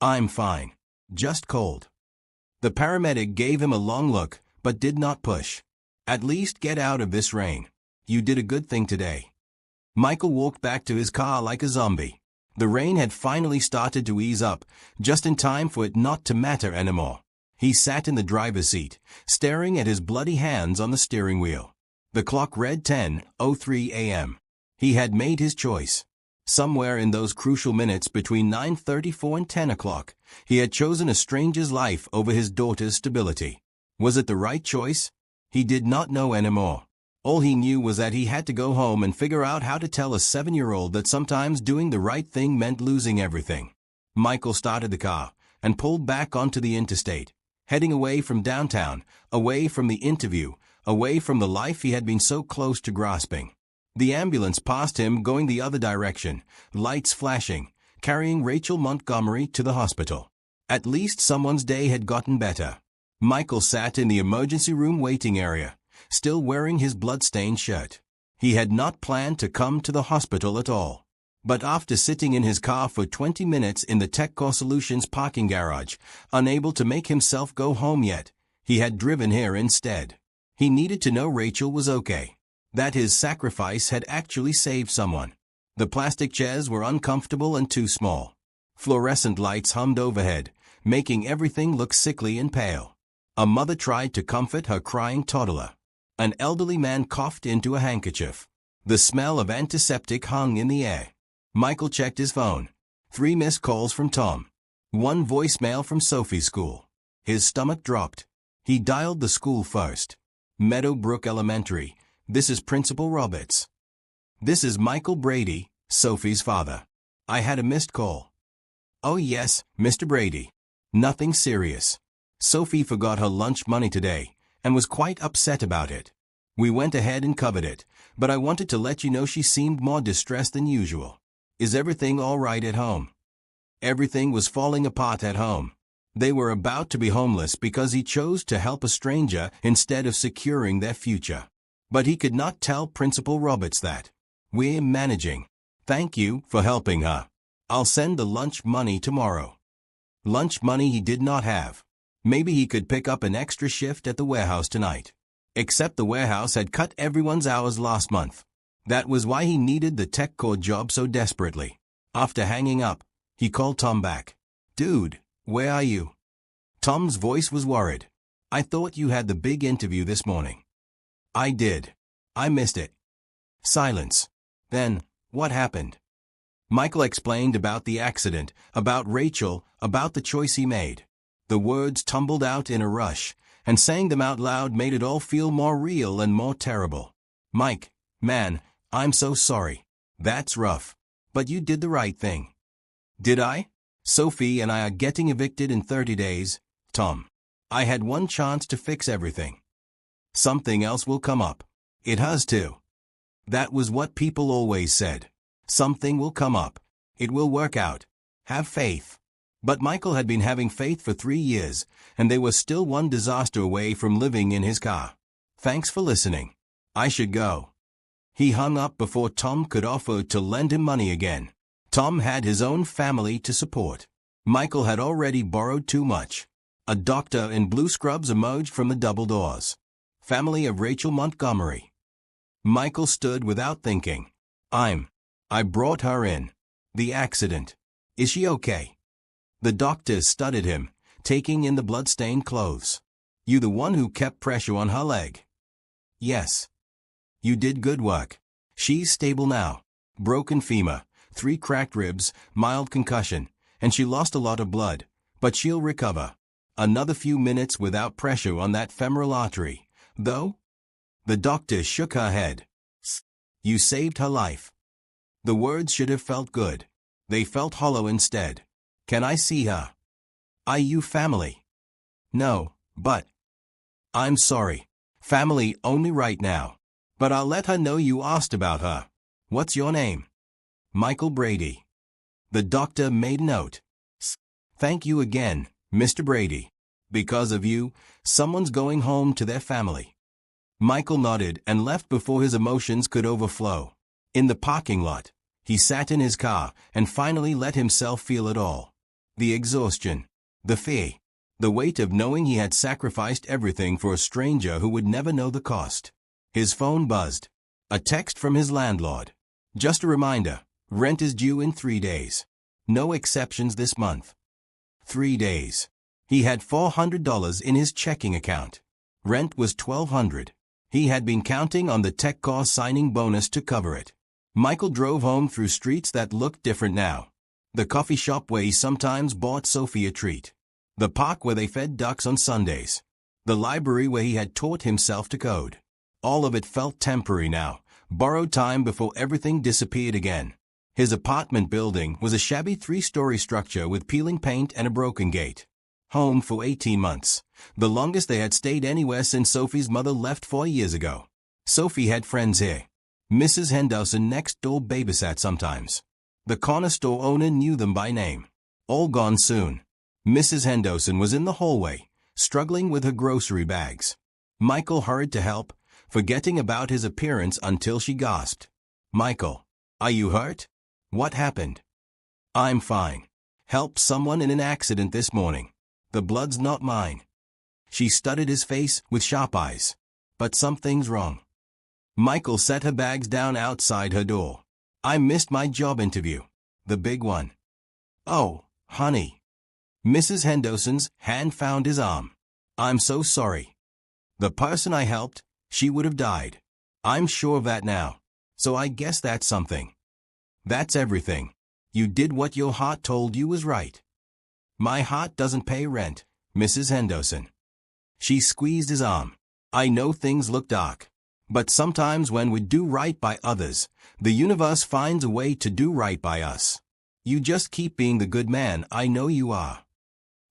I'm fine. Just cold. The paramedic gave him a long look, but did not push. At least get out of this rain. You did a good thing today. Michael walked back to his car like a zombie. The rain had finally started to ease up, just in time for it not to matter anymore. He sat in the driver's seat, staring at his bloody hands on the steering wheel. The clock read 10:03 a.m. He had made his choice. Somewhere in those crucial minutes between 9:34 and 10 o'clock, he had chosen a stranger's life over his daughter's stability. Was it the right choice? He did not know anymore. All he knew was that he had to go home and figure out how to tell a 7-year-old that sometimes doing the right thing meant losing everything. Michael started the car and pulled back onto the interstate, heading away from downtown, away from the interview, away from the life he had been so close to grasping. The ambulance passed him going the other direction, lights flashing, carrying Rachel Montgomery to the hospital. At least someone's day had gotten better. Michael sat in the emergency room waiting area, still wearing his blood-stained shirt. He had not planned to come to the hospital at all. But after sitting in his car for 20 minutes in the TechCore Solutions parking garage, unable to make himself go home yet, he had driven here instead. He needed to know Rachel was okay, that his sacrifice had actually saved someone. The plastic chairs were uncomfortable and too small. Fluorescent lights hummed overhead, making everything look sickly and pale. A mother tried to comfort her crying toddler. An elderly man coughed into a handkerchief. The smell of antiseptic hung in the air. Michael checked his phone. 3 missed calls from Tom. 1 voicemail from Sophie's school. His stomach dropped. He dialed the school first. Meadowbrook Elementary. This is Principal Roberts. This is Michael Brady, Sophie's father. I had a missed call. Oh yes, Mr. Brady. Nothing serious. Sophie forgot her lunch money today, and was quite upset about it. We went ahead and covered it, but I wanted to let you know she seemed more distressed than usual. Is everything all right at home? Everything was falling apart at home. They were about to be homeless because he chose to help a stranger instead of securing their future. But he could not tell Principal Roberts that. We're managing. Thank you for helping her. I'll send the lunch money tomorrow. Lunch money he did not have. Maybe he could pick up an extra shift at the warehouse tonight. Except the warehouse had cut everyone's hours last month. That was why he needed the TechCore job so desperately. After hanging up, he called Tom back. Dude, where are you? Tom's voice was worried. I thought you had the big interview this morning. I did. I missed it. Silence. Then, what happened? Michael explained about the accident, about Rachel, about the choice he made. The words tumbled out in a rush, and saying them out loud made it all feel more real and more terrible. Mike, man, I'm so sorry. That's rough. But you did the right thing. Did I? Sophie and I are getting evicted in 30 days, Tom. I had one chance to fix everything. Something else will come up. It has to. That was what people always said. Something will come up. It will work out. Have faith. But Michael had been having faith for 3 years, and they were still one disaster away from living in his car. Thanks for listening. I should go. He hung up before Tom could offer to lend him money again. Tom had his own family to support. Michael had already borrowed too much. A doctor in blue scrubs emerged from the double doors. Family of Rachel Montgomery. Michael stood without thinking. I brought her in. The accident. Is she okay? The doctor studied him, taking in the blood-stained clothes. You the one who kept pressure on her leg? Yes. You did good work. She's stable now. Broken femur, 3 cracked ribs, mild concussion, and she lost a lot of blood, but she'll recover. Another few minutes without pressure on that femoral artery, though? The doctor shook her head. You saved her life. The words should have felt good. They felt hollow instead. Can I see her? IU family? No, but... I'm sorry. Family only right now. But I'll let her know you asked about her. What's your name? Michael Brady. The doctor made note. Thank you again, Mr. Brady. Because of you, someone's going home to their family. Michael nodded and left before his emotions could overflow. In the parking lot, he sat in his car and finally let himself feel it all. The exhaustion. The fear. The weight of knowing he had sacrificed everything for a stranger who would never know the cost. His phone buzzed. A text from his landlord. Just a reminder, rent is due in 3 days. No exceptions this month. 3 days. He had $400 in his checking account. Rent was $1,200. He had been counting on the tech car signing bonus to cover it. Michael drove home through streets that looked different now. The coffee shop where he sometimes bought Sophie a treat. The park where they fed ducks on Sundays. The library where he had taught himself to code. All of it felt temporary now, borrowed time before everything disappeared again. His apartment building was a shabby 3-story structure with peeling paint and a broken gate. Home for 18 months, the longest they had stayed anywhere since Sophie's mother left 4 years ago. Sophie had friends here. Mrs. Henderson next door babysat sometimes. The corner store owner knew them by name. All gone soon. Mrs. Henderson was in the hallway, struggling with her grocery bags. Michael hurried to help, forgetting about his appearance until she gasped. "Michael, are you hurt? What happened?" "I'm fine. Helped someone in an accident this morning. The blood's not mine." She studied his face with sharp eyes. "But something's wrong." Michael set her bags down outside her door. "I missed my job interview. The big one." "Oh, honey." Mrs. Henderson's hand found his arm. "I'm so sorry. The person I helped, she would have died. I'm sure of that now. So I guess that's something." "That's everything. You did what your heart told you was right." "My heart doesn't pay rent, Mrs. Henderson." She squeezed his arm. "I know things look dark. But sometimes when we do right by others, the universe finds a way to do right by us. You just keep being the good man I know you are."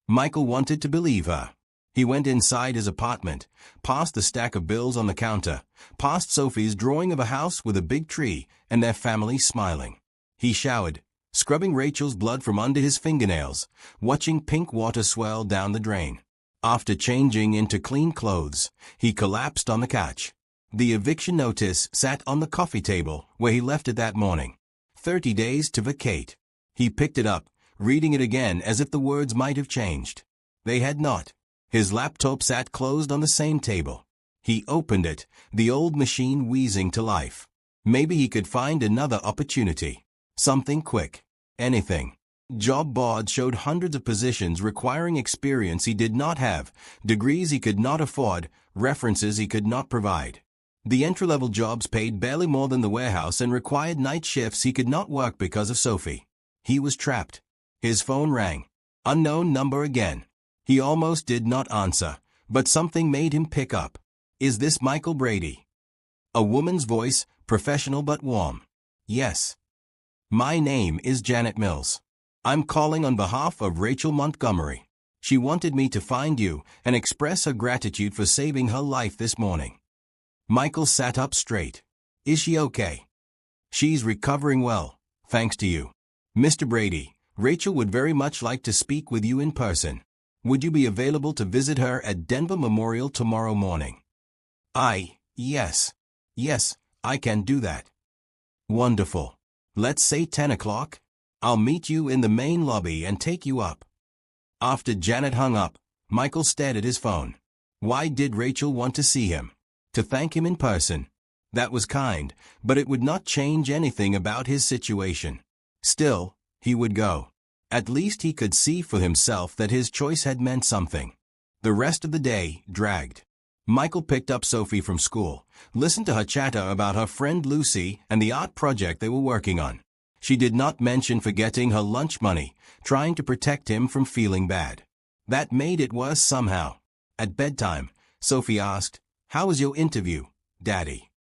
Michael wanted to believe her. He went inside his apartment, past the stack of bills on the counter, past Sophie's drawing of a house with a big tree and their family smiling. He showered, scrubbing Rachel's blood from under his fingernails, watching pink water swirl down the drain. After changing into clean clothes, he collapsed on the couch. The eviction notice sat on the coffee table where he left it that morning. 30 days to vacate. He picked it up, reading it again as if the words might have changed. They had not. His laptop sat closed on the same table. He opened it, the old machine wheezing to life. Maybe he could find another opportunity. Something quick. Anything. Job boards showed hundreds of positions requiring experience he did not have, degrees he could not afford, references he could not provide. The entry-level jobs paid barely more than the warehouse and required night shifts he could not work because of Sophie. He was trapped. His phone rang. Unknown number again. He almost did not answer, but something made him pick up. "Is this Michael Brady?" A woman's voice, professional but warm. "Yes." "My name is Janet Mills. I'm calling on behalf of Rachel Montgomery. She wanted me to find you and express her gratitude for saving her life this morning." Michael sat up straight. "Is she okay?" "She's recovering well, thanks to you. Mr. Brady, Rachel would very much like to speak with you in person. Would you be available to visit her at Denver Memorial tomorrow morning?" Yes. Yes, I can do that." "Wonderful. Let's say 10 o'clock. I'll meet you in the main lobby and take you up." After Janet hung up, Michael stared at his phone. Why did Rachel want to see him? To thank him in person. That was kind, but it would not change anything about his situation. Still, he would go. At least he could see for himself that his choice had meant something. The rest of the day dragged. Michael picked up Sophie from school, listened to her chatter about her friend Lucy and the art project they were working on. She did not mention forgetting her lunch money, trying to protect him from feeling bad. That made it worse somehow. At bedtime, Sophie asked, "How was your interview, Daddy?"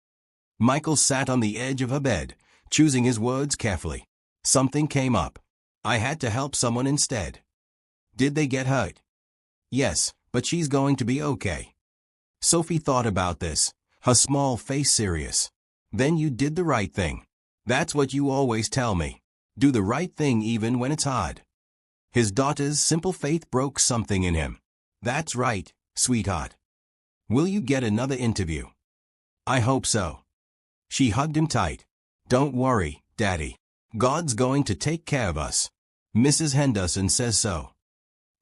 Michael sat on the edge of her bed, choosing his words carefully. Something came up. "I had to help someone instead." "Did they get hurt?" "Yes, but she's going to be okay." Sophie thought about this, her small face serious. "Then you did the right thing. That's what you always tell me. Do the right thing even when it's hard." His daughter's simple faith broke something in him. "That's right, sweetheart. Will you get another interview?" "I hope so." She hugged him tight. "Don't worry, Daddy. God's going to take care of us." Mrs. Henderson says so.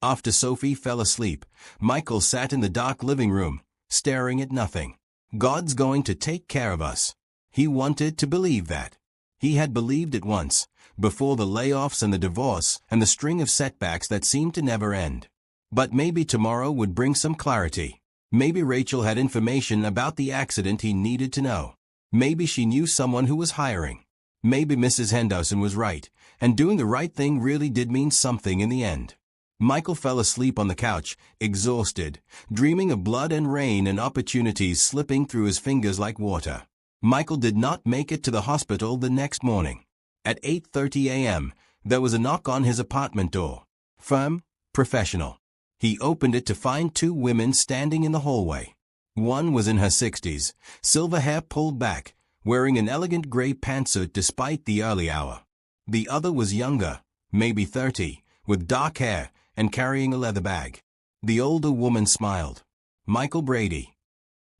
After Sophie fell asleep, Michael sat in the dark living room, staring at nothing. God's going to take care of us. He wanted to believe that. He had believed it once, before the layoffs and the divorce and the string of setbacks that seemed to never end. But maybe tomorrow would bring some clarity. Maybe Rachel had information about the accident he needed to know. Maybe she knew someone who was hiring. Maybe Mrs. Henderson was right, and doing the right thing really did mean something in the end. Michael fell asleep on the couch, exhausted, dreaming of blood and rain and opportunities slipping through his fingers like water. Michael did not make it to the hospital the next morning. At 8:30 a.m., there was a knock on his apartment door. Firm, professional. He opened it to find two women standing in the hallway. One was in her 60s, silver hair pulled back, wearing an elegant gray pantsuit despite the early hour. The other was younger, maybe 30, with dark hair and carrying a leather bag. The older woman smiled. Michael Brady.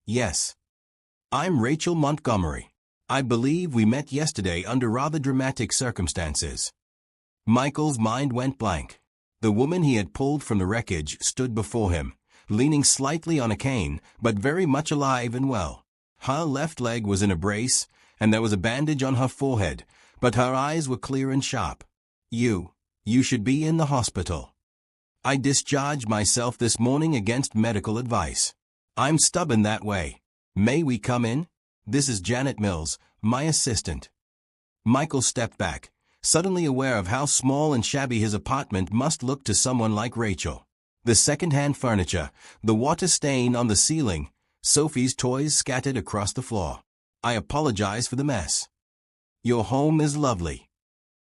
Yes. I'm Rachel Montgomery. I believe we met yesterday under rather dramatic circumstances. Michael's mind went blank. The woman he had pulled from the wreckage stood before him, leaning slightly on a cane, but very much alive and well. Her left leg was in a brace, and there was a bandage on her forehead, but her eyes were clear and sharp. You should be in the hospital. I discharged myself this morning against medical advice. I'm stubborn that way. May we come in? This is Janet Mills, my assistant. Michael stepped back, suddenly aware of how small and shabby his apartment must look to someone like Rachel. The second-hand furniture, the water stain on the ceiling, Sophie's toys scattered across the floor. I apologize for the mess. Your home is lovely.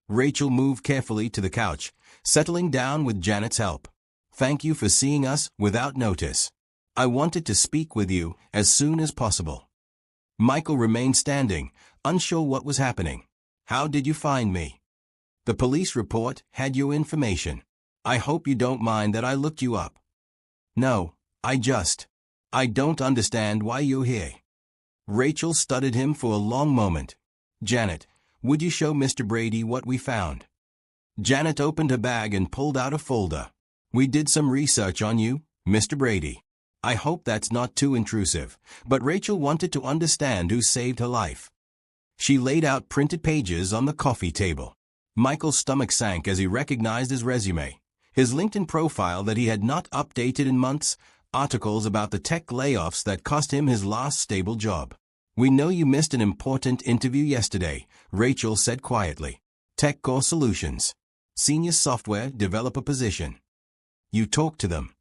Rachel moved carefully to the couch, settling down with Janet's help. Thank you for seeing us without notice. I wanted to speak with you as soon as possible. Michael remained standing, unsure what was happening. How did you find me? The police report had your information. I hope you don't mind that I looked you up. No, I don't understand why you're here. Rachel studied him for a long moment. Janet, would you show Mr. Brady what we found? Janet opened her bag and pulled out a folder. We did some research on you, Mr. Brady. I hope that's not too intrusive, but Rachel wanted to understand who saved her life. She laid out printed pages on the coffee table. Michael's stomach sank as he recognized his resume, his LinkedIn profile that he had not updated in months, articles about the tech layoffs that cost him his last stable job. We know you missed an important interview yesterday, Rachel said quietly. TechCore Solutions. Senior software developer position. You talked to them.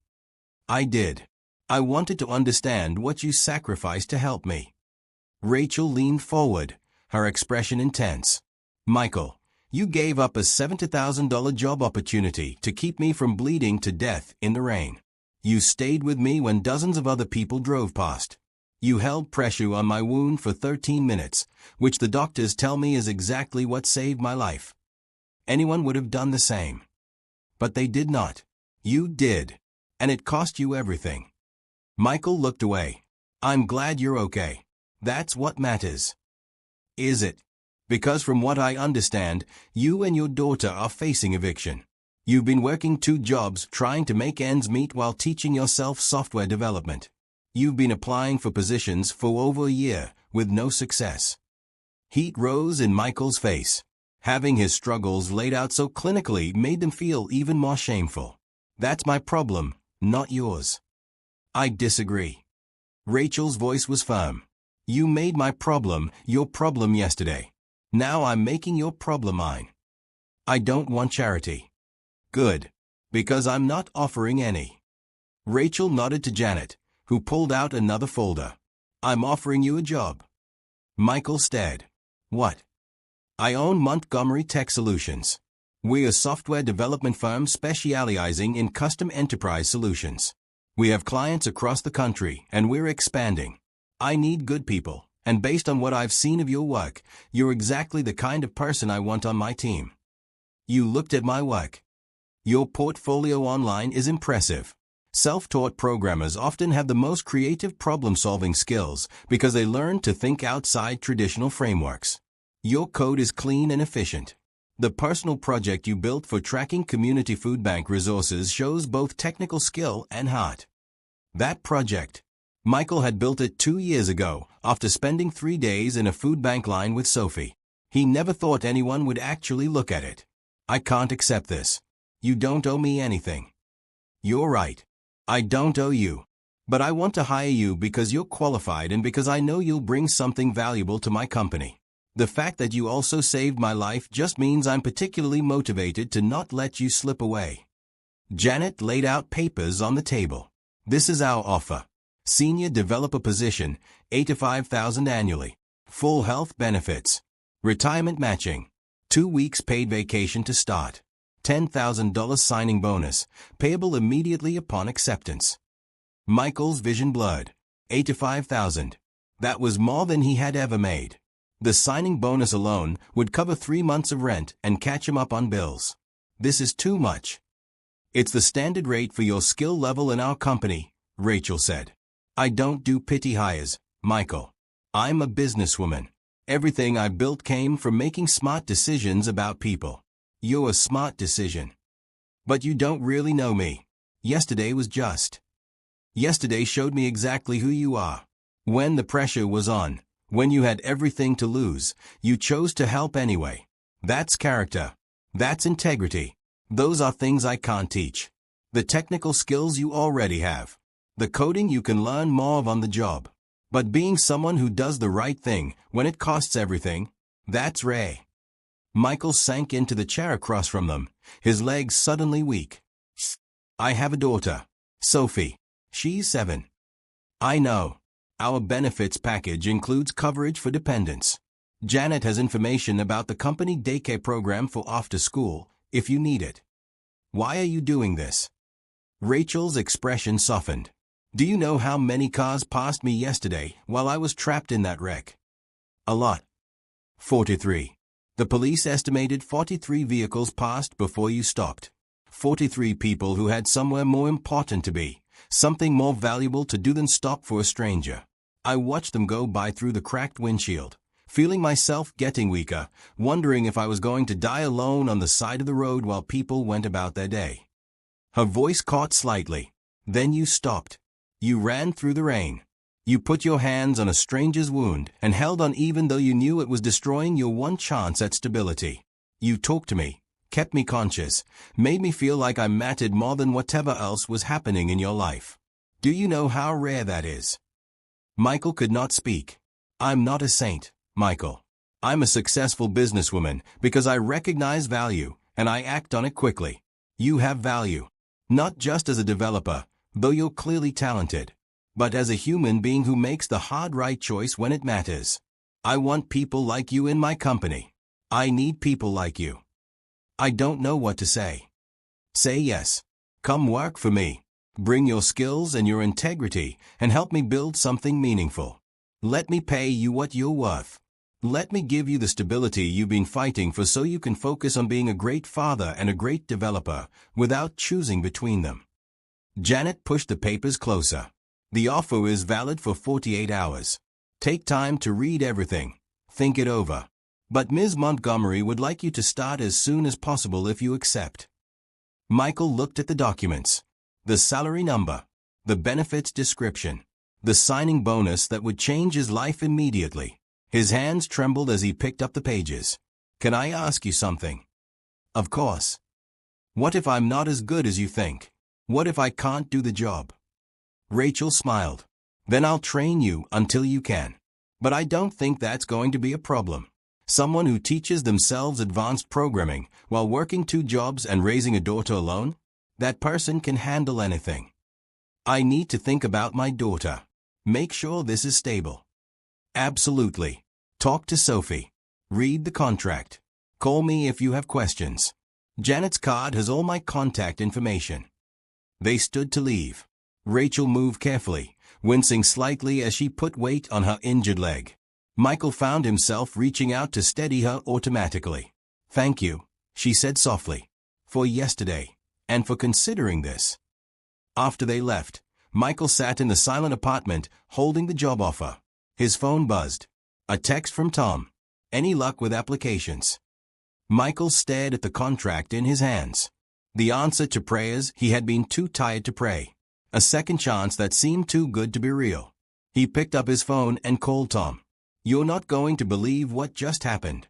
I did. I wanted to understand what you sacrificed to help me. Rachel leaned forward, her expression intense. Michael, you gave up a $70,000 job opportunity to keep me from bleeding to death in the rain. You stayed with me when dozens of other people drove past. You held pressure on my wound for 13 minutes, which the doctors tell me is exactly what saved my life. Anyone would have done the same. But they did not. You did. And it cost you everything. Michael looked away. I'm glad you're okay. That's what matters. Is it? Because from what I understand, you and your daughter are facing eviction. You've been working 2 jobs trying to make ends meet while teaching yourself software development. You've been applying for positions for over a year with no success. Heat rose in Michael's face. Having his struggles laid out so clinically made them feel even more shameful. That's my problem, not yours. I disagree. Rachel's voice was firm. You made my problem your problem yesterday. Now I'm making your problem mine. I don't want charity. Good. Because I'm not offering any. Rachel nodded to Janet, who pulled out another folder. I'm offering you a job. Michael stared. What? I own Montgomery Tech Solutions. We're a software development firm specializing in custom enterprise solutions. We have clients across the country, and we're expanding. I need good people, and based on what I've seen of your work, you're exactly the kind of person I want on my team. You looked at my work. Your portfolio online is impressive. Self-taught programmers often have the most creative problem-solving skills because they learn to think outside traditional frameworks. Your code is clean and efficient. The personal project you built for tracking community food bank resources shows both technical skill and heart. That project. Michael had built it 2 years ago, after spending 3 days in a food bank line with Sophie. He never thought anyone would actually look at it. I can't accept this. You don't owe me anything. You're right. I don't owe you. But I want to hire you because you're qualified and because I know you'll bring something valuable to my company. The fact that you also saved my life just means I'm particularly motivated to not let you slip away. Janet laid out papers on the table. This is our offer. Senior developer position, $85,000 annually. Full health benefits. Retirement matching. 2 weeks paid vacation to start. $10,000 signing bonus, payable immediately upon acceptance. Michael's vision blurred. $85,000. That was more than he had ever made. The signing bonus alone would cover 3 months of rent and catch him up on bills. This is too much. It's the standard rate for your skill level in our company, Rachel said. I don't do pity hires, Michael. I'm a businesswoman. Everything I built came from making smart decisions about people. You're a smart decision. But you don't really know me. Yesterday was just. Yesterday showed me exactly who you are. When the pressure was on, when you had everything to lose, you chose to help anyway. That's character. That's integrity. Those are things I can't teach. The technical skills you already have. The coding you can learn more of on the job. But being someone who does the right thing when it costs everything, that's rare. Michael sank into the chair across from them, his legs suddenly weak. I have a daughter, Sophie. She's 7. I know. Our benefits package includes coverage for dependents. Janet has information about the company daycare program for after school, if you need it. Why are you doing this? Rachel's expression softened. Do you know how many cars passed me yesterday while I was trapped in that wreck? A lot. 43. The police estimated 43 vehicles passed before you stopped. 43 people who had somewhere more important to be, something more valuable to do than stop for a stranger. I watched them go by through the cracked windshield, feeling myself getting weaker, wondering if I was going to die alone on the side of the road while people went about their day. Her voice caught slightly. Then you stopped. You ran through the rain. You put your hands on a stranger's wound and held on even though you knew it was destroying your one chance at stability. You talked to me, kept me conscious, made me feel like I mattered more than whatever else was happening in your life. Do you know how rare that is? Michael could not speak. I'm not a saint, Michael. I'm a successful businesswoman because I recognize value and I act on it quickly. You have value. Not just as a developer, though you're clearly talented, but as a human being who makes the hard right choice when it matters. I want people like you in my company. I need people like you. I don't know what to say. Say yes. Come work for me. Bring your skills and your integrity and help me build something meaningful. Let me pay you what you're worth. Let me give you the stability you've been fighting for so you can focus on being a great father and a great developer without choosing between them. Janet pushed the papers closer. The offer is valid for 48 hours. Take time to read everything. Think it over. But Ms. Montgomery would like you to start as soon as possible if you accept. Michael looked at the documents. The salary number. The benefits description. The signing bonus that would change his life immediately. His hands trembled as he picked up the pages. Can I ask you something? Of course. What if I'm not as good as you think? What if I can't do the job? Rachel smiled. Then I'll train you until you can. But I don't think that's going to be a problem. Someone who teaches themselves advanced programming while working 2 jobs and raising a daughter alone? That person can handle anything. I need to think about my daughter. Make sure this is stable. Absolutely. Talk to Sophie. Read the contract. Call me if you have questions. Janet's card has all my contact information. They stood to leave. Rachel moved carefully, wincing slightly as she put weight on her injured leg. Michael found himself reaching out to steady her automatically. Thank you, she said softly, for yesterday, and for considering this. After they left, Michael sat in the silent apartment, holding the job offer. His phone buzzed. A text from Tom. Any luck with applications? Michael stared at the contract in his hands. The answer to prayers he had been too tired to pray. A second chance that seemed too good to be real. He picked up his phone and called Tom. "You're not going to believe what just happened."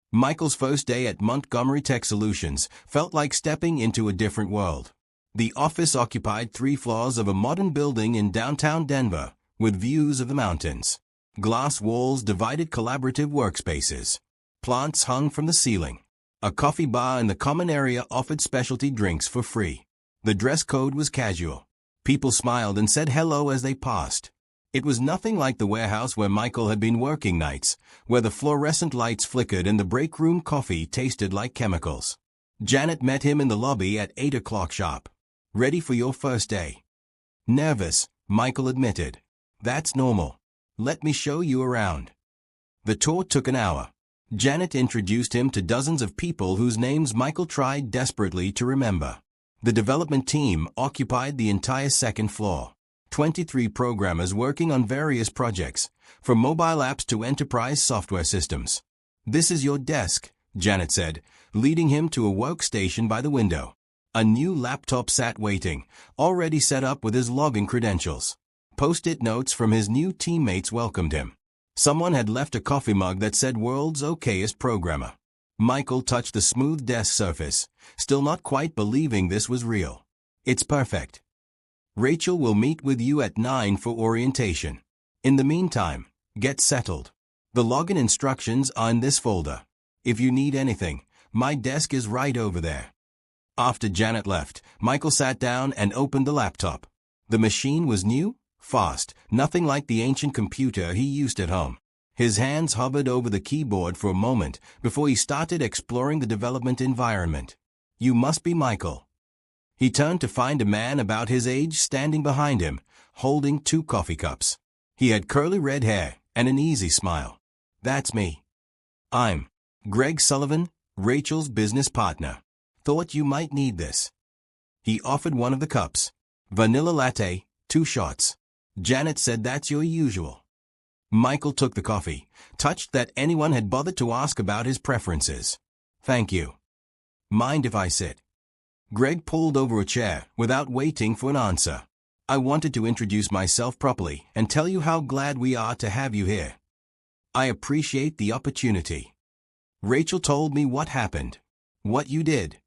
Michael's first day at Montgomery Tech Solutions felt like stepping into a different world. The office occupied 3 floors of a modern building in downtown Denver, with views of the mountains. Glass walls divided collaborative workspaces. Plants hung from the ceiling. A coffee bar in the common area offered specialty drinks for free. The dress code was casual. People smiled and said hello as they passed. It was nothing like the warehouse where Michael had been working nights, where the fluorescent lights flickered and the break room coffee tasted like chemicals. Janet met him in the lobby at 8 o'clock sharp. "Ready for your first day?" "Nervous," Michael admitted. "That's normal. Let me show you around." The tour took an hour. Janet introduced him to dozens of people whose names Michael tried desperately to remember. The development team occupied the entire second floor. 23 programmers working on various projects, from mobile apps to enterprise software systems. "This is your desk," Janet said, leading him to a workstation by the window. A new laptop sat waiting, already set up with his login credentials. Post-it notes from his new teammates welcomed him. Someone had left a coffee mug that said "World's Okayest Programmer." Michael touched the smooth desk surface, still not quite believing this was real. "It's perfect. Rachel will meet with you at 9 for orientation. In the meantime, get settled. The login instructions are in this folder. If you need anything, my desk is right over there." After Janet left, Michael sat down and opened the laptop. The machine was new, fast, nothing like the ancient computer he used at home. His hands hovered over the keyboard for a moment before he started exploring the development environment. "You must be Michael." He turned to find a man about his age standing behind him, holding 2 coffee cups. He had curly red hair and an easy smile. "That's me. I'm Greg Sullivan, Rachel's business partner. Thought you might need this." He offered one of the cups. "Vanilla latte, 2 shots." Janet said, "That's your usual." Michael took the coffee, touched that anyone had bothered to ask about his preferences. "Thank you. Mind if I sit?" Greg pulled over a chair without waiting for an answer. "I wanted to introduce myself properly and tell you how glad we are to have you here. I appreciate the opportunity. Rachel told me what happened. What you did."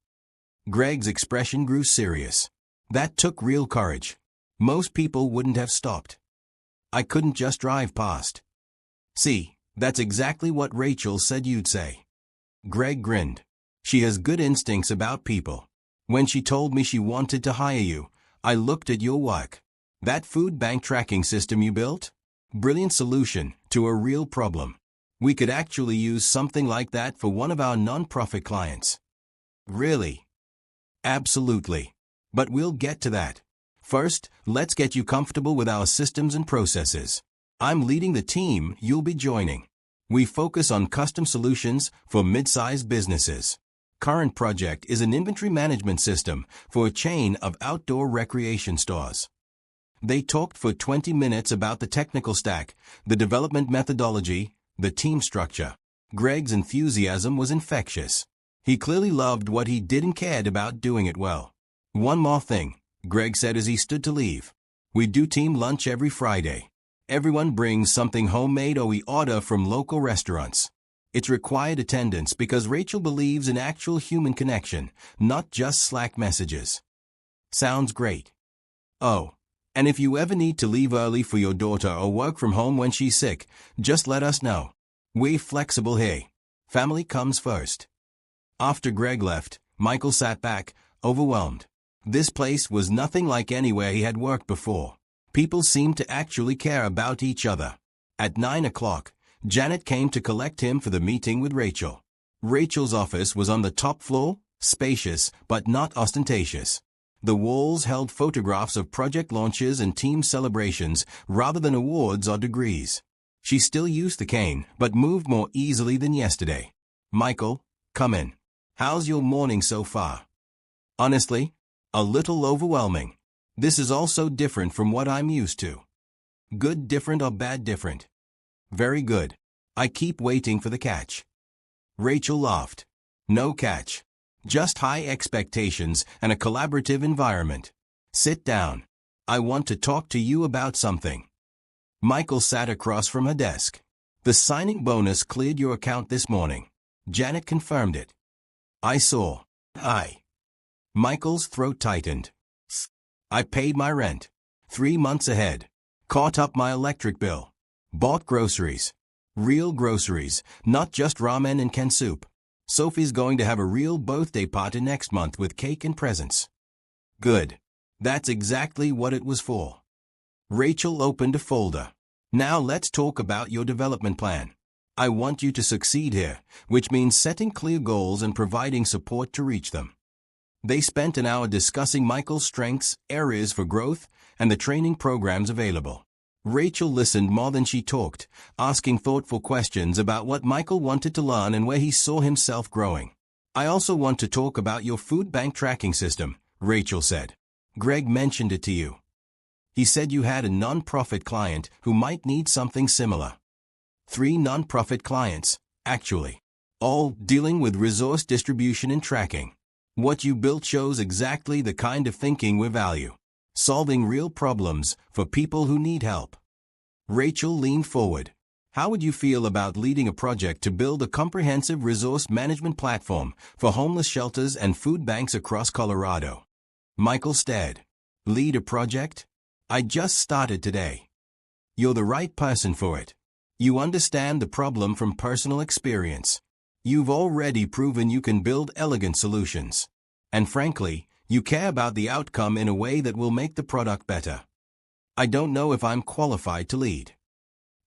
Greg's expression grew serious. "That took real courage. Most people wouldn't have stopped. I couldn't just drive past." "See, that's exactly what Rachel said you'd say." Greg grinned. "She has good instincts about people. When she told me she wanted to hire you, I looked at your work. That food bank tracking system you built? Brilliant solution to a real problem. We could actually use something like that for one of our nonprofit clients." "Really?" "Absolutely. But we'll get to that. First, let's get you comfortable with our systems and processes. I'm leading the team you'll be joining. We focus on custom solutions for mid-sized businesses. Current project is an inventory management system for a chain of outdoor recreation stores." They talked for 20 minutes about the technical stack, the development methodology, the team structure. Greg's enthusiasm was infectious. He clearly loved what he did and cared about doing it well. "One more thing," Greg said as he stood to leave. "We do team lunch every Friday. Everyone brings something homemade or we order from local restaurants. It's required attendance because Rachel believes in actual human connection, not just Slack messages." "Sounds great. Oh, and if you ever need to leave early for your daughter or work from home when she's sick, just let us know. We're flexible here. Family comes first." After Greg left, Michael sat back, overwhelmed. This place was nothing like anywhere he had worked before. People seemed to actually care about each other. At 9 o'clock, Janet came to collect him for the meeting with Rachel. Rachel's office was on the top floor, spacious but not ostentatious. The walls held photographs of project launches and team celebrations rather than awards or degrees. She still used the cane, but moved more easily than yesterday. "Michael, come in. How's your morning so far?" "Honestly, a little overwhelming. This is all so different from what I'm used to." "Good different or bad different?" "Very good. I keep waiting for the catch." Rachel laughed. No catch. Just high expectations and a collaborative environment. Sit down. I want to talk to you about something. Michael sat across from her desk. The signing bonus cleared your account this morning. Janet confirmed it. I saw. Michael's throat tightened. I paid my rent. 3 months ahead. Caught up my electric bill. Bought groceries. Real groceries, not just ramen and canned soup. Sophie's going to have a real birthday party next month with cake and presents. Good. That's exactly what it was for. Rachel opened a folder. Now let's talk about your development plan. I want you to succeed here, which means setting clear goals and providing support to reach them. They spent an hour discussing Michael's strengths, areas for growth, and the training programs available. Rachel listened more than she talked, asking thoughtful questions about what Michael wanted to learn and where he saw himself growing. I also want to talk about your food bank tracking system, Rachel said. Greg mentioned it to you. He said you had a non-profit client who might need something similar. 3 non-profit clients, actually. All dealing with resource distribution and tracking. What you built shows exactly the kind of thinking we value. Solving real problems for people who need help. Rachel leaned forward. How would you feel about leading a project to build a comprehensive resource management platform for homeless shelters and food banks across Colorado? Michael stared. Lead a project? I just started today. You're the right person for it. You understand the problem from personal experience. You've already proven you can build elegant solutions. And frankly, you care about the outcome in a way that will make the product better. I don't know if I'm qualified to lead.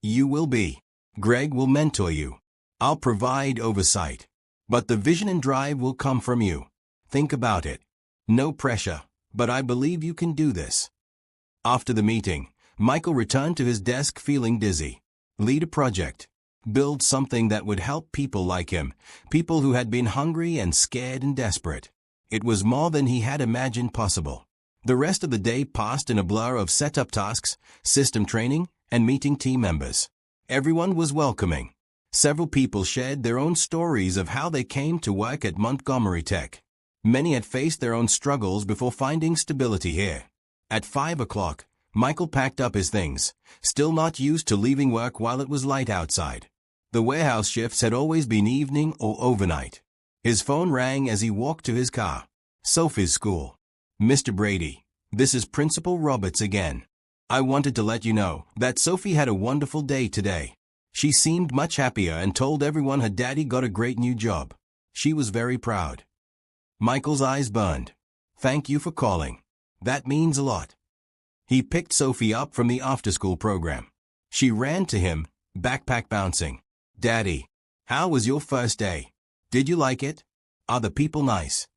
You will be. Greg will mentor you. I'll provide oversight. But the vision and drive will come from you. Think about it. No pressure, but I believe you can do this. After the meeting, Michael returned to his desk feeling dizzy. Lead a project. Build something that would help people like him, people who had been hungry and scared and desperate. It was more than he had imagined possible. The rest of the day passed in a blur of setup tasks, system training, and meeting team members. Everyone was welcoming. Several people shared their own stories of how they came to work at Montgomery Tech. Many had faced their own struggles before finding stability here. At 5 o'clock, Michael packed up his things, still not used to leaving work while it was light outside. The warehouse shifts had always been evening or overnight. His phone rang as he walked to his car. Sophie's school. Mr. Brady, this is Principal Roberts again. I wanted to let you know that Sophie had a wonderful day today. She seemed much happier and told everyone her daddy got a great new job. She was very proud. Michael's eyes burned. Thank you for calling. That means a lot. He picked Sophie up from the after-school program. She ran to him, backpack bouncing. Daddy, how was your first day? Did you like it? Are the people nice?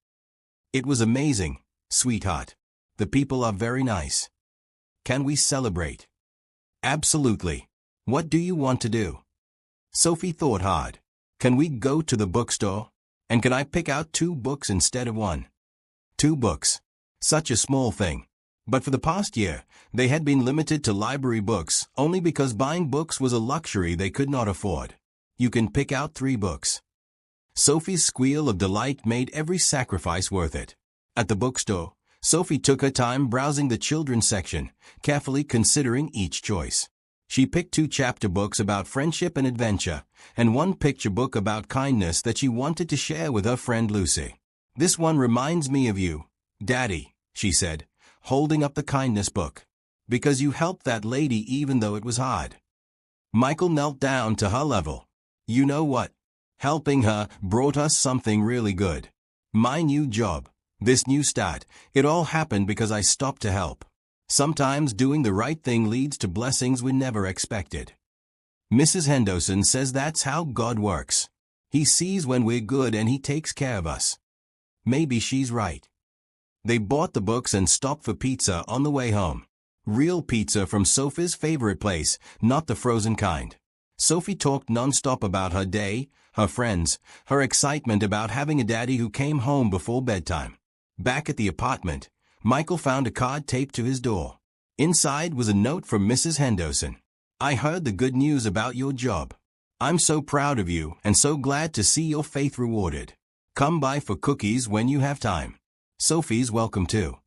It was amazing, sweetheart. The people are very nice. Can we celebrate? Absolutely. What do you want to do? Sophie thought hard. Can we go to the bookstore? And can I pick out 2 books instead of 1? 2 books. Such a small thing. But for the past year, they had been limited to library books only because buying books was a luxury they could not afford. You can pick out 3 books. Sophie's squeal of delight made every sacrifice worth it. At the bookstore, Sophie took her time browsing the children's section, carefully considering each choice. She picked 2 chapter books about friendship and adventure, and 1 picture book about kindness that she wanted to share with her friend Lucy. This one reminds me of you, Daddy, she said, holding up the kindness book. Because you helped that lady even though it was hard. Michael knelt down to her level. You know what? Helping her brought us something really good. My new job, this new start, it all happened because I stopped to help. Sometimes doing the right thing leads to blessings we never expected. Mrs. Henderson says that's how God works. He sees when we're good and he takes care of us. Maybe she's right. They bought the books and stopped for pizza on the way home. Real pizza from Sophie's favorite place, not the frozen kind. Sophie talked non-stop about her day, her friends, her excitement about having a daddy who came home before bedtime. Back at the apartment, Michael found a card taped to his door. Inside was a note from Mrs. Henderson. I heard the good news about your job. I'm so proud of you and so glad to see your faith rewarded. Come by for cookies when you have time. Sophie's welcome too.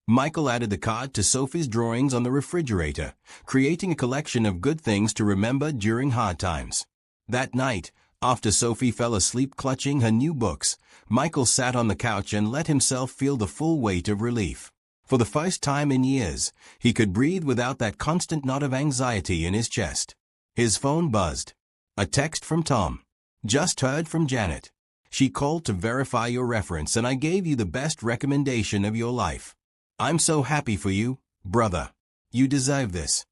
Michael added the card to Sophie's drawings on the refrigerator, creating a collection of good things to remember during hard times. That night, after Sophie fell asleep clutching her new books, Michael sat on the couch and let himself feel the full weight of relief. For the first time in years, he could breathe without that constant knot of anxiety in his chest. His phone buzzed. A text from Tom. Just heard from Janet. She called to verify your reference and I gave you the best recommendation of your life. I'm so happy for you, brother. You deserve this.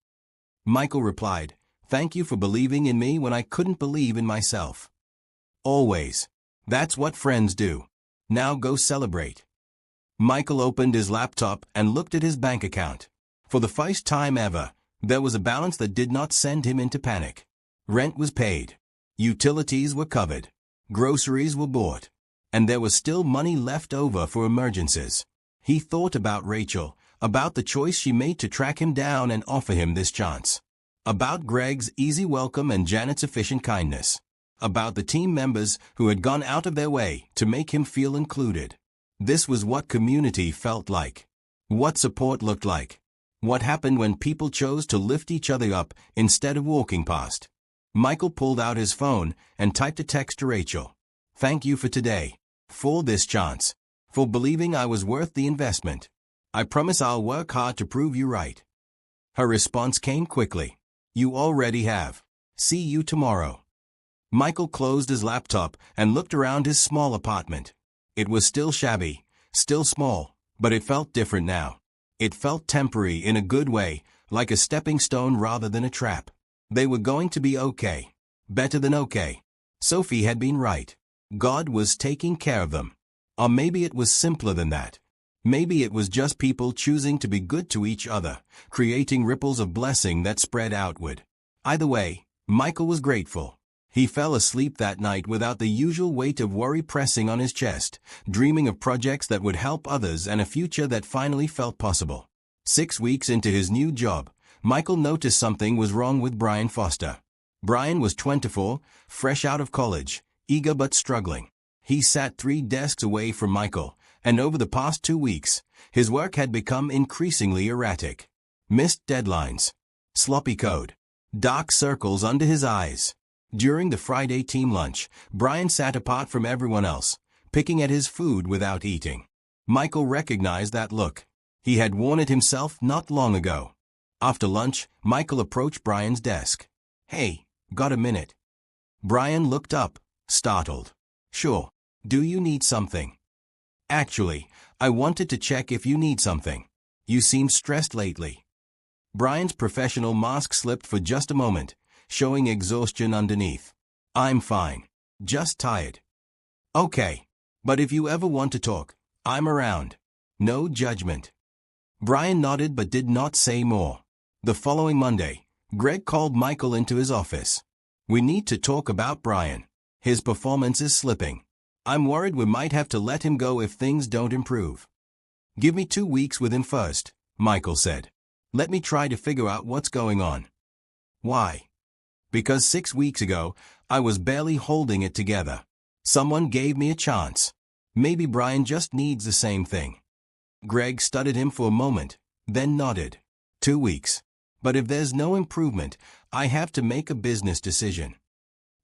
Michael replied, thank you for believing in me when I couldn't believe in myself. Always. That's what friends do. Now go celebrate. Michael opened his laptop and looked at his bank account. For the first time ever, there was a balance that did not send him into panic. Rent was paid. Utilities were covered. Groceries were bought. And there was still money left over for emergencies. He thought about Rachel, about the choice she made to track him down and offer him this chance. About Greg's easy welcome and Janet's efficient kindness. About the team members who had gone out of their way to make him feel included. This was what community felt like. What support looked like. What happened when people chose to lift each other up instead of walking past. Michael pulled out his phone and typed a text to Rachel. Thank you for today. For this chance. For believing I was worth the investment. I promise I'll work hard to prove you right. Her response came quickly. You already have. See you tomorrow. Michael closed his laptop and looked around his small apartment. It was still shabby, still small, but it felt different now. It felt temporary in a good way, like a stepping stone rather than a trap. They were going to be okay. Better than okay. Sophie had been right. God was taking care of them. Or maybe it was simpler than that. Maybe it was just people choosing to be good to each other, creating ripples of blessing that spread outward. Either way, Michael was grateful. He fell asleep that night without the usual weight of worry pressing on his chest, dreaming of projects that would help others and a future that finally felt possible. 6 weeks into his new job, Michael noticed something was wrong with Brian Foster. Brian was 24, fresh out of college, eager but struggling. He sat 3 desks away from Michael, and over the past 2 weeks, his work had become increasingly erratic. Missed deadlines. Sloppy code. Dark circles under his eyes. During the Friday team lunch, Brian sat apart from everyone else, picking at his food without eating. Michael recognized that look. He had worn it himself not long ago. After lunch, Michael approached Brian's desk. Hey, got a minute? Brian looked up, startled. Sure. Do you need something? Actually, I wanted to check if you need something. You seem stressed lately. Brian's professional mask slipped for just a moment, showing exhaustion underneath. I'm fine. Just tired. Okay. But if you ever want to talk, I'm around. No judgment. Brian nodded but did not say more. The following Monday, Greg called Michael into his office. We need to talk about Brian. His performance is slipping. I'm worried we might have to let him go if things don't improve. Give me 2 weeks with him first, Michael said. Let me try to figure out what's going on. Why? Because 6 weeks ago, I was barely holding it together. Someone gave me a chance. Maybe Brian just needs the same thing. Greg studied him for a moment, then nodded. 2 weeks. But if there's no improvement, I have to make a business decision.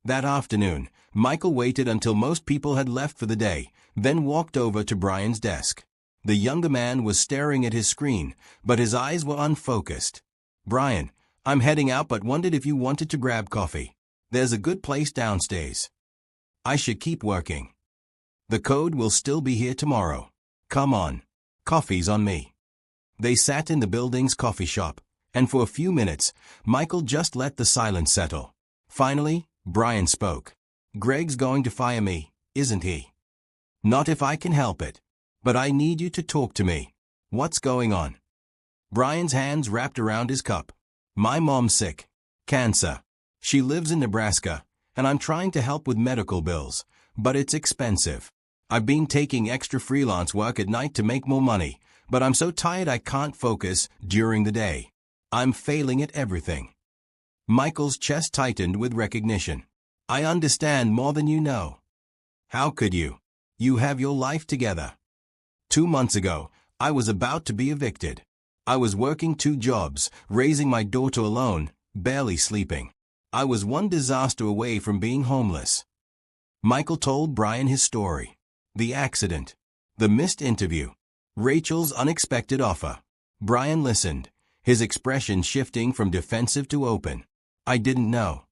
That afternoon, Michael waited until most people had left for the day, then walked over to Brian's desk. The younger man was staring at his screen, but his eyes were unfocused. Brian, I'm heading out but wondered if you wanted to grab coffee. There's a good place downstairs. I should keep working. The code will still be here tomorrow. Come on. Coffee's on me. They sat in the building's coffee shop, and for a few minutes, Michael just let the silence settle. Finally, Brian spoke. Greg's going to fire me, isn't he? Not if I can help it. But I need you to talk to me. What's going on? Brian's hands wrapped around his cup. My mom's sick. Cancer. She lives in Nebraska, and I'm trying to help with medical bills, but it's expensive. I've been taking extra freelance work at night to make more money, but I'm so tired I can't focus during the day. I'm failing at everything. Michael's chest tightened with recognition. I understand more than you know. How could you? You have your life together. 2 months ago, I was about to be evicted. I was working 2 jobs, raising my daughter alone, barely sleeping. I was one disaster away from being homeless. Michael told Brian his story. The accident. The missed interview. Rachel's unexpected offer. Brian listened, his expression shifting from defensive to open. I didn't know.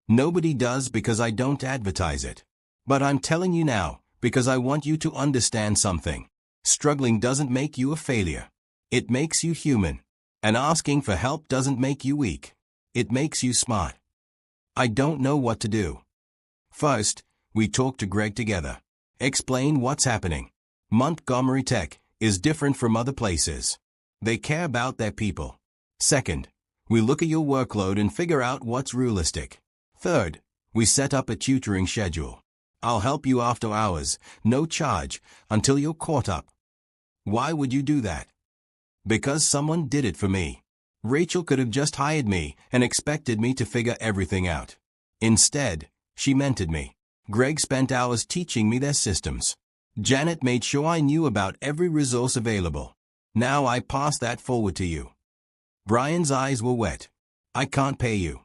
Nobody does because I don't advertise it. But I'm telling you now, because I want you to understand something. Struggling doesn't make you a failure. It makes you human. And asking for help doesn't make you weak. It makes you smart. I don't know what to do. First, we talk to Greg together. Explain what's happening. Montgomery Tech is different from other places. They care about their people. Second, we look at your workload and figure out what's realistic. Third, we set up a tutoring schedule. I'll help you after hours, no charge, until you're caught up. Why would you do that? Because someone did it for me. Rachel could have just hired me and expected me to figure everything out. Instead, she mentored me. Greg spent hours teaching me their systems. Janet made sure I knew about every resource available. Now I pass that forward to you. Brian's eyes were wet. I can't pay you.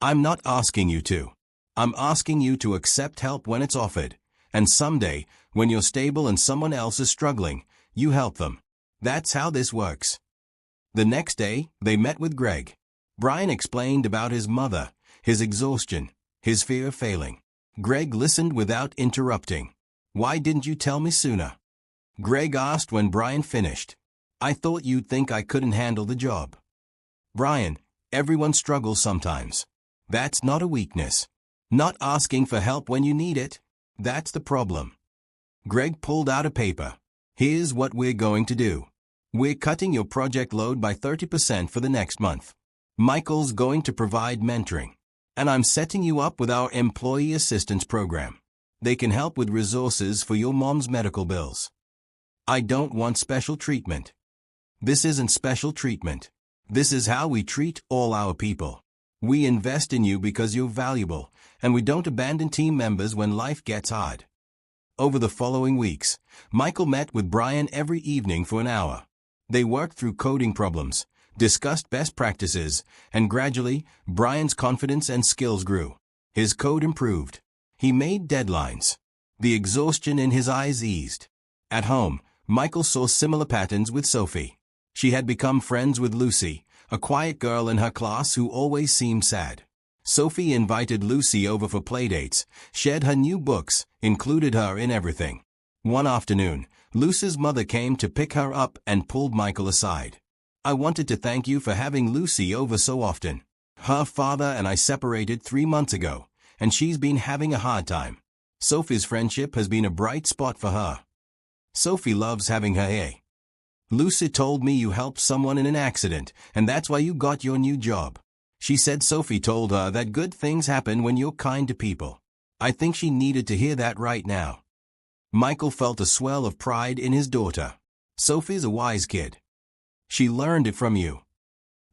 I'm not asking you to. I'm asking you to accept help when it's offered, and someday, when you're stable and someone else is struggling, you help them. That's how this works. The next day, they met with Greg. Brian explained about his mother, his exhaustion, his fear of failing. Greg listened without interrupting. Why didn't you tell me sooner? Greg asked when Brian finished. I thought you'd think I couldn't handle the job. Brian, everyone struggles sometimes. That's not a weakness. Not asking for help when you need it. That's the problem. Greg pulled out a paper. Here's what we're going to do. We're cutting your project load by 30% for the next month. Michael's going to provide mentoring. And I'm setting you up with our employee assistance program. They can help with resources for your mom's medical bills. I don't want special treatment. This isn't special treatment. This is how we treat all our people. We invest in you because you're valuable, and we don't abandon team members when life gets hard. Over the following weeks, Michael met with Brian every evening for an hour. They worked through coding problems, discussed best practices, and gradually, Brian's confidence and skills grew. His code improved. He made deadlines. The exhaustion in his eyes eased. At home, Michael saw similar patterns with Sophie. She had become friends with Lucy, a quiet girl in her class who always seemed sad. Sophie invited Lucy over for playdates, shared her new books, included her in everything. One afternoon, Lucy's mother came to pick her up and pulled Michael aside. I wanted to thank you for having Lucy over so often. Her father and I separated 3 months ago, and she's been having a hard time. Sophie's friendship has been a bright spot for her. Sophie loves having her here. Lucy told me you helped someone in an accident, and that's why you got your new job. She said Sophie told her that good things happen when you're kind to people. I think she needed to hear that right now. Michael felt a swell of pride in his daughter. Sophie's a wise kid. She learned it from you.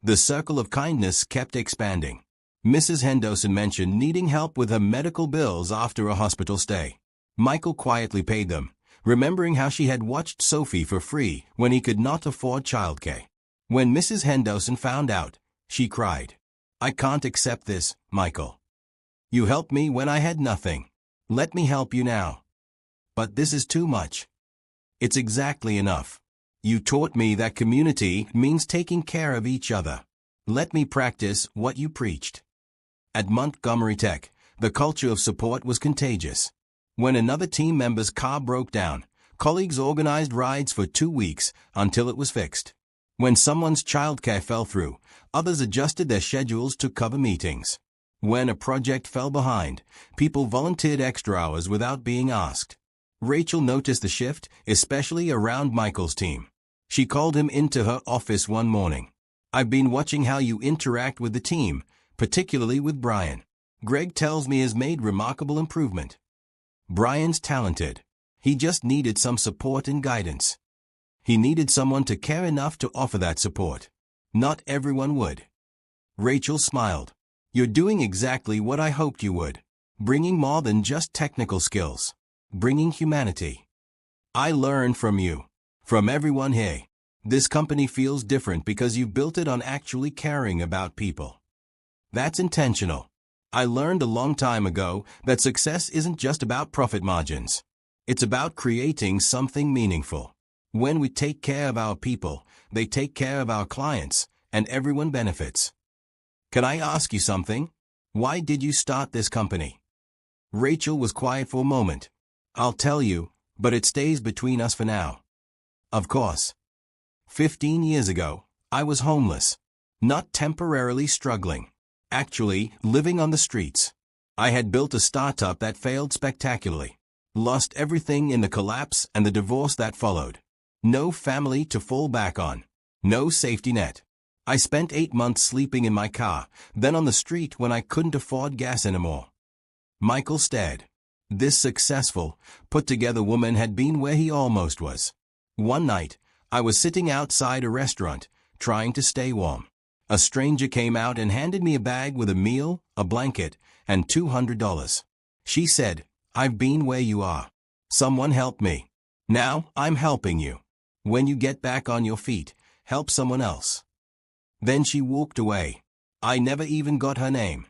The circle of kindness kept expanding. Mrs. Henderson mentioned needing help with her medical bills after a hospital stay. Michael quietly paid them, remembering how she had watched Sophie for free when he could not afford childcare. When Mrs. Henderson found out, she cried. I can't accept this, Michael. You helped me when I had nothing. Let me help you now. But this is too much. It's exactly enough. You taught me that community means taking care of each other. Let me practice what you preached. At Montgomery Tech, the culture of support was contagious. When another team member's car broke down, colleagues organized rides for 2 weeks until it was fixed. When someone's childcare fell through, others adjusted their schedules to cover meetings. When a project fell behind, people volunteered extra hours without being asked. Rachel noticed the shift, especially around Michael's team. She called him into her office one morning. I've been watching how you interact with the team, particularly with Brian. Greg tells me has made remarkable improvement. Brian's talented. He just needed some support and guidance. He needed someone to care enough to offer that support. Not everyone would. Rachel smiled. You're doing exactly what I hoped you would. Bringing more than just technical skills. bringing humanity. I learn from you. From everyone here. This company feels different because you've built it on actually caring about people. That's intentional. I learned a long time ago that success isn't just about profit margins. It's about creating something meaningful. When we take care of our people, they take care of our clients, and everyone benefits. Can I ask you something? Why did you start this company? Rachel was quiet for a moment. I'll tell you, but it stays between us for now. Of course. 15 years ago, I was homeless. Not temporarily struggling. Actually, living on the streets. I had built a startup that failed spectacularly. Lost everything in the collapse and the divorce that followed. No family to fall back on. No safety net. I spent 8 months sleeping in my car, then on the street when I couldn't afford gas anymore. Michael stared. This successful, put-together woman had been where he almost was. One night, I was sitting outside a restaurant, trying to stay warm. A stranger came out and handed me a bag with a meal, a blanket, and $200. She said, "I've been where you are. Someone helped me. Now, I'm helping you. When you get back on your feet, help someone else." Then she walked away. I never even got her name.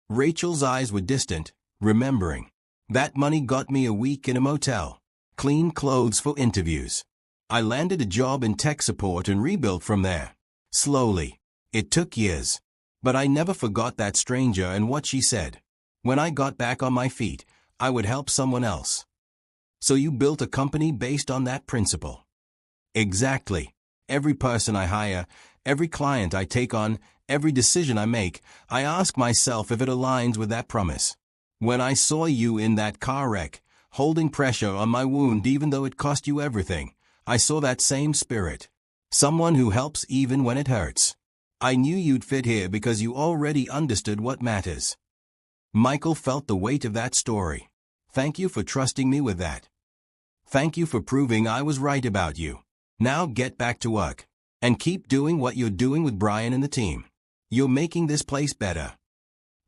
Rachel's eyes were distant, remembering. That money got me a week in a motel. Clean clothes for interviews. I landed a job in tech support and rebuilt from there. Slowly. It took years. But I never forgot that stranger and what she said. When I got back on my feet, I would help someone else. So you built a company based on that principle. Exactly. Every person I hire, every client I take on, every decision I make, I ask myself if it aligns with that promise. When I saw you in that car wreck, holding pressure on my wound even though it cost you everything, I saw that same spirit. Someone who helps even when it hurts. I knew you'd fit here because you already understood what matters. Michael felt the weight of that story. Thank you for trusting me with that. Thank you for proving I was right about you. Now get back to work. And keep doing what you're doing with Brian and the team. You're making this place better.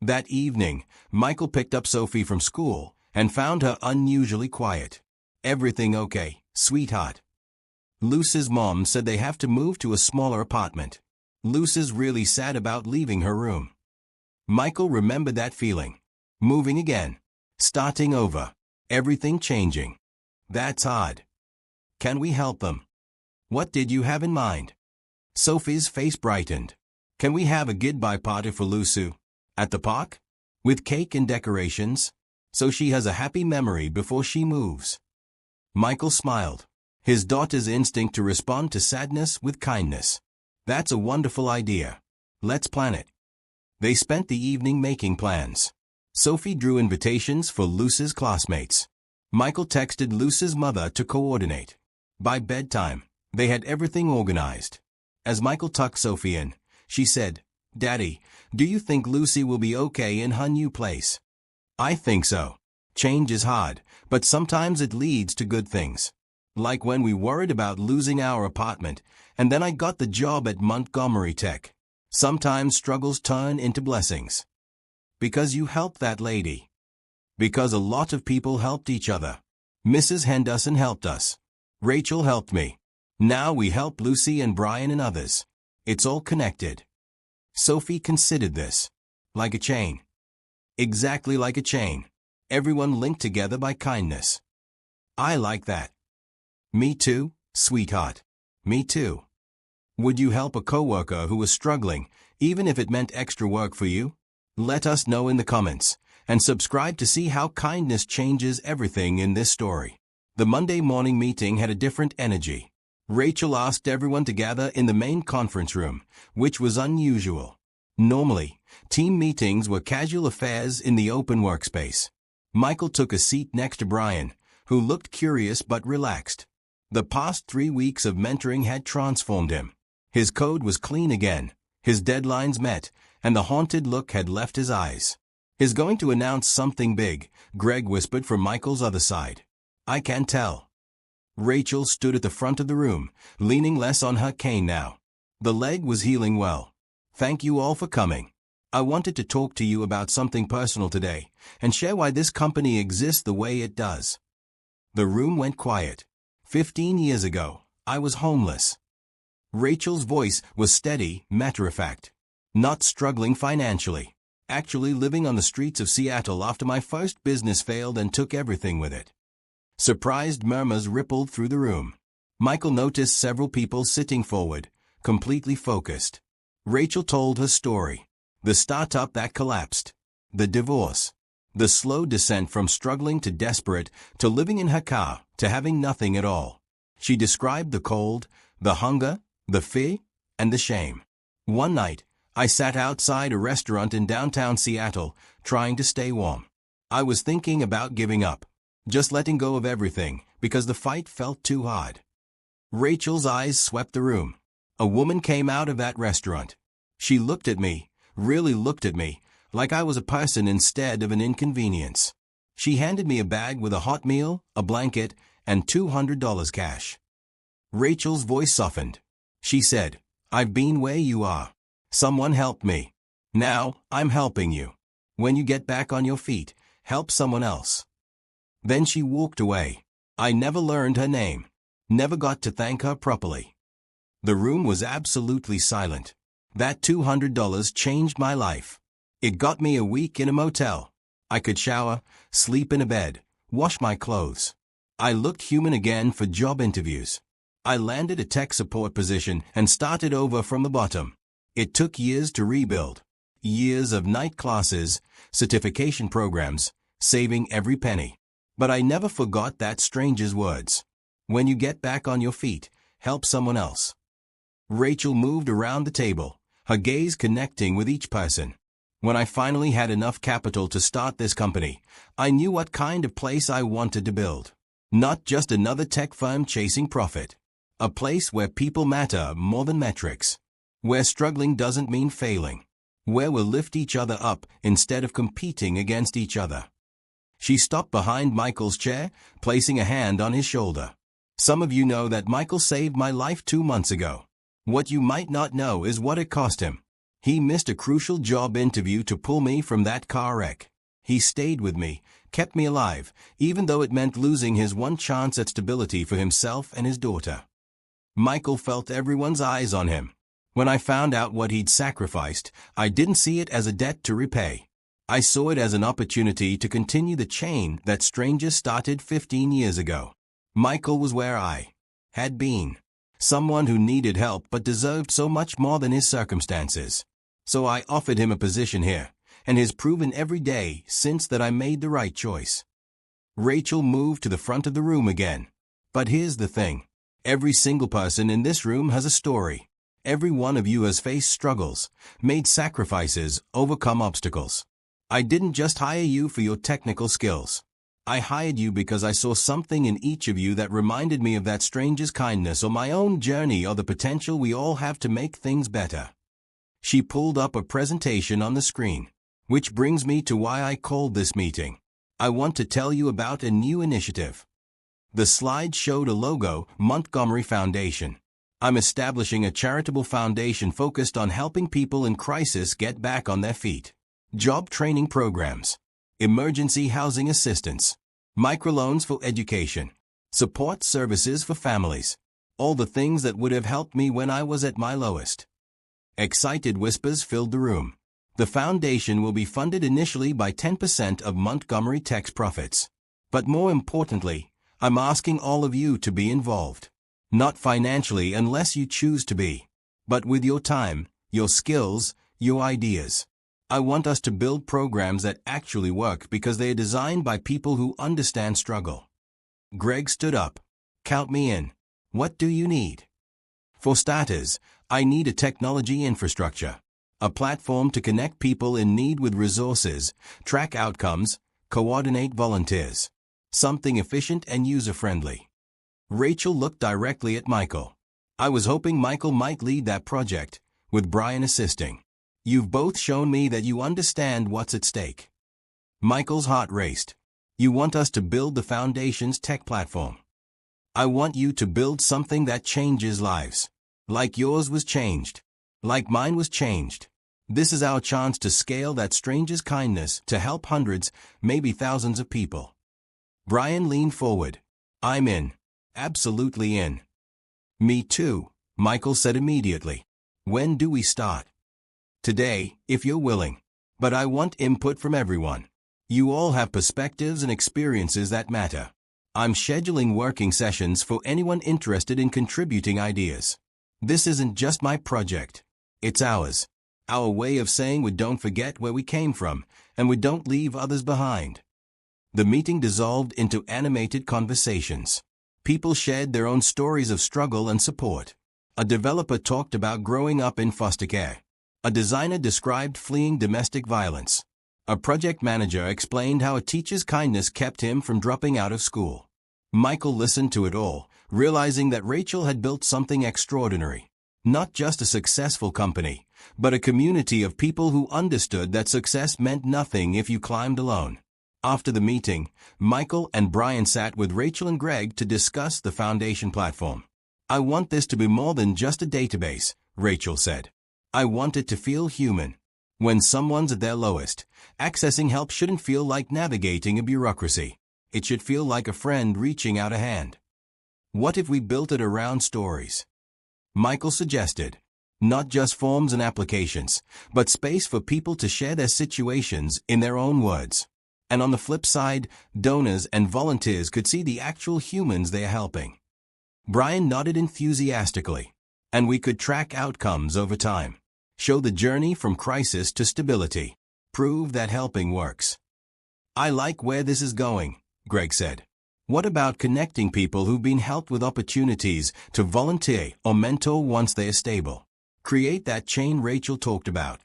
That evening, Michael picked up Sophie from school and found her unusually quiet. Everything okay, sweetheart? Luce's mom said they have to move to a smaller apartment. Luce's really sad about leaving her room. Michael remembered that feeling. Moving again. Starting over. Everything changing. That's hard. Can we help them? What did you have in mind? Sophie's face brightened. Can we have a goodbye party for Luce? At the park? With cake and decorations? So she has a happy memory before she moves. Michael smiled. His daughter's instinct to respond to sadness with kindness. That's a wonderful idea. Let's plan it. They spent the evening making plans. Sophie drew invitations for Luce's classmates. Michael texted Luce's mother to coordinate. By bedtime, they had everything organized. As Michael tucked Sophie in, she said, "Daddy, do you think Lucy will be okay in her new place?" "I think so. Change is hard, but sometimes it leads to good things. Like when we worried about losing our apartment, and then I got the job at Montgomery Tech. Sometimes struggles turn into blessings. Because you helped that lady. Because a lot of people helped each other. Mrs. Henderson helped us. Rachel helped me. Now we help Lucy and Brian and others. It's all connected." Sophie considered this. Like a chain. Exactly like a chain. Everyone linked together by kindness. I like that. Me too, sweetheart. Me too. Would you help a coworker who was struggling, even if it meant extra work for you? Let us know in the comments, and subscribe to see how kindness changes everything in this story. The Monday morning meeting had a different energy. Rachel asked everyone to gather in the main conference room, which was unusual. Normally, team meetings were casual affairs in the open workspace. Michael took a seat next to Brian, who looked curious but relaxed. The past 3 weeks of mentoring had transformed him. His code was clean again, his deadlines met, and the haunted look had left his eyes. "Is going to announce something big," Greg whispered from Michael's other side. "I can tell." Rachel stood at the front of the room, leaning less on her cane now. The leg was healing well. "Thank you all for coming. I wanted to talk to you about something personal today, and share why this company exists the way it does. The room went quiet. 15 years ago, I was homeless. Rachel's voice was steady, matter-of-fact. Not struggling financially. Actually living on the streets of Seattle after my first business failed and took everything with it. Surprised murmurs rippled through the room. Michael noticed several people sitting forward, completely focused. Rachel told her story. The startup that collapsed. The divorce. The slow descent from struggling to desperate, to living in her car, to having nothing at all. She described the cold, the hunger, the fear, and the shame. One night, I sat outside a restaurant in downtown Seattle, trying to stay warm. I was thinking about giving up. Just letting go of everything, because the fight felt too hard. Rachel's eyes swept the room. A woman came out of that restaurant. She looked at me, really looked at me, like I was a person instead of an inconvenience. She handed me a bag with a hot meal, a blanket, and $200 cash. Rachel's voice softened. She said, "I've been where you are. Someone helped me. Now, I'm helping you. When you get back on your feet, help someone else." Then she walked away. I never learned her name. Never got to thank her properly. The room was absolutely silent. That $200 changed my life. It got me a week in a motel. I could shower, sleep in a bed, wash my clothes. I looked human again for job interviews. I landed a tech support position and started over from the bottom. It took years to rebuild. Years of night classes, certification programs, saving every penny. But I never forgot that stranger's words. When you get back on your feet, help someone else. Rachel moved around the table, her gaze connecting with each person. When I finally had enough capital to start this company, I knew what kind of place I wanted to build. Not just another tech firm chasing profit. A place where people matter more than metrics. Where struggling doesn't mean failing. Where we'll lift each other up instead of competing against each other. She stopped behind Michael's chair, placing a hand on his shoulder. Some of you know that Michael saved my life 2 months ago. What you might not know is what it cost him. He missed a crucial job interview to pull me from that car wreck. He stayed with me, kept me alive, even though it meant losing his one chance at stability for himself and his daughter. Michael felt everyone's eyes on him. When I found out what he'd sacrificed, I didn't see it as a debt to repay. I saw it as an opportunity to continue the chain that strangers started 15 years ago. Michael was where I had been. Someone who needed help but deserved so much more than his circumstances. So I offered him a position here, and he's proven every day since that I made the right choice. Rachel moved to the front of the room again. But here's the thing. Every single person in this room has a story. Every one of you has faced struggles, made sacrifices, overcome obstacles. I didn't just hire you for your technical skills. I hired you because I saw something in each of you that reminded me of that stranger's kindness or my own journey or the potential we all have to make things better. She pulled up a presentation on the screen, which brings me to why I called this meeting. I want to tell you about a new initiative. The slide showed a logo, Montgomery Foundation. I'm establishing a charitable foundation focused on helping people in crisis get back on their feet. Job training programs, emergency housing assistance, microloans for education, support services for families, all the things that would have helped me when I was at my lowest. Excited whispers filled the room. The foundation will be funded initially by 10% of Montgomery Tech's profits. But more importantly, I'm asking all of you to be involved. Not financially unless you choose to be, but with your time, your skills, your ideas. I want us to build programs that actually work because they are designed by people who understand struggle. Greg stood up. Count me in. What do you need? For starters, I need a technology infrastructure. A platform to connect people in need with resources, track outcomes, coordinate volunteers. Something efficient and user-friendly. Rachel looked directly at Michael. I was hoping Michael might lead that project, with Brian assisting. You've both shown me that you understand what's at stake. Michael's heart raced. You want us to build the foundation's tech platform. I want you to build something that changes lives. Like yours was changed. Like mine was changed. This is our chance to scale that stranger's kindness to help hundreds, maybe thousands of people. Brian leaned forward. I'm in. Absolutely in. Me too, Michael said immediately. When do we start? Today, if you're willing. But I want input from everyone. You all have perspectives and experiences that matter. I'm scheduling working sessions for anyone interested in contributing ideas. This isn't just my project. It's ours. Our way of saying we don't forget where we came from, and we don't leave others behind. The meeting dissolved into animated conversations. People shared their own stories of struggle and support. A developer talked about growing up in foster care. A designer described fleeing domestic violence. A project manager explained how a teacher's kindness kept him from dropping out of school. Michael listened to it all, realizing that Rachel had built something extraordinary. Not just a successful company, but a community of people who understood that success meant nothing if you climbed alone. After the meeting, Michael and Brian sat with Rachel and Greg to discuss the foundation platform. I want this to be more than just a database, Rachel said. I want it to feel human. When someone's at their lowest, accessing help shouldn't feel like navigating a bureaucracy. It should feel like a friend reaching out a hand. What if we built it around stories? Michael suggested. Not just forms and applications, but space for people to share their situations in their own words. And on the flip side, donors and volunteers could see the actual humans they are helping. Brian nodded enthusiastically. And we could track outcomes over time. Show the journey from crisis to stability. Prove that helping works. I like where this is going, Greg said. What about connecting people who've been helped with opportunities to volunteer or mentor once they are stable? Create that chain Rachel talked about.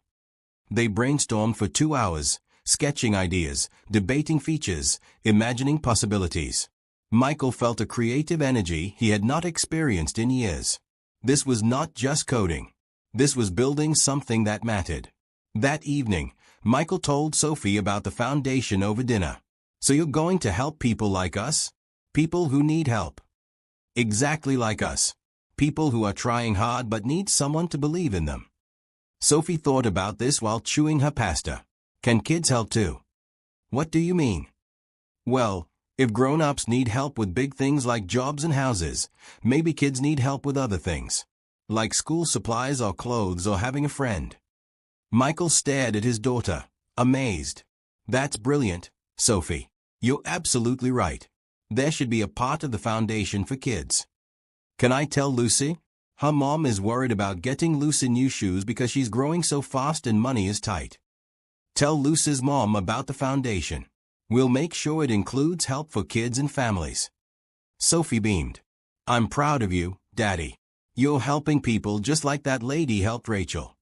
They brainstormed for 2 hours, sketching ideas, debating features, imagining possibilities. Michael felt a creative energy he had not experienced in years. This was not just coding. This was building something that mattered. That evening, Michael told Sophie about the foundation over dinner. So you're going to help people like us? People who need help. Exactly like us. People who are trying hard but need someone to believe in them. Sophie thought about this while chewing her pasta. Can kids help too? What do you mean? Well, if grown-ups need help with big things like jobs and houses, maybe kids need help with other things. Like school supplies or clothes or having a friend. Michael stared at his daughter, amazed. That's brilliant, Sophie. You're absolutely right. There should be a part of the foundation for kids. Can I tell Lucy? Her mom is worried about getting Lucy new shoes because she's growing so fast and money is tight. Tell Lucy's mom about the foundation. We'll make sure it includes help for kids and families. Sophie beamed. I'm proud of you, Daddy. You're helping people just like that lady helped Rachel.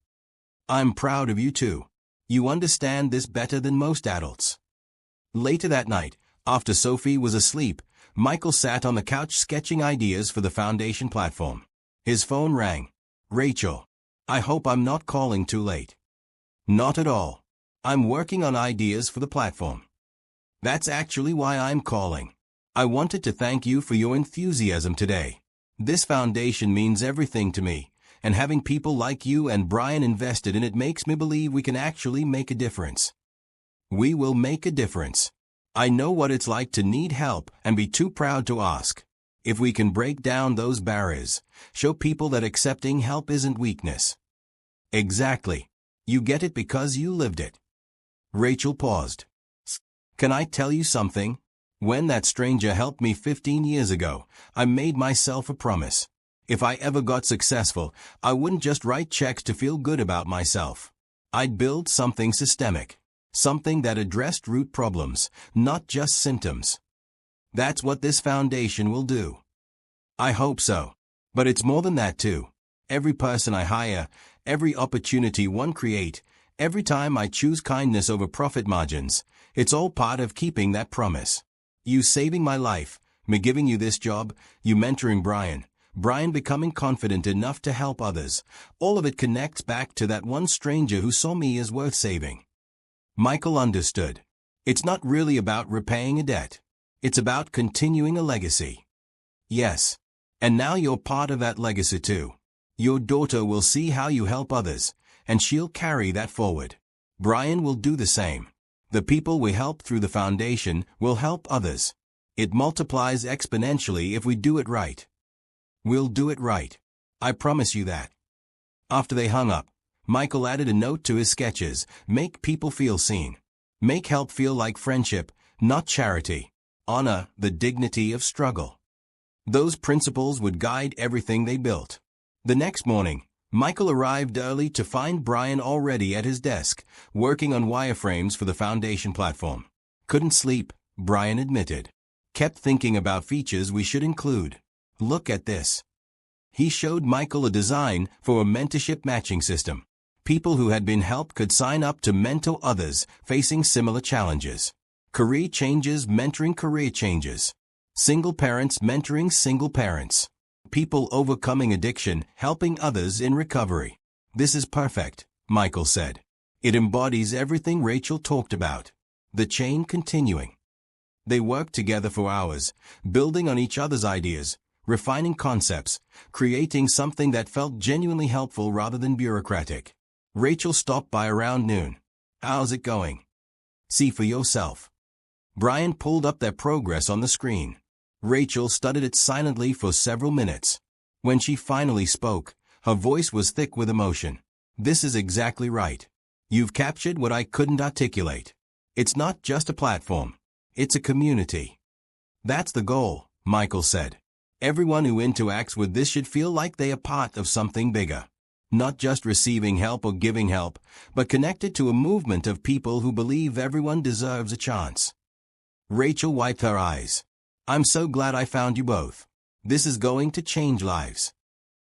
I'm proud of you too. You understand this better than most adults. Later that night, after Sophie was asleep, Michael sat on the couch sketching ideas for the foundation platform. His phone rang. Rachel. I hope I'm not calling too late. Not at all. I'm working on ideas for the platform. That's actually why I'm calling. I wanted to thank you for your enthusiasm today. This foundation means everything to me, and having people like you and Brian invested in it makes me believe we can actually make a difference. We will make a difference. I know what it's like to need help and be too proud to ask. If we can break down those barriers, show people that accepting help isn't weakness. Exactly. You get it because you lived it. Rachel paused. Can I tell you something? When that stranger helped me 15 years ago, I made myself a promise. If I ever got successful, I wouldn't just write checks to feel good about myself. I'd build something systemic. Something that addressed root problems, not just symptoms. That's what this foundation will do. I hope so. But it's more than that too. Every person I hire, every opportunity one create, every time I choose kindness over profit margins, it's all part of keeping that promise. You saving my life, me giving you this job, you mentoring Brian becoming confident enough to help others, all of it connects back to that one stranger who saw me as worth saving. Michael understood. It's not really about repaying a debt. It's about continuing a legacy. Yes. And now you're part of that legacy too. Your daughter will see how you help others, and she'll carry that forward. Brian will do the same. The people we help through the foundation will help others. It multiplies exponentially if we do it right. We'll do it right. I promise you that. After they hung up, Michael added a note to his sketches: make people feel seen. Make help feel like friendship, not charity. Honor the dignity of struggle. Those principles would guide everything they built. The next morning, Michael arrived early to find Brian already at his desk, working on wireframes for the foundation platform. Couldn't sleep, Brian admitted. Kept thinking about features we should include. Look at this. He showed Michael a design for a mentorship matching system. People who had been helped could sign up to mentor others facing similar challenges. Career changes mentoring career changes. Single parents mentoring single parents. People overcoming addiction helping others in recovery. This is perfect, Michael said. It embodies everything Rachel talked about. The chain continuing. They worked together for hours, building on each other's ideas, refining concepts, creating something that felt genuinely helpful rather than bureaucratic. Rachel stopped by around noon. How's it going? See for yourself. Brian pulled up their progress on the screen. Rachel studied it silently for several minutes. When she finally spoke, her voice was thick with emotion. This is exactly right. You've captured what I couldn't articulate. It's not just a platform. It's a community. That's the goal, Michael said. Everyone who interacts with this should feel like they are part of something bigger. Not just receiving help or giving help, but connected to a movement of people who believe everyone deserves a chance. Rachel wiped her eyes. I'm so glad I found you both. This is going to change lives.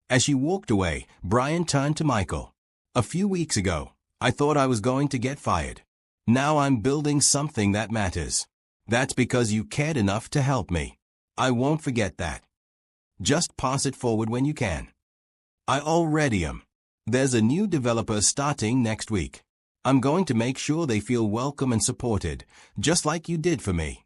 As she walked away, Brian turned to Michael. A few weeks ago, I thought I was going to get fired. Now I'm building something that matters. That's because you cared enough to help me. I won't forget that. Just pass it forward when you can. I already am. There's a new developer starting next week. I'm going to make sure they feel welcome and supported, just like you did for me.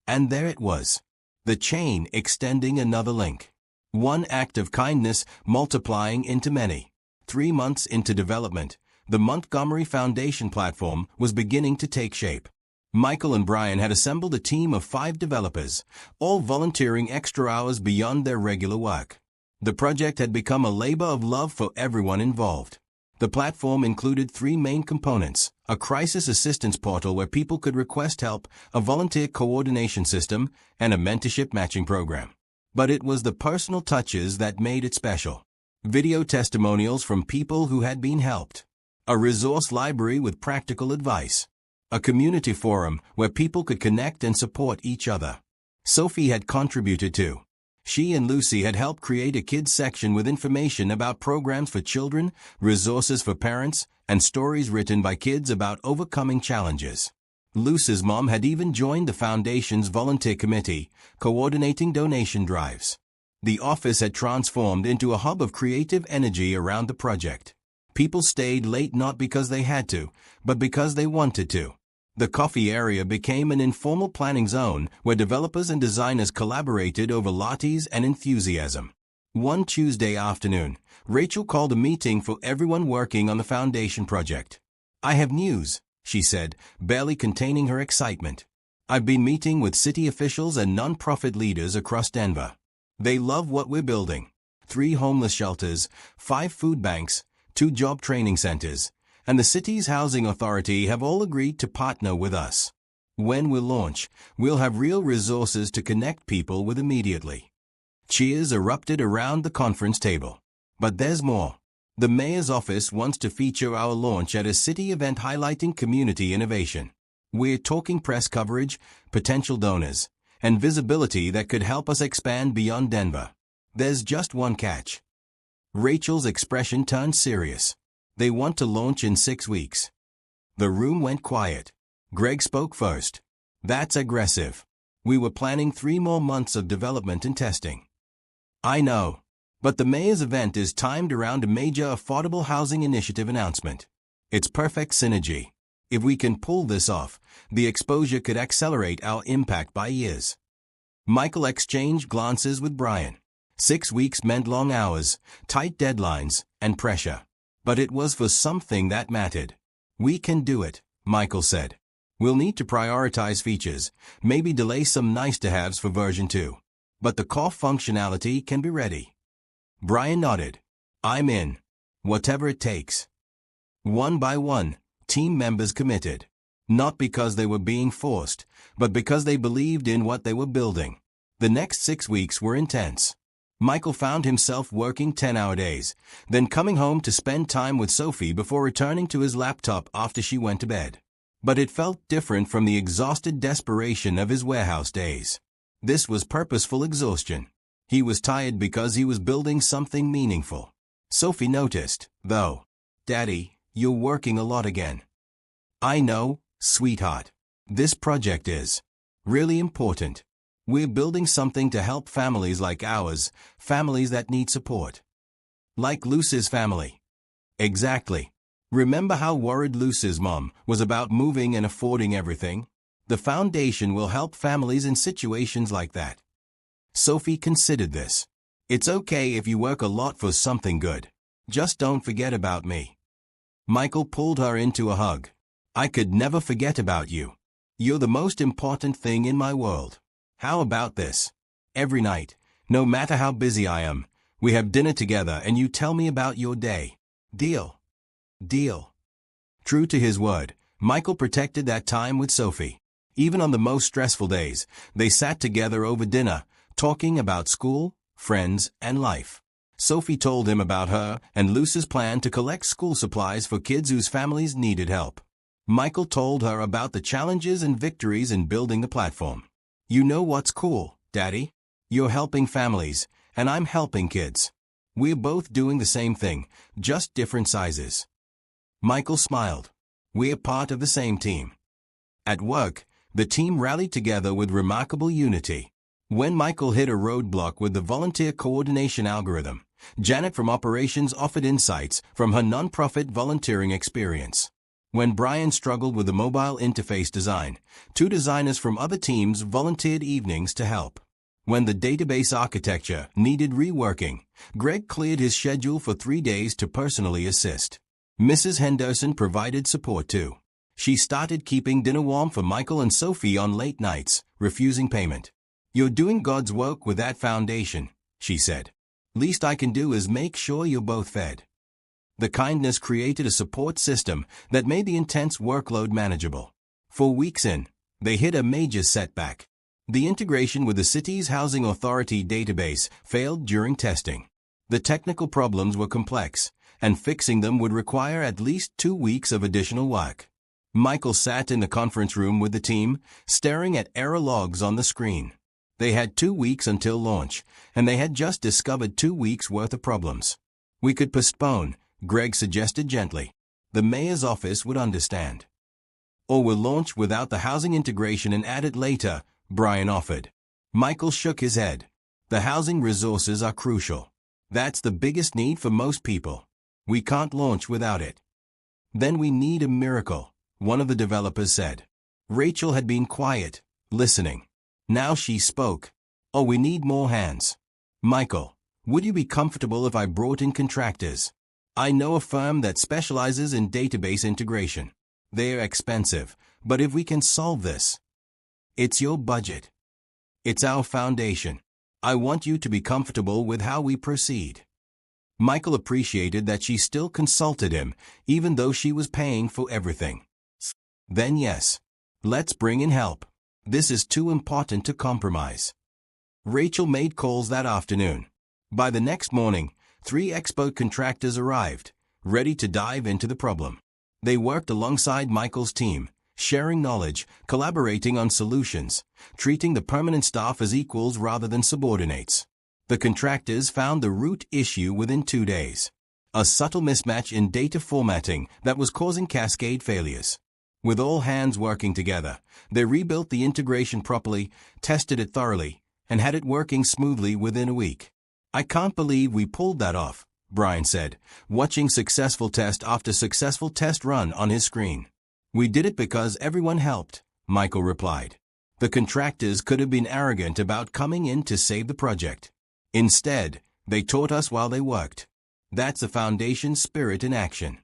And there it was. The chain extending another link. One act of kindness multiplying into many. 3 months into development, the Montgomery Foundation platform was beginning to take shape. Michael and Brian had assembled a team of 5 developers, all volunteering extra hours beyond their regular work. The project had become a labor of love for everyone involved. The platform included 3 main components: a crisis assistance portal where people could request help, a volunteer coordination system, and a mentorship matching program. But it was the personal touches that made it special. Video testimonials from people who had been helped. A resource library with practical advice. A community forum where people could connect and support each other. Sophie had contributed too. She and Lucy had helped create a kids section with information about programs for children, resources for parents, and stories written by kids about overcoming challenges. Lucy's mom had even joined the foundation's volunteer committee, coordinating donation drives. The office had transformed into a hub of creative energy around the project. People stayed late not because they had to, but because they wanted to. The coffee area became an informal planning zone where developers and designers collaborated over lattes and enthusiasm. One Tuesday afternoon, Rachel called a meeting for everyone working on the foundation project. I have news, she said, barely containing her excitement. I've been meeting with city officials and nonprofit leaders across Denver. They love what we're building. 3 homeless shelters, 5 food banks, 2 job training centers, and the city's housing authority have all agreed to partner with us. When we launch, we'll have real resources to connect people with immediately. Cheers erupted around the conference table. But there's more. The mayor's office wants to feature our launch at a city event highlighting community innovation. We're talking press coverage, potential donors, and visibility that could help us expand beyond Denver. There's just one catch. Rachel's expression turned serious. They want to launch in 6 weeks. The room went quiet. Greg spoke first. That's aggressive. We were planning 3 more months of development and testing. I know. But the mayor's event is timed around a major affordable housing initiative announcement. It's perfect synergy. If we can pull this off, the exposure could accelerate our impact by years. Michael exchanged glances with Brian. 6 weeks meant long hours, tight deadlines, and pressure. But it was for something that mattered. We can do it, Michael said. We'll need to prioritize features, maybe delay some nice-to-haves for version 2. But the core functionality can be ready. Brian nodded. I'm in. Whatever it takes. One by one, team members committed. Not because they were being forced, but because they believed in what they were building. The next 6 weeks were intense. Michael found himself working 10-hour days, then coming home to spend time with Sophie before returning to his laptop after she went to bed. But it felt different from the exhausted desperation of his warehouse days. This was purposeful exhaustion. He was tired because he was building something meaningful. Sophie noticed, though. Daddy, you're working a lot again. I know, sweetheart. This project is really important. We're building something to help families like ours, families that need support. Like Luce's family. Exactly. Remember how worried Luce's mom was about moving and affording everything? The foundation will help families in situations like that. Sophie considered this. It's okay if you work a lot for something good. Just don't forget about me. Michael pulled her into a hug. I could never forget about you. You're the most important thing in my world. How about this? Every night, no matter how busy I am, we have dinner together and you tell me about your day. Deal? Deal. True to his word, Michael protected that time with Sophie. Even on the most stressful days, they sat together over dinner, talking about school, friends, and life. Sophie told him about her and Luce's plan to collect school supplies for kids whose families needed help. Michael told her about the challenges and victories in building the platform. You know what's cool, Daddy? You're helping families, and I'm helping kids. We're both doing the same thing, just different sizes. Michael smiled. We're part of the same team. At work, the team rallied together with remarkable unity. When Michael hit a roadblock with the volunteer coordination algorithm, Janet from operations offered insights from her nonprofit volunteering experience. When Brian struggled with the mobile interface design, 2 designers from other teams volunteered evenings to help. When the database architecture needed reworking, Greg cleared his schedule for 3 days to personally assist. Mrs. Henderson provided support too. She started keeping dinner warm for Michael and Sophie on late nights, refusing payment. You're doing God's work with that foundation, she said. Least I can do is make sure you're both fed. The kindness created a support system that made the intense workload manageable. 4 weeks in, they hit a major setback. The integration with the city's housing authority database failed during testing. The technical problems were complex, and fixing them would require at least 2 weeks of additional work. Michael sat in the conference room with the team, staring at error logs on the screen. They had 2 weeks until launch, and they had just discovered 2 weeks' worth of problems. We could postpone, Greg suggested gently. The mayor's office would understand. Or we'll launch without the housing integration and add it later, Brian offered. Michael shook his head. The housing resources are crucial. That's the biggest need for most people. We can't launch without it. Then we need a miracle, one of the developers said. Rachel had been quiet, listening. Now she spoke. Oh, we need more hands. Michael, would you be comfortable if I brought in contractors? I know a firm that specializes in database integration. They're expensive, but if we can solve this, it's your budget. It's our foundation. I want you to be comfortable with how we proceed. Michael appreciated that she still consulted him, even though she was paying for everything. Then yes, let's bring in help. This is too important to compromise. Rachel made calls that afternoon. By the next morning, 3 expert contractors arrived, ready to dive into the problem. They worked alongside Michael's team, sharing knowledge, collaborating on solutions, treating the permanent staff as equals rather than subordinates. The contractors found the root issue within 2 days. A subtle mismatch in data formatting that was causing cascade failures. With all hands working together, they rebuilt the integration properly, tested it thoroughly, and had it working smoothly within a week. I can't believe we pulled that off, Brian said, watching successful test after successful test run on his screen. We did it because everyone helped, Michael replied. The contractors could have been arrogant about coming in to save the project. Instead, they taught us while they worked. That's the foundation spirit in action.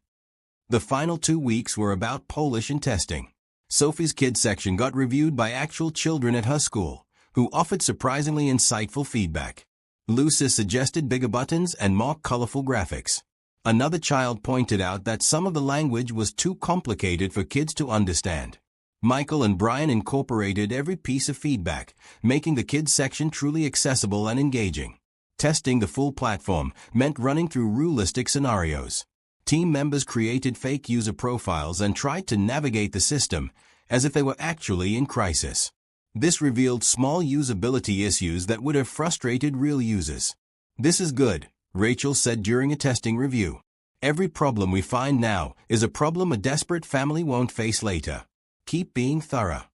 The final 2 weeks were about polish and testing. Sophie's kids section got reviewed by actual children at her school, who offered surprisingly insightful feedback. Lucy suggested bigger buttons and more colorful graphics. Another child pointed out that some of the language was too complicated for kids to understand. Michael and Brian incorporated every piece of feedback, making the kids section truly accessible and engaging. Testing the full platform meant running through realistic scenarios. Team members created fake user profiles and tried to navigate the system as if they were actually in crisis. This revealed small usability issues that would have frustrated real users. "This is good," Rachel said during a testing review. "Every problem we find now is a problem a desperate family won't face later. Keep being thorough."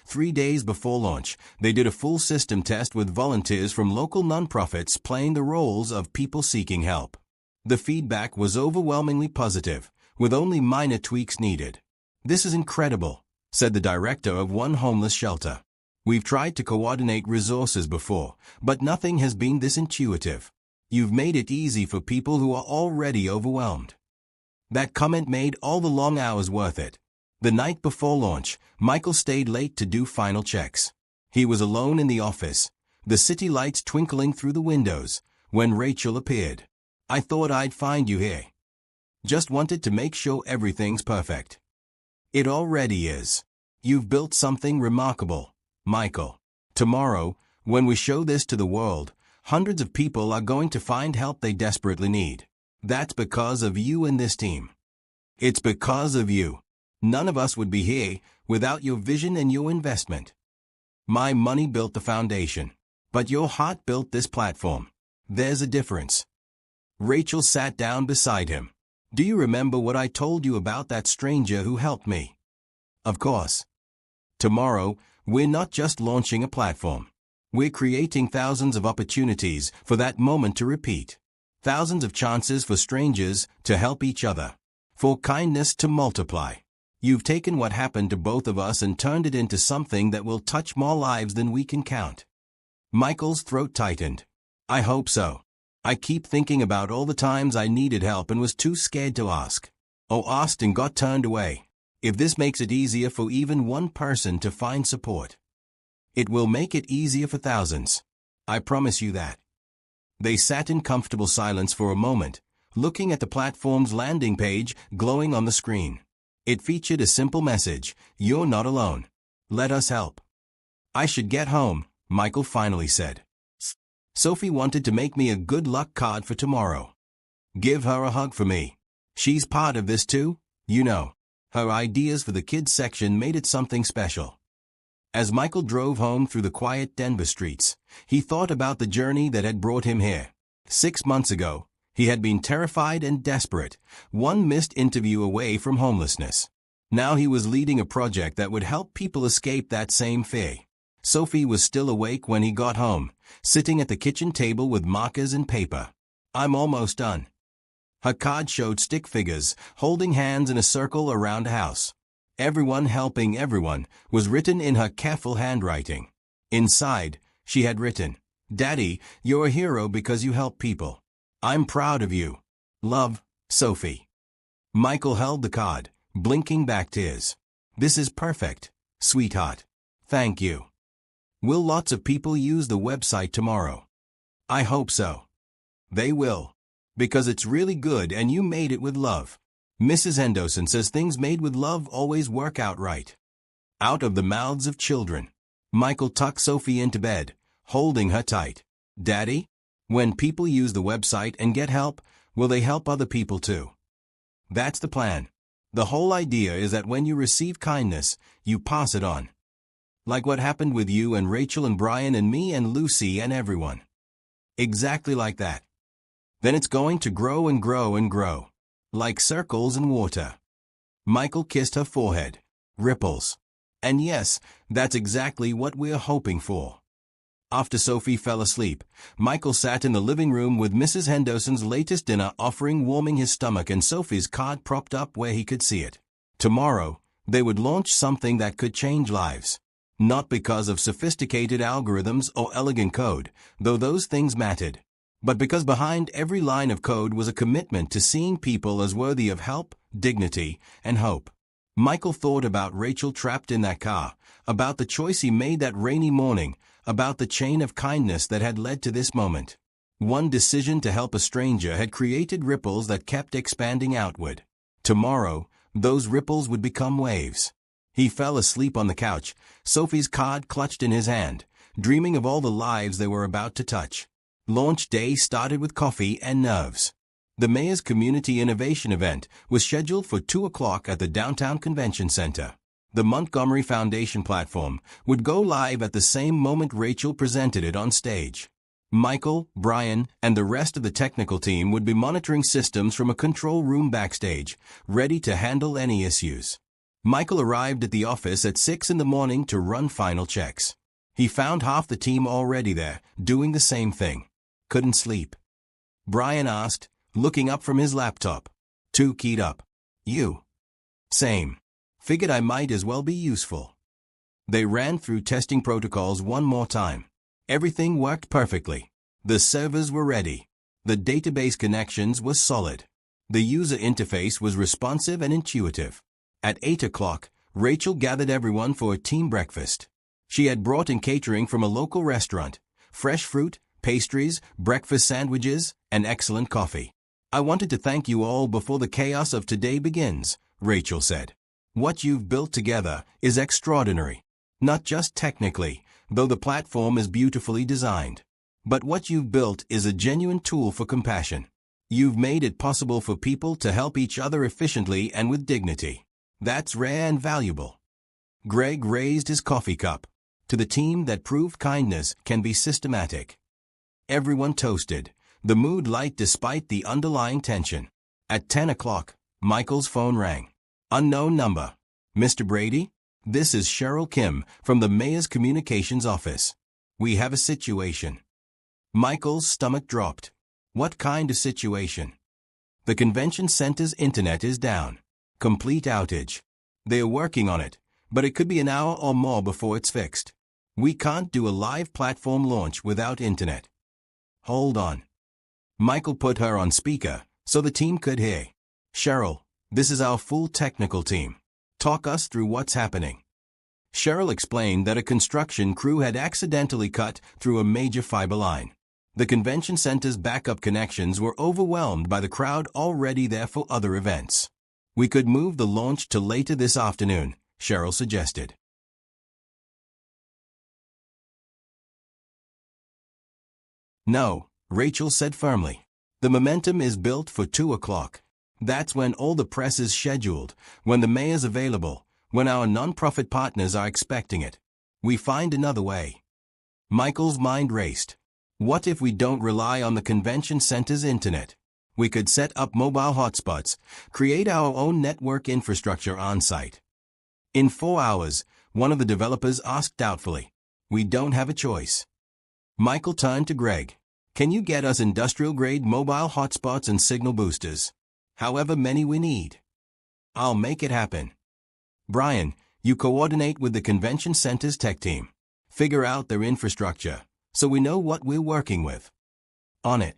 3 days before launch, they did a full system test with volunteers from local nonprofits playing the roles of people seeking help. The feedback was overwhelmingly positive, with only minor tweaks needed. "This is incredible," said the director of one homeless shelter. "We've tried to coordinate resources before, but nothing has been this intuitive. You've made it easy for people who are already overwhelmed." That comment made all the long hours worth it. The night before launch, Michael stayed late to do final checks. He was alone in the office, the city lights twinkling through the windows, when Rachel appeared. "I thought I'd find you here. Just wanted to make sure everything's perfect." "It already is. You've built something remarkable, Michael. Tomorrow, when we show this to the world, hundreds of people are going to find help they desperately need. That's because of you and this team. It's because of you. None of us would be here without your vision and your investment. My money built the foundation, but your heart built this platform. There's a difference." Rachel sat down beside him. "Do you remember what I told you about that stranger who helped me?" "Of course." "Tomorrow, we're not just launching a platform. We're creating thousands of opportunities for that moment to repeat. Thousands of chances for strangers to help each other. For kindness to multiply. You've taken what happened to both of us and turned it into something that will touch more lives than we can count." Michael's throat tightened. "I hope so. I keep thinking about all the times I needed help and was too scared to ask. Or asked and got turned away. If this makes it easier for even one person to find support, it will make it easier for thousands. I promise you that." They sat in comfortable silence for a moment, looking at the platform's landing page glowing on the screen. It featured a simple message: "You're not alone. Let us help." "I should get home," Michael finally said. "Sophie wanted to make me a good luck card for tomorrow. Give her a hug for me. She's part of this too, you know." Her ideas for the kids section made it something special. As Michael drove home through the quiet Denver streets, he thought about the journey that had brought him here. 6 months ago, he had been terrified and desperate, one missed interview away from homelessness. Now he was leading a project that would help people escape that same fear. Sophie was still awake when he got home, sitting at the kitchen table with markers and paper. "I'm almost done." Her card showed stick figures, holding hands in a circle around a house. "Everyone helping everyone" was written in her careful handwriting. Inside, she had written, "Daddy, you're a hero because you help people. I'm proud of you. Love, Sophie." Michael held the card, blinking back tears. "This is perfect, sweetheart. Thank you. Will lots of people use the website tomorrow?" "I hope so." "They will. Because it's really good and you made it with love. Mrs. Henderson says things made with love always work out right." Out of the mouths of children, Michael tucked Sophie into bed, holding her tight. "Daddy, when people use the website and get help, will they help other people too?" "That's the plan. The whole idea is that when you receive kindness, you pass it on. Like what happened with you and Rachel and Brian and me and Lucy and everyone. Exactly like that. Then it's going to grow and grow and grow. Like circles in water." Michael kissed her forehead. "Ripples. And yes, that's exactly what we're hoping for." After Sophie fell asleep, Michael sat in the living room with Mrs. Henderson's latest dinner offering warming his stomach and Sophie's card propped up where he could see it. Tomorrow, they would launch something that could change lives. Not because of sophisticated algorithms or elegant code, though those things mattered, but because behind every line of code was a commitment to seeing people as worthy of help, dignity, and hope. Michael thought about Rachel trapped in that car, about the choice he made that rainy morning, about the chain of kindness that had led to this moment. One decision to help a stranger had created ripples that kept expanding outward. Tomorrow, those ripples would become waves. He fell asleep on the couch, Sophie's card clutched in his hand, dreaming of all the lives they were about to touch. Launch day started with coffee and nerves. The mayor's community innovation event was scheduled for 2 o'clock at the downtown convention center. The Montgomery Foundation platform would go live at the same moment Rachel presented it on stage. Michael, Brian, and the rest of the technical team would be monitoring systems from a control room backstage, ready to handle any issues. Michael arrived at the office at 6 in the morning to run final checks. He found half the team already there, doing the same thing. Couldn't sleep. Brian asked, looking up from his laptop. Too keyed up. You? Same. Figured I might as well be useful. They ran through testing protocols one more time. Everything worked perfectly. The servers were ready. The database connections were solid. The user interface was responsive and intuitive. At 8 o'clock, Rachel gathered everyone for a team breakfast. She had brought in catering from a local restaurant, fresh fruit, pastries, breakfast sandwiches, and excellent coffee. I wanted to thank you all before the chaos of today begins, Rachel said. What you've built together is extraordinary. Not just technically, though the platform is beautifully designed. But what you've built is a genuine tool for compassion. You've made it possible for people to help each other efficiently and with dignity. That's rare and valuable. Greg raised his coffee cup. To the team that proved kindness can be systematic. Everyone toasted, the mood light despite the underlying tension. At 10 o'clock, Michael's phone rang. Unknown number. Mr. Brady? This is Cheryl Kim from the mayor's communications office. We have a situation. Michael's stomach dropped. What kind of situation? The convention center's internet is down. Complete outage. They are working on it, but it could be an hour or more before it's fixed. We can't do a live platform launch without internet. Hold on. Michael put her on speaker so the team could hear. Cheryl, this is our full technical team. Talk us through what's happening. Cheryl explained that a construction crew had accidentally cut through a major fiber line. The convention center's backup connections were overwhelmed by the crowd already there for other events. We could move the launch to later this afternoon, Cheryl suggested. No, Rachel said firmly. The momentum is built for 2 o'clock. That's when all the press is scheduled, when the mayor's available, when our non-profit partners are expecting it. We find another way. Michael's mind raced. What if we don't rely on the convention center's internet? We could set up mobile hotspots, create our own network infrastructure on-site. In 4 hours, one of the developers asked doubtfully. We don't have a choice. Michael turned to Greg. Can you get us industrial-grade mobile hotspots and signal boosters? However many we need. I'll make it happen. Brian, you coordinate with the convention center's tech team. Figure out their infrastructure, so we know what we're working with. On it.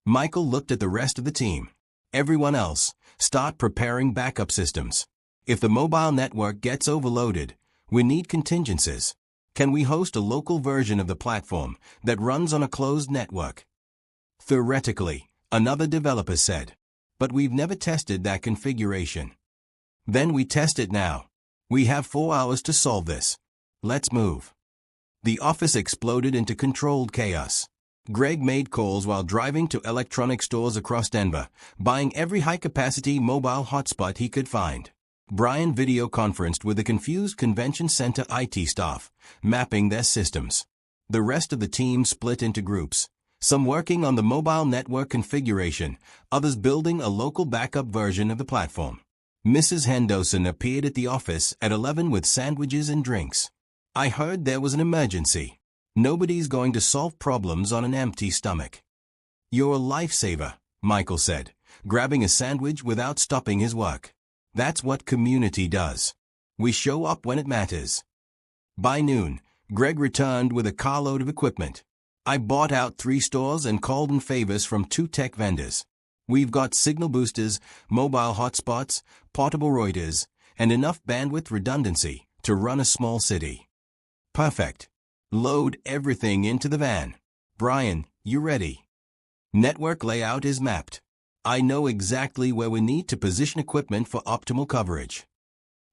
Michael looked at the rest of the team. Everyone else, start preparing backup systems. If the mobile network gets overloaded, we need contingencies. Can we host a local version of the platform that runs on a closed network? Theoretically, another developer said. But we've never tested that configuration. Then we test it now. We have 4 hours to solve this. Let's move. The office exploded into controlled chaos. Greg made calls while driving to electronic stores across Denver, buying every high-capacity mobile hotspot he could find. Brian video conferenced with the confused convention center IT staff, mapping their systems. The rest of the team split into groups, some working on the mobile network configuration, others building a local backup version of the platform. Mrs. Henderson appeared at the office at 11 with sandwiches and drinks. I heard there was an emergency. Nobody's going to solve problems on an empty stomach. You're a lifesaver, Michael said, grabbing a sandwich without stopping his work. That's what community does. We show up when it matters. By noon, Greg returned with a carload of equipment. I bought out 3 stores and called in favors from 2 tech vendors. We've got signal boosters, mobile hotspots, portable routers, and enough bandwidth redundancy to run a small city. Perfect. Load everything into the van. Brian, you ready? Network layout is mapped. I know exactly where we need to position equipment for optimal coverage.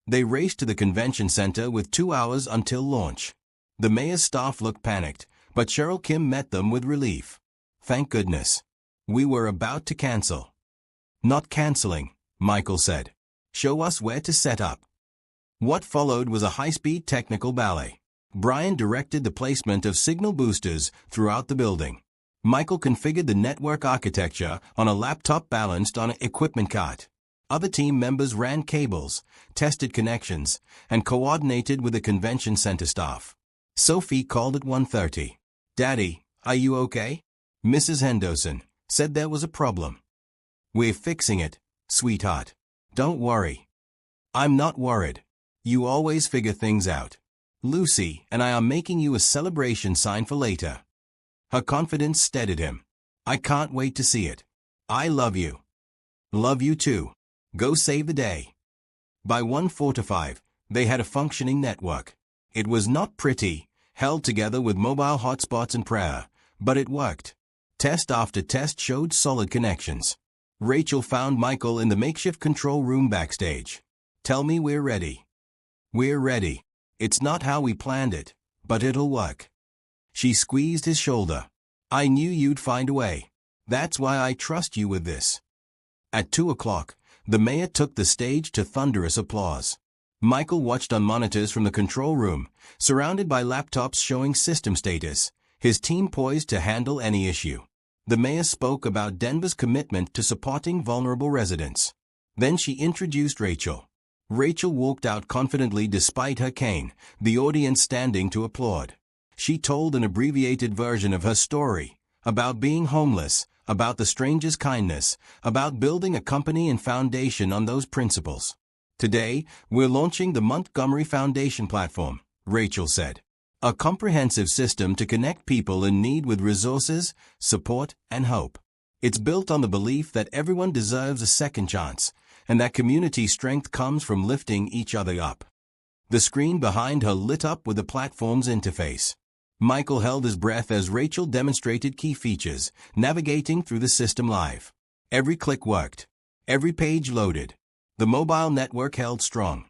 They raced to the convention center with 2 hours until launch. The mayor's staff looked panicked, but Cheryl Kim met them with relief. Thank goodness. We were about to cancel. Not canceling, Michael said. Show us where to set up. What followed was a high-speed technical ballet. Brian directed the placement of signal boosters throughout the building. Michael configured the network architecture on a laptop balanced on an equipment cart. Other team members ran cables, tested connections, and coordinated with the convention center staff. Sophie called at 1:30. Daddy, are you okay? Mrs. Henderson said there was a problem. We're fixing it, sweetheart. Don't worry. I'm not worried. You always figure things out. Lucy and I are making you a celebration sign for later. Her confidence steadied him. I can't wait to see it. I love you. Love you too. Go save the day. By 1:45, they had a functioning network. It was not pretty, held together with mobile hotspots and prayer, but it worked. Test after test showed solid connections. Rachel found Michael in the makeshift control room backstage. Tell me we're ready. We're ready. It's not how we planned it, but it'll work. She squeezed his shoulder. I knew you'd find a way. That's why I trust you with this. At 2 o'clock, the mayor took the stage to thunderous applause. Michael watched on monitors from the control room, surrounded by laptops showing system status, his team poised to handle any issue. The mayor spoke about Denver's commitment to supporting vulnerable residents. Then she introduced Rachel. Rachel walked out confidently despite her cane, the audience standing to applaud. She told an abbreviated version of her story, about being homeless, about the stranger's kindness, about building a company and foundation on those principles. Today, we're launching the Montgomery Foundation platform, Rachel said. A comprehensive system to connect people in need with resources, support, and hope. It's built on the belief that everyone deserves a second chance, and that community strength comes from lifting each other up. The screen behind her lit up with the platform's interface. Michael held his breath as Rachel demonstrated key features, navigating through the system live. Every click worked. Every page loaded. The mobile network held strong.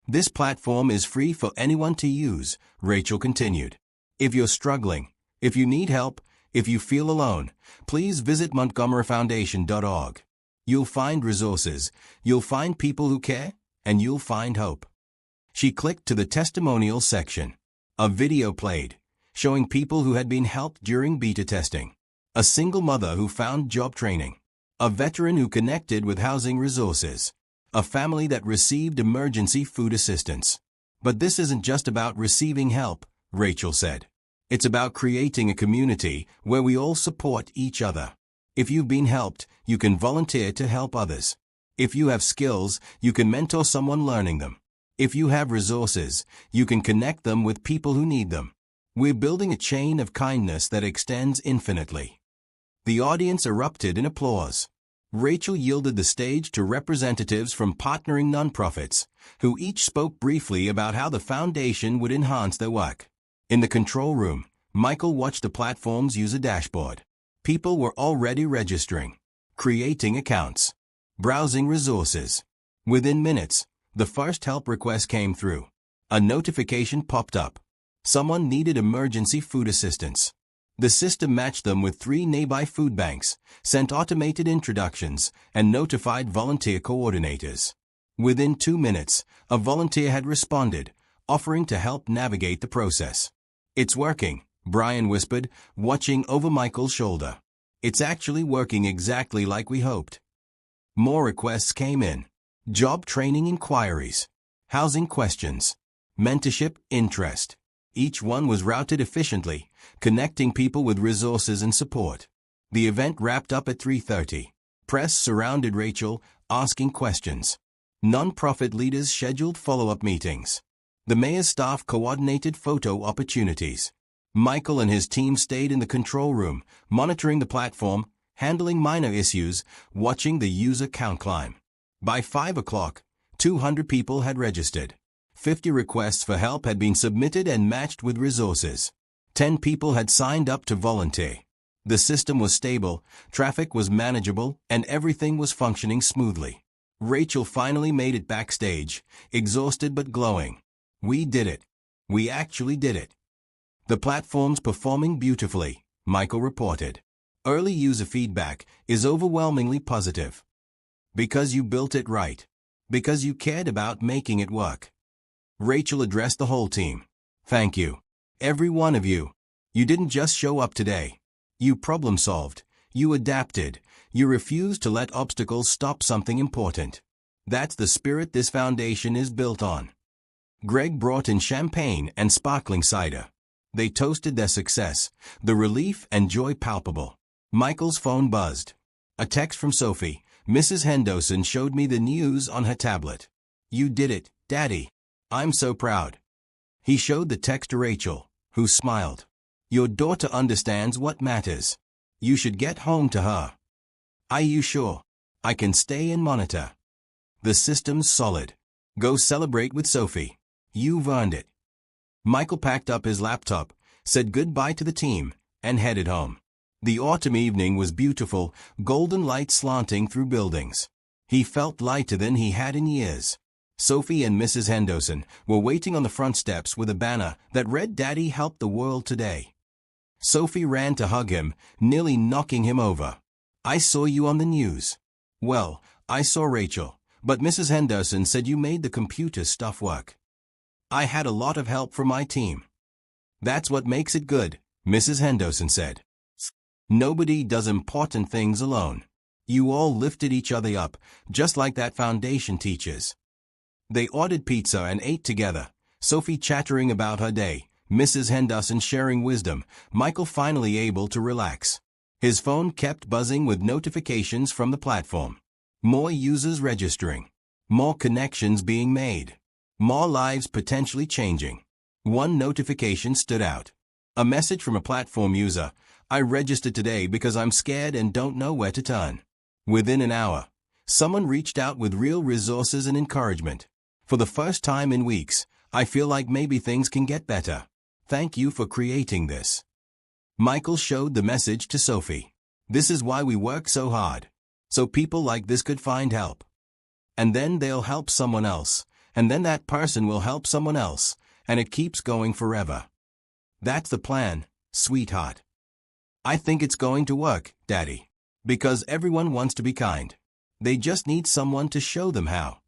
This platform is free for anyone to use, Rachel continued. If you're struggling, if you need help, if you feel alone, please visit montgomeryfoundation.org. You'll find resources, you'll find people who care, and you'll find hope. She clicked to the testimonial section. A video played, showing people who had been helped during beta testing. A single mother who found job training. A veteran who connected with housing resources. A family that received emergency food assistance. But this isn't just about receiving help, Rachel said. It's about creating a community where we all support each other. If you've been helped, you can volunteer to help others. If you have skills, you can mentor someone learning them. If you have resources, you can connect them with people who need them. We're building a chain of kindness that extends infinitely. The audience erupted in applause. Rachel yielded the stage to representatives from partnering nonprofits, who each spoke briefly about how the foundation would enhance their work. In the control room, Michael watched the platform's user dashboard. People were already registering, creating accounts, browsing resources. Within minutes, the first help request came through. A notification popped up. Someone needed emergency food assistance. The system matched them with 3 nearby food banks, sent automated introductions, and notified volunteer coordinators. Within 2 minutes, a volunteer had responded, offering to help navigate the process. It's working, Brian whispered, watching over Michael's shoulder. It's actually working exactly like we hoped. More requests came in. Job training inquiries, housing questions, mentorship interest. Each one was routed efficiently, connecting people with resources and support. The event wrapped up at 3:30. Press surrounded Rachel, asking questions. Non-profit leaders scheduled follow-up meetings. The mayor's staff coordinated photo opportunities. Michael and his team stayed in the control room, monitoring the platform, handling minor issues, watching the user count climb. By 5 o'clock, 200 people had registered. 50 requests for help had been submitted and matched with resources. 10 people had signed up to volunteer. The system was stable, traffic was manageable, and everything was functioning smoothly. Rachel finally made it backstage, exhausted but glowing. We did it. We actually did it. The platform's performing beautifully, Michael reported. Early user feedback is overwhelmingly positive. Because you built it right. Because you cared about making it work. Rachel addressed the whole team. Thank you. Every one of you. You didn't just show up today. You problem solved. You adapted. You refused to let obstacles stop something important. That's the spirit this foundation is built on. Greg brought in champagne and sparkling cider. They toasted their success, the relief and joy palpable. Michael's phone buzzed. A text from Sophie, Mrs. Henderson, showed me the news on her tablet. You did it, Daddy. I'm so proud. He showed the text to Rachel, who smiled. Your daughter understands what matters. You should get home to her. Are you sure? I can stay and monitor. The system's solid. Go celebrate with Sophie. You've earned it. Michael packed up his laptop, said goodbye to the team, and headed home. The autumn evening was beautiful, golden light slanting through buildings. He felt lighter than he had in years. Sophie and Mrs. Henderson were waiting on the front steps with a banner that read Daddy helped the world today. Sophie ran to hug him, nearly knocking him over. I saw you on the news. Well, I saw Rachel, but Mrs. Henderson said you made the computer stuff work. I had a lot of help from my team. That's what makes it good, Mrs. Henderson said. Nobody does important things alone. You all lifted each other up, just like that foundation teaches. They ordered pizza and ate together, Sophie chattering about her day, Mrs. Henderson sharing wisdom, Michael finally able to relax. His phone kept buzzing with notifications from the platform. More users registering. More connections being made. More lives potentially changing. One notification stood out. A message from a platform user. I registered today because I'm scared and don't know where to turn. Within an hour, someone reached out with real resources and encouragement. For the first time in weeks, I feel like maybe things can get better. Thank you for creating this. Michael showed the message to Sophie. This is why we work so hard. So people like this could find help. And then they'll help someone else. And then that person will help someone else. And it keeps going forever. That's the plan, sweetheart. I think it's going to work, Daddy. Because everyone wants to be kind. They just need someone to show them how.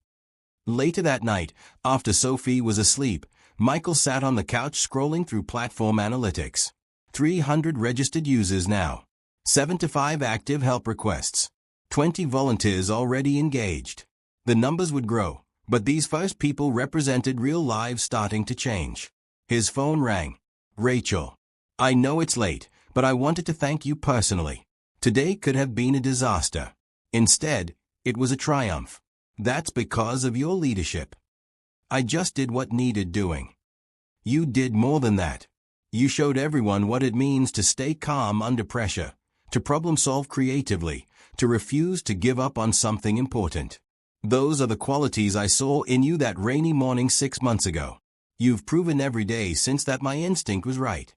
Later that night, after Sophie was asleep, Michael sat on the couch scrolling through platform analytics. 300 registered users now. 75 active help requests. 20 volunteers already engaged. The numbers would grow, but these first people represented real lives starting to change. His phone rang. Rachel. I know it's late, but I wanted to thank you personally. Today could have been a disaster. Instead, it was a triumph. That's because of your leadership. I just did what needed doing. You did more than that. You showed everyone what it means to stay calm under pressure, to problem solve creatively, to refuse to give up on something important. Those are the qualities I saw in you that rainy morning 6 months ago. You've proven every day since that my instinct was right.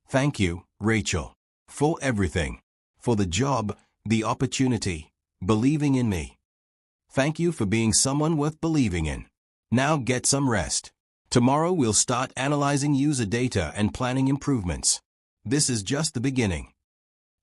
Thank you, Rachel, for everything. For the job, the opportunity, believing in me. Thank you for being someone worth believing in. Now get some rest. Tomorrow we'll start analyzing user data and planning improvements. This is just the beginning.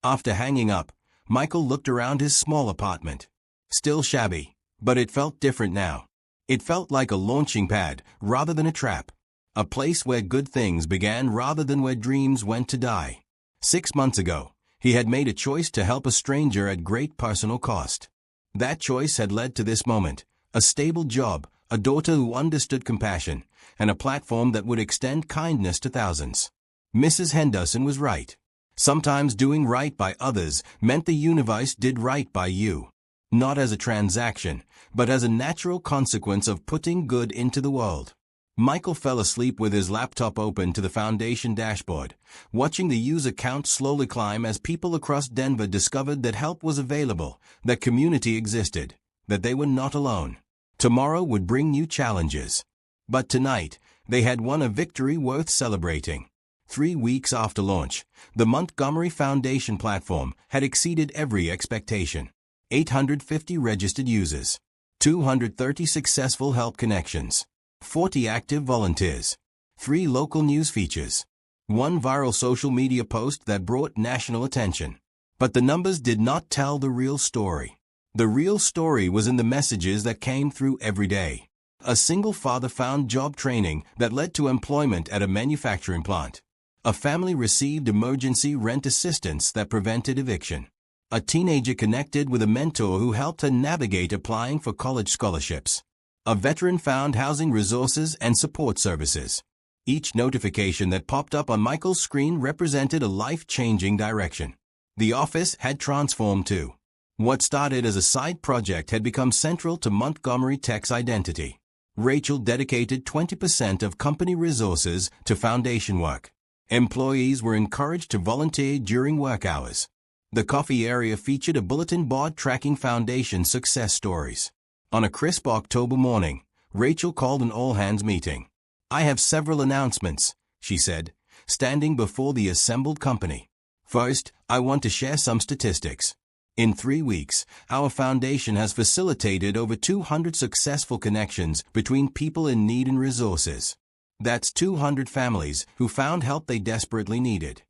After hanging up, Michael looked around his small apartment. Still shabby, but it felt different now. It felt like a launching pad rather than a trap. A place where good things began rather than where dreams went to die. 6 months ago, he had made a choice to help a stranger at great personal cost. That choice had led to this moment, a stable job, a daughter who understood compassion, and a platform that would extend kindness to thousands. Mrs. Henderson was right. Sometimes doing right by others meant the universe did right by you. Not as a transaction, but as a natural consequence of putting good into the world. Michael fell asleep with his laptop open to the foundation dashboard, watching the user count slowly climb as people across Denver discovered that help was available, that community existed, that they were not alone. Tomorrow would bring new challenges. But tonight, they had won a victory worth celebrating. 3 weeks after launch, the Montgomery Foundation platform had exceeded every expectation. 850 registered users, 230 successful help connections, 40 active volunteers, 3 local news features, 1 viral social media post that brought national attention. But the numbers did not tell the real story. The real story was in the messages that came through every day. A single father found job training that led to employment at a manufacturing plant. A family received emergency rent assistance that prevented eviction. A teenager connected with a mentor who helped her navigate applying for college scholarships. A veteran found housing resources and support services. Each notification that popped up on Michael's screen represented a life-changing direction. The office had transformed too. What started as a side project had become central to Montgomery Tech's identity. Rachel dedicated 20% of company resources to foundation work. Employees were encouraged to volunteer during work hours. The coffee area featured a bulletin board tracking foundation success stories. On a crisp October morning, Rachel called an all-hands meeting. "I have several announcements," she said, standing before the assembled company. "First, I want to share some statistics. In 3 weeks, our foundation has facilitated over 200 successful connections between people in need and resources. That's 200 families who found help they desperately needed."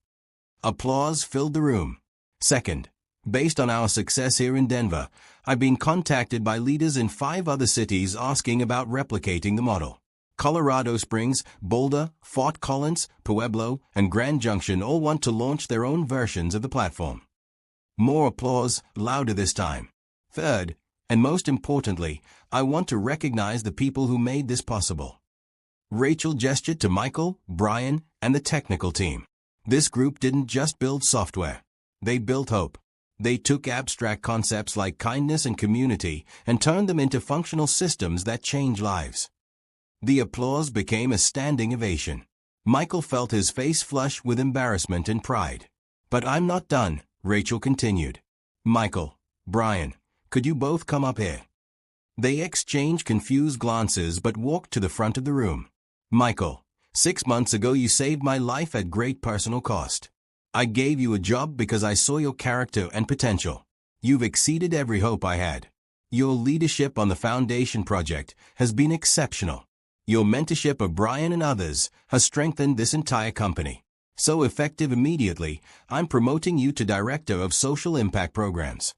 Applause filled the room. Second, based on our success here in Denver, I've been contacted by leaders in 5 other cities asking about replicating the model. Colorado Springs, Boulder, Fort Collins, Pueblo, and Grand Junction all want to launch their own versions of the platform. More applause, louder this time. Third, and most importantly, I want to recognize the people who made this possible. Rachel gestured to Michael, Brian, and the technical team. This group didn't just build software. They built hope. They took abstract concepts like kindness and community and turned them into functional systems that change lives. The applause became a standing ovation. Michael felt his face flush with embarrassment and pride. "But I'm not done," Rachel continued. "Michael, Brian, could you both come up here?" They exchanged confused glances but walked to the front of the room. "Michael, 6 months ago you saved my life at great personal cost. I gave you a job because I saw your character and potential. You've exceeded every hope I had. Your leadership on the Foundation project has been exceptional. Your mentorship of Brian and others has strengthened this entire company. So effective immediately, I'm promoting you to Director of Social Impact Programs."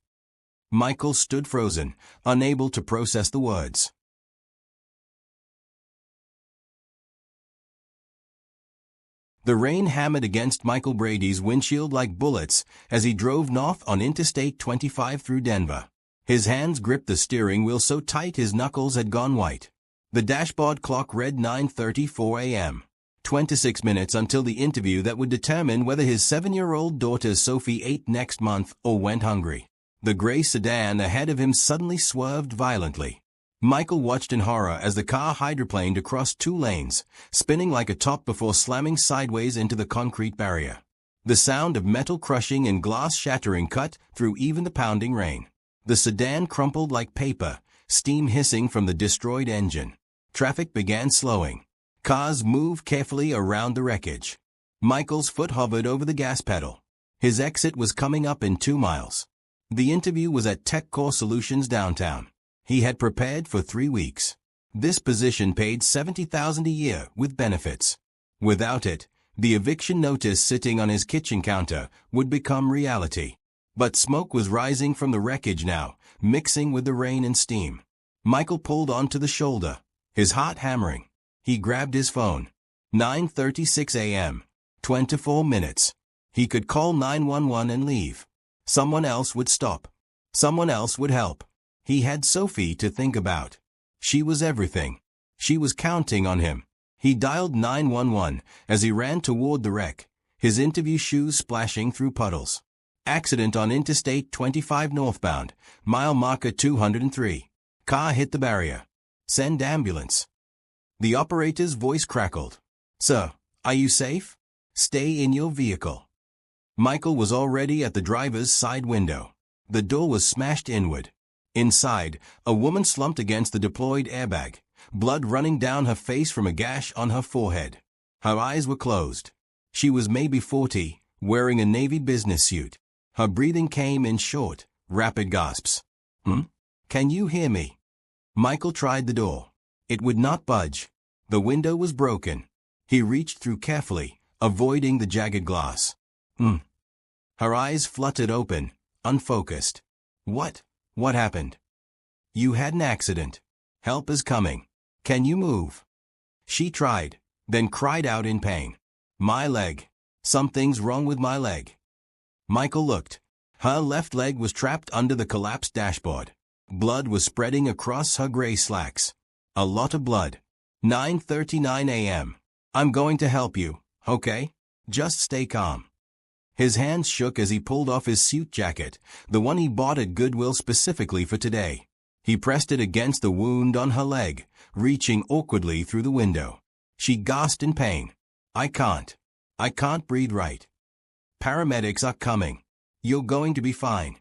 Michael stood frozen, unable to process the words. The rain hammered against Michael Brady's windshield like bullets as he drove north on Interstate 25 through Denver. His hands gripped the steering wheel so tight his knuckles had gone white. The dashboard clock read 9:34 a.m. 26 minutes until the interview that would determine whether his 7-year-old daughter Sophie ate next month or went hungry. The gray sedan ahead of him suddenly swerved violently. Michael watched in horror as the car hydroplaned across 2 lanes, spinning like a top before slamming sideways into the concrete barrier. The sound of metal crushing and glass shattering cut through even the pounding rain. The sedan crumpled like paper, steam hissing from the destroyed engine. Traffic began slowing. Cars moved carefully around the wreckage. Michael's foot hovered over the gas pedal. His exit was coming up in 2 miles. The interview was at TechCore Solutions downtown. He had prepared for 3 weeks. This position paid $70,000 a year with benefits. Without it, the eviction notice sitting on his kitchen counter would become reality. But smoke was rising from the wreckage now, mixing with the rain and steam. Michael pulled onto the shoulder, his heart hammering. He grabbed his phone. 9:36 a.m. 24 minutes. He could call 911 and leave. Someone else would stop. Someone else would help. He had Sophie to think about. She was everything. She was counting on him. He dialed 911 as he ran toward the wreck, his interview shoes splashing through puddles. Accident on Interstate 25 northbound, mile marker 203. Car hit the barrier. Send ambulance. The operator's voice crackled. "Sir, are you safe? Stay in your vehicle." Michael was already at the driver's side window. The door was smashed inward. Inside, a woman slumped against the deployed airbag, blood running down her face from a gash on her forehead. Her eyes were closed. She was maybe 40, wearing a Navy business suit. Her breathing came in short, rapid gasps. Can you hear me? Michael tried the door. It would not budge. The window was broken. He reached through carefully, avoiding the jagged glass. Her eyes fluttered open, unfocused. What happened? You had an accident. Help is coming. Can you move? She tried, then cried out in pain. My leg. Something's wrong with my leg. Michael looked. Her left leg was trapped under the collapsed dashboard. Blood was spreading across her gray slacks. A lot of blood. 9:39 a.m. I'm going to help you, okay? Just stay calm. His hands shook as he pulled off his suit jacket, the one he bought at Goodwill specifically for today. He pressed it against the wound on her leg, reaching awkwardly through the window. She gasped in pain. I can't breathe right. Paramedics are coming. You're going to be fine.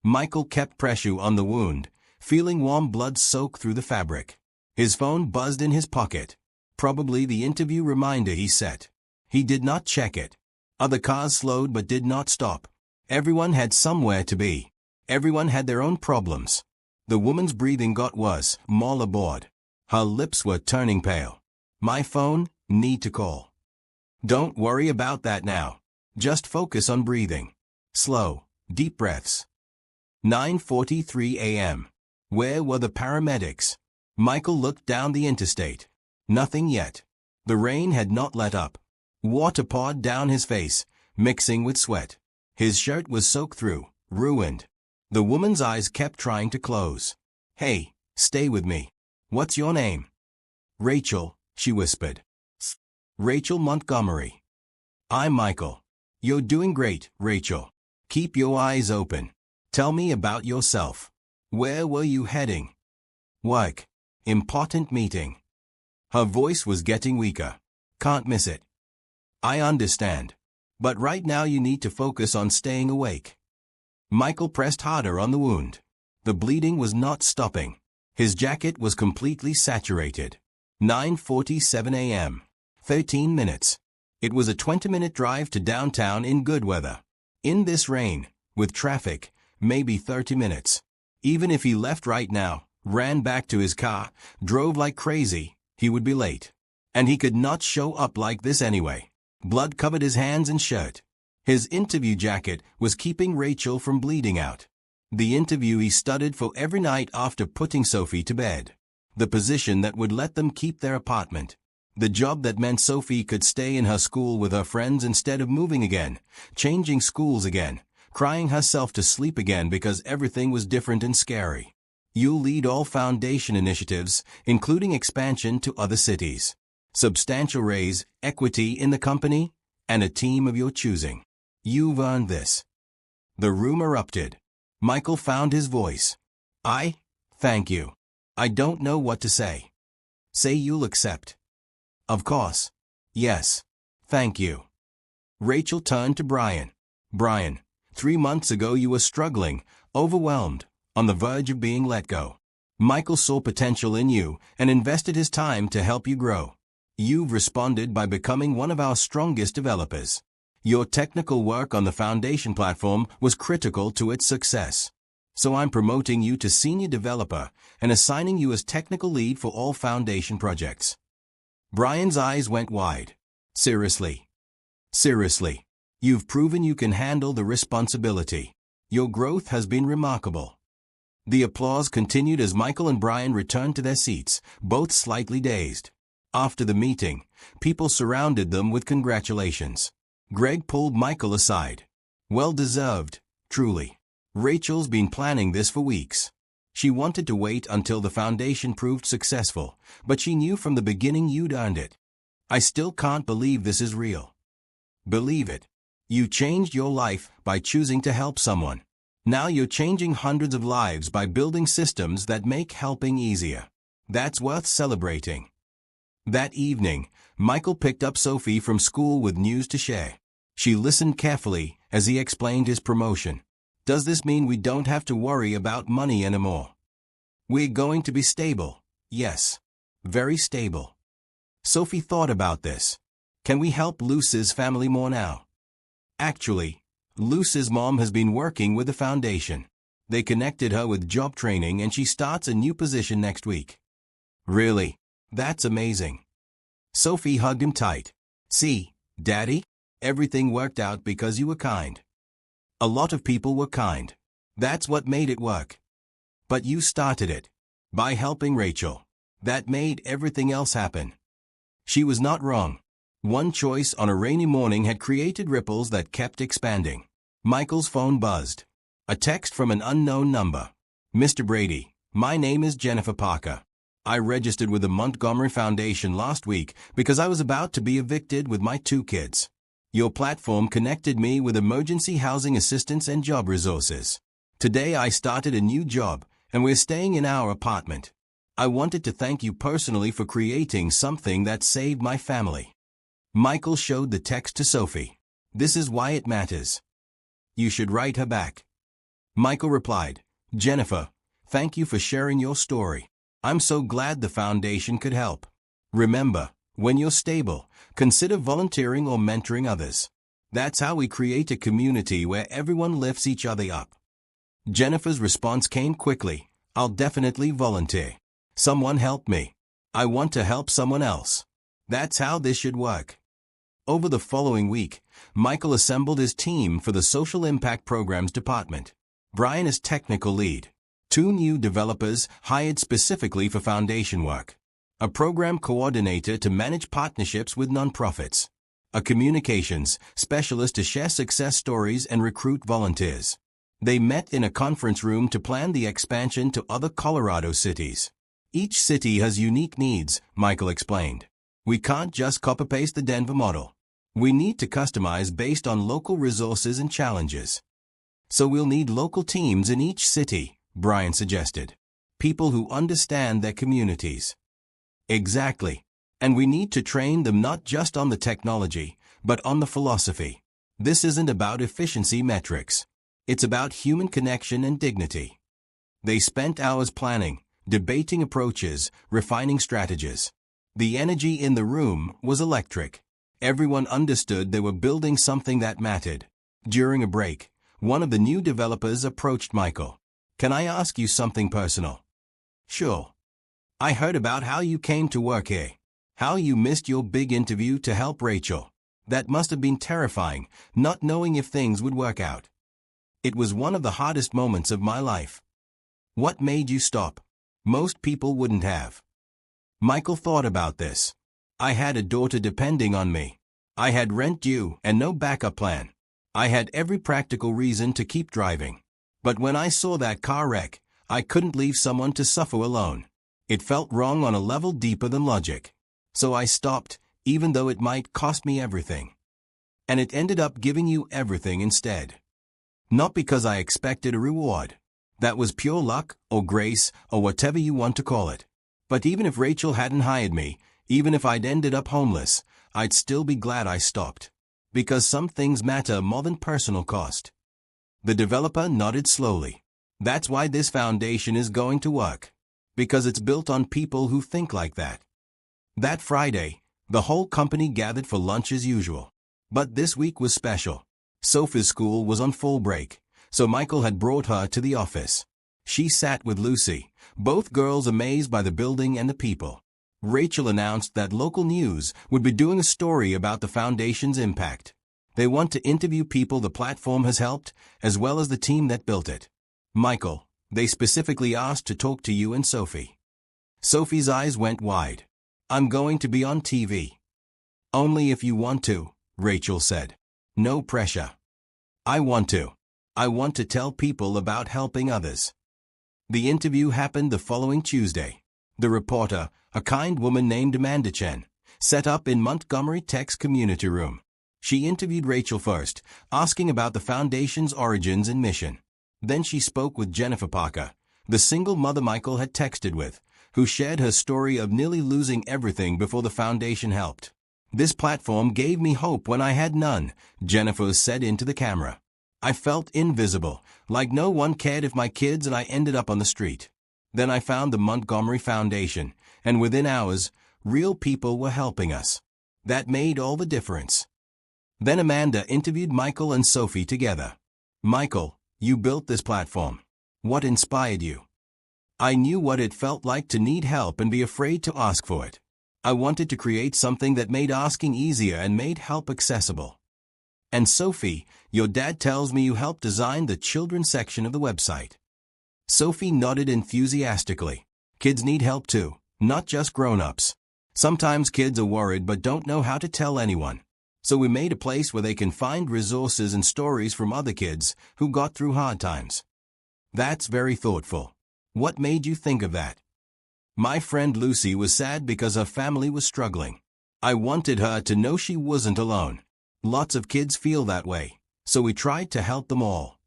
Michael kept pressure on the wound, feeling warm blood soak through the fabric. His phone buzzed in his pocket. Probably the interview reminder he set. He did not check it. Other cars slowed but did not stop. Everyone had somewhere to be. Everyone had their own problems. The woman's breathing got worse, more aboard. Her lips were turning pale. My phone, need to call. Don't worry about that now. Just focus on breathing. Slow, deep breaths. 9:43 a.m. Where were the paramedics? Michael looked down the interstate. Nothing yet. The rain had not let up. Water poured down his face, mixing with sweat. His shirt was soaked through, ruined. The woman's eyes kept trying to close. Hey, stay with me. What's your name? Rachel, she whispered. Rachel Montgomery. I'm Michael. You're doing great, Rachel. Keep your eyes open. Tell me about yourself. Where were you heading? Work. Important meeting. Her voice was getting weaker. Can't miss it. I understand. But right now you need to focus on staying awake. Michael pressed harder on the wound. The bleeding was not stopping. His jacket was completely saturated. 9:47 a.m. 13 minutes. It was a 20-minute drive to downtown in good weather. In this rain, with traffic, maybe 30 minutes. Even if he left right now, ran back to his car, drove like crazy, he would be late. And he could not show up like this anyway. Blood covered his hands and shirt. His interview jacket was keeping Rachel from bleeding out. The interview he studied for every night after putting Sophie to bed. The position that would let them keep their apartment. The job that meant Sophie could stay in her school with her friends instead of moving again, changing schools again, crying herself to sleep again because everything was different and scary. You'll lead all foundation initiatives, including expansion to other cities. Substantial raise, equity in the company, and a team of your choosing. You've earned this. The room erupted. Michael found his voice. Thank you. I don't know what to say. Say you'll accept. Of course. Yes. Thank you. Rachel turned to Brian. Brian, 3 months ago you were struggling, overwhelmed, on the verge of being let go. Michael saw potential in you and invested his time to help you grow. You've responded by becoming one of our strongest developers. Your technical work on the foundation platform was critical to its success. So I'm promoting you to senior developer and assigning you as technical lead for all foundation projects. Brian's eyes went wide. Seriously. Seriously. You've proven you can handle the responsibility. Your growth has been remarkable. The applause continued as Michael and Brian returned to their seats, both slightly dazed. After the meeting, people surrounded them with congratulations. Greg pulled Michael aside. Well deserved, truly. Rachel's been planning this for weeks. She wanted to wait until the foundation proved successful, but she knew from the beginning you'd earned it. I still can't believe this is real. Believe it. You changed your life by choosing to help someone. Now you're changing hundreds of lives by building systems that make helping easier. That's worth celebrating. That evening, Michael picked up Sophie from school with news to share. She listened carefully as he explained his promotion. Does this mean we don't have to worry about money anymore? We're going to be stable. Yes. Very stable. Sophie thought about this. Can we help Luce's family more now? Actually, Luce's mom has been working with the foundation. They connected her with job training and she starts a new position next week. Really? That's amazing. Sophie hugged him tight. See, Daddy? Everything worked out because you were kind. A lot of people were kind. That's what made it work. But you started it. By helping Rachel. That made everything else happen. She was not wrong. One choice on a rainy morning had created ripples that kept expanding. Michael's phone buzzed. A text from an unknown number. Mr. Brady, my name is Jennifer Parker. I registered with the Montgomery Foundation last week because I was about to be evicted with my 2 kids. Your platform connected me with emergency housing assistance and job resources. Today I started a new job, and we're staying in our apartment. I wanted to thank you personally for creating something that saved my family. Michael showed the text to Sophie. This is why it matters. You should write her back. Michael replied, Jennifer, thank you for sharing your story. I'm so glad the foundation could help. Remember, when you're stable, consider volunteering or mentoring others. That's how we create a community where everyone lifts each other up. Jennifer's response came quickly. I'll definitely volunteer. Someone help me. I want to help someone else. That's how this should work. Over the following week, Michael assembled his team for the Social Impact Programs Department. Brian is technical lead. 2 new developers hired specifically for foundation work. A program coordinator to manage partnerships with nonprofits. A communications specialist to share success stories and recruit volunteers. They met in a conference room to plan the expansion to other Colorado cities. Each city has unique needs, Michael explained. We can't just copy-paste the Denver model. We need to customize based on local resources and challenges. So we'll need local teams in each city, Brian suggested. People who understand their communities. Exactly. And we need to train them not just on the technology, but on the philosophy. This isn't about efficiency metrics. It's about human connection and dignity. They spent hours planning, debating approaches, refining strategies. The energy in the room was electric. Everyone understood they were building something that mattered. During a break, one of the new developers approached Michael. Can I ask you something personal? Sure. I heard about how you came to work here. How you missed your big interview to help Rachel. That must have been terrifying, not knowing if things would work out. It was one of the hardest moments of my life. What made you stop? Most people wouldn't have. Michael thought about this. I had a daughter depending on me. I had rent due and no backup plan. I had every practical reason to keep driving. But when I saw that car wreck, I couldn't leave someone to suffer alone. It felt wrong on a level deeper than logic. So I stopped, even though it might cost me everything. And it ended up giving you everything instead. Not because I expected a reward. That was pure luck, or grace, or whatever you want to call it. But even if Rachel hadn't hired me, even if I'd ended up homeless, I'd still be glad I stopped. Because some things matter more than personal cost. The developer nodded slowly. That's why this foundation is going to work. Because it's built on people who think like that. That Friday, the whole company gathered for lunch as usual. But this week was special. Sophie's school was on full break, so Michael had brought her to the office. She sat with Lucy, both girls amazed by the building and the people. Rachel announced that local news would be doing a story about the foundation's impact. They want to interview people the platform has helped, as well as the team that built it. Michael, they specifically asked to talk to you and Sophie. Sophie's eyes went wide. I'm going to be on TV. Only if you want to, Rachel said. No pressure. I want to. I want to tell people about helping others. The interview happened the following Tuesday. The reporter, a kind woman named Amanda Chen, set up in Montgomery Tech's community room. She interviewed Rachel first, asking about the foundation's origins and mission. Then she spoke with Jennifer Parker, the single mother Michael had texted with, who shared her story of nearly losing everything before the foundation helped. This platform gave me hope when I had none, Jennifer said into the camera. I felt invisible, like no one cared if my kids and I ended up on the street. Then I found the Montgomery Foundation, and within hours, real people were helping us. That made all the difference. Then Amanda interviewed Michael and Sophie together. Michael, you built this platform. What inspired you? I knew what it felt like to need help and be afraid to ask for it. I wanted to create something that made asking easier and made help accessible. And Sophie, your dad tells me you helped design the children's section of the website. Sophie nodded enthusiastically. Kids need help too, not just grown-ups. Sometimes kids are worried but don't know how to tell anyone. So we made a place where they can find resources and stories from other kids who got through hard times. That's very thoughtful. What made you think of that? My friend Lucy was sad because her family was struggling. I wanted her to know she wasn't alone. Lots of kids feel that way, so we tried to help them all.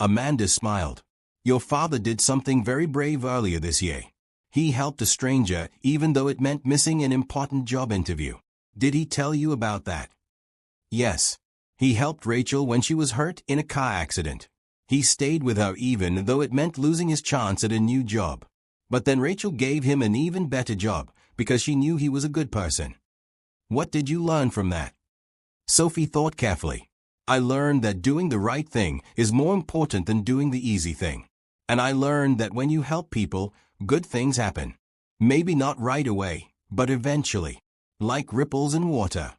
Amanda smiled. Your father did something very brave earlier this year. He helped a stranger even though it meant missing an important job interview. Did he tell you about that? Yes. He helped Rachel when she was hurt in a car accident. He stayed with her even though it meant losing his chance at a new job. But then Rachel gave him an even better job because she knew he was a good person. What did you learn from that? Sophie thought carefully. I learned that doing the right thing is more important than doing the easy thing. And I learned that when you help people, good things happen. Maybe not right away, but eventually. Like ripples in water.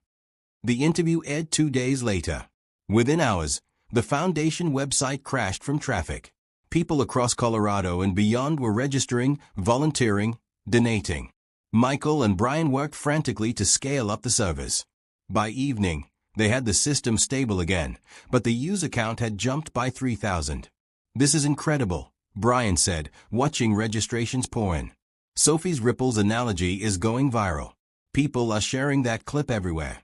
The interview aired 2 days later. Within hours, the foundation website crashed from traffic. People across Colorado and beyond were registering, volunteering, donating. Michael and Brian worked frantically to scale up the servers. By evening, they had the system stable again, but the user count had jumped by 3,000. This is incredible, Brian said, watching registrations pour in. Sophie's ripples analogy is going viral. People are sharing that clip everywhere.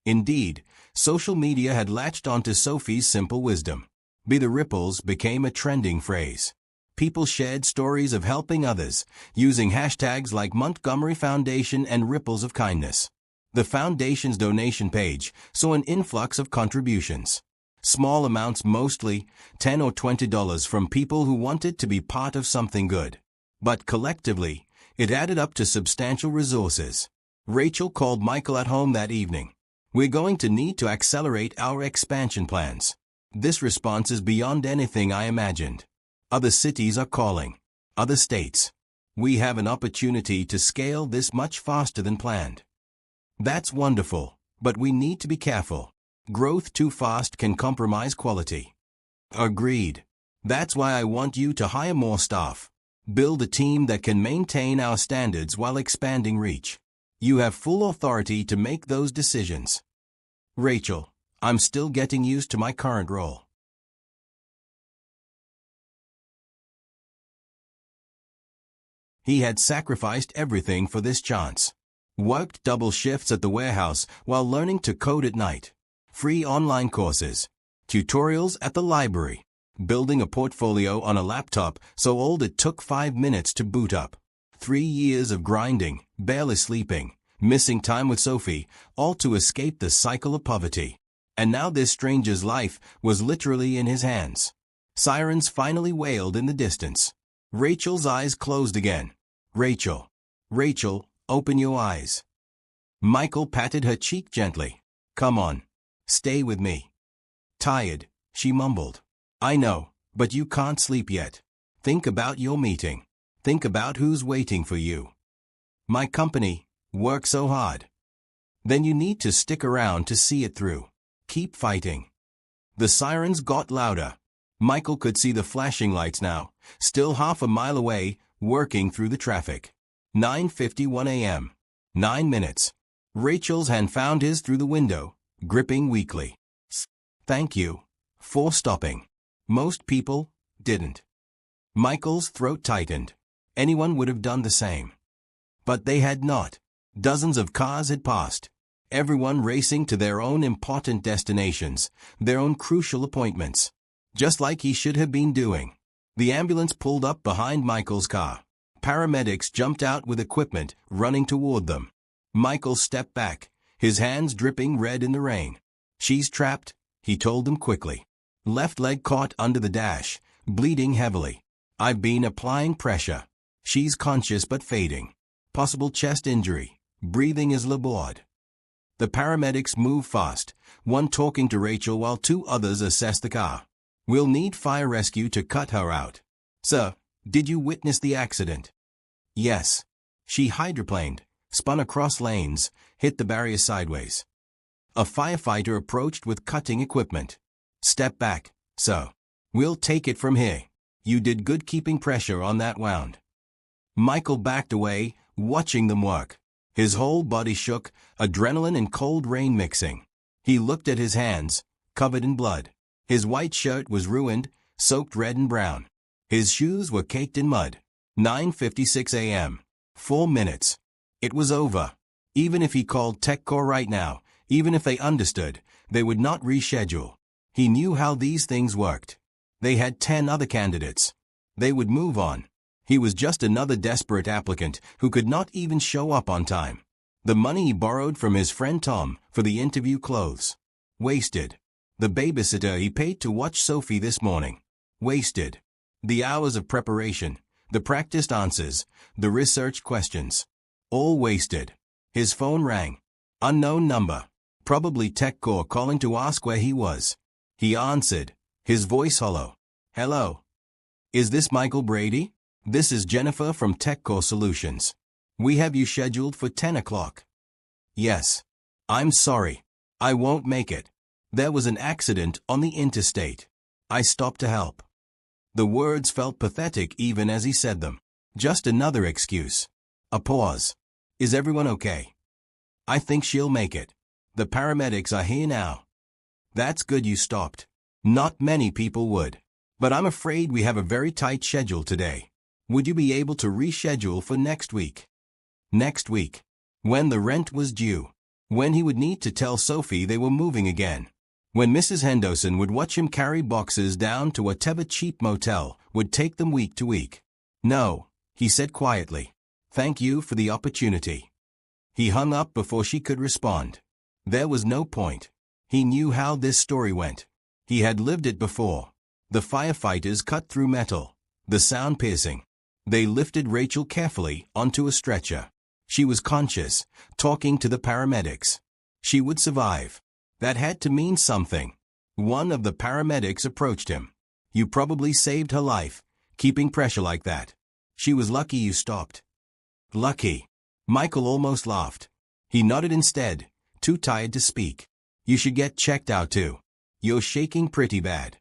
Indeed, social media had latched onto Sophie's simple wisdom. Be the ripples became a trending phrase. People shared stories of helping others, using hashtags like Montgomery Foundation and Ripples of Kindness. The foundation's donation page saw an influx of contributions. Small amounts, mostly $10 or $20 from people who wanted to be part of something good. But collectively, it added up to substantial resources. Rachel called Michael at home that evening. We're going to need to accelerate our expansion plans. This response is beyond anything I imagined. Other cities are calling. Other states. We have an opportunity to scale this much faster than planned. That's wonderful, but we need to be careful. Growth too fast can compromise quality. Agreed. That's why I want you to hire more staff. Build a team that can maintain our standards while expanding reach. You have full authority to make those decisions. Rachel, I'm still getting used to my current role. He had sacrificed everything for this chance. Worked double shifts at the warehouse while learning to code at night. Free online courses. Tutorials at the library. Building a portfolio on a laptop so old it took 5 minutes to boot up. 3 years of grinding, barely sleeping, missing time with Sophie, all to escape the cycle of poverty. And now this stranger's life was literally in his hands. Sirens finally wailed in the distance. Rachel's eyes closed again. Rachel. Rachel, open your eyes. Michael patted her cheek gently. Come on. Stay with me. Tired, she mumbled. I know, but you can't sleep yet. Think about your meeting. Think about who's waiting for you. My company, work so hard. Then you need to stick around to see it through. Keep fighting. The sirens got louder. Michael could see the flashing lights now, still half a mile away, working through the traffic. 9:51 a.m. 9 minutes. Rachel's hand found his through the window, gripping weakly. Thank you for stopping. Most people didn't. Michael's throat tightened. Anyone would have done the same. But they had not. Dozens of cars had passed. Everyone racing to their own important destinations, their own crucial appointments. Just like he should have been doing. The ambulance pulled up behind Michael's car. Paramedics jumped out with equipment, running toward them. Michael stepped back, his hands dripping red in the rain. She's trapped, he told them quickly. Left leg caught under the dash, bleeding heavily. I've been applying pressure. She's conscious but fading. Possible chest injury. Breathing is labored. The paramedics move fast, one talking to Rachel while two others assess the car. We'll need fire rescue to cut her out. Sir, did you witness the accident? Yes. She hydroplaned, spun across lanes, hit the barrier sideways. A firefighter approached with cutting equipment. Step back, sir. We'll take it from here. You did good keeping pressure on that wound. Michael backed away, watching them work. His whole body shook, adrenaline and cold rain mixing. He looked at his hands, covered in blood. His white shirt was ruined, soaked red and brown. His shoes were caked in mud. 9:56 a.m. 4 minutes. It was over. Even if he called TechCore right now, even if they understood, they would not reschedule. He knew how these things worked. They had 10 other candidates. They would move on. He was just another desperate applicant who could not even show up on time. The money he borrowed from his friend Tom for the interview clothes. Wasted. The babysitter he paid to watch Sophie this morning. Wasted. The hours of preparation, the practiced answers, the research questions. All wasted. His phone rang. Unknown number. Probably TechCore calling to ask where he was. He answered, his voice hollow. Hello. Is this Michael Brady? This is Jennifer from TechCore Solutions. We have you scheduled for 10 o'clock. Yes. I'm sorry. I won't make it. There was an accident on the interstate. I stopped to help. The words felt pathetic even as he said them. Just another excuse. A pause. Is everyone okay? I think she'll make it. The paramedics are here now. That's good you stopped. Not many people would. But I'm afraid we have a very tight schedule today. Would you be able to reschedule for next week? Next week. When the rent was due. When he would need to tell Sophie they were moving again. When Mrs. Henderson would watch him carry boxes down to whatever cheap motel would take them week to week. No, he said quietly. Thank you for the opportunity. He hung up before she could respond. There was no point. He knew how this story went. He had lived it before. The firefighters cut through metal. The sound piercing. They lifted Rachel carefully onto a stretcher. She was conscious, talking to the paramedics. She would survive. That had to mean something. One of the paramedics approached him. You probably saved her life, keeping pressure like that. She was lucky you stopped. Lucky. Michael almost laughed. He nodded instead, too tired to speak. You should get checked out too. You're shaking pretty bad.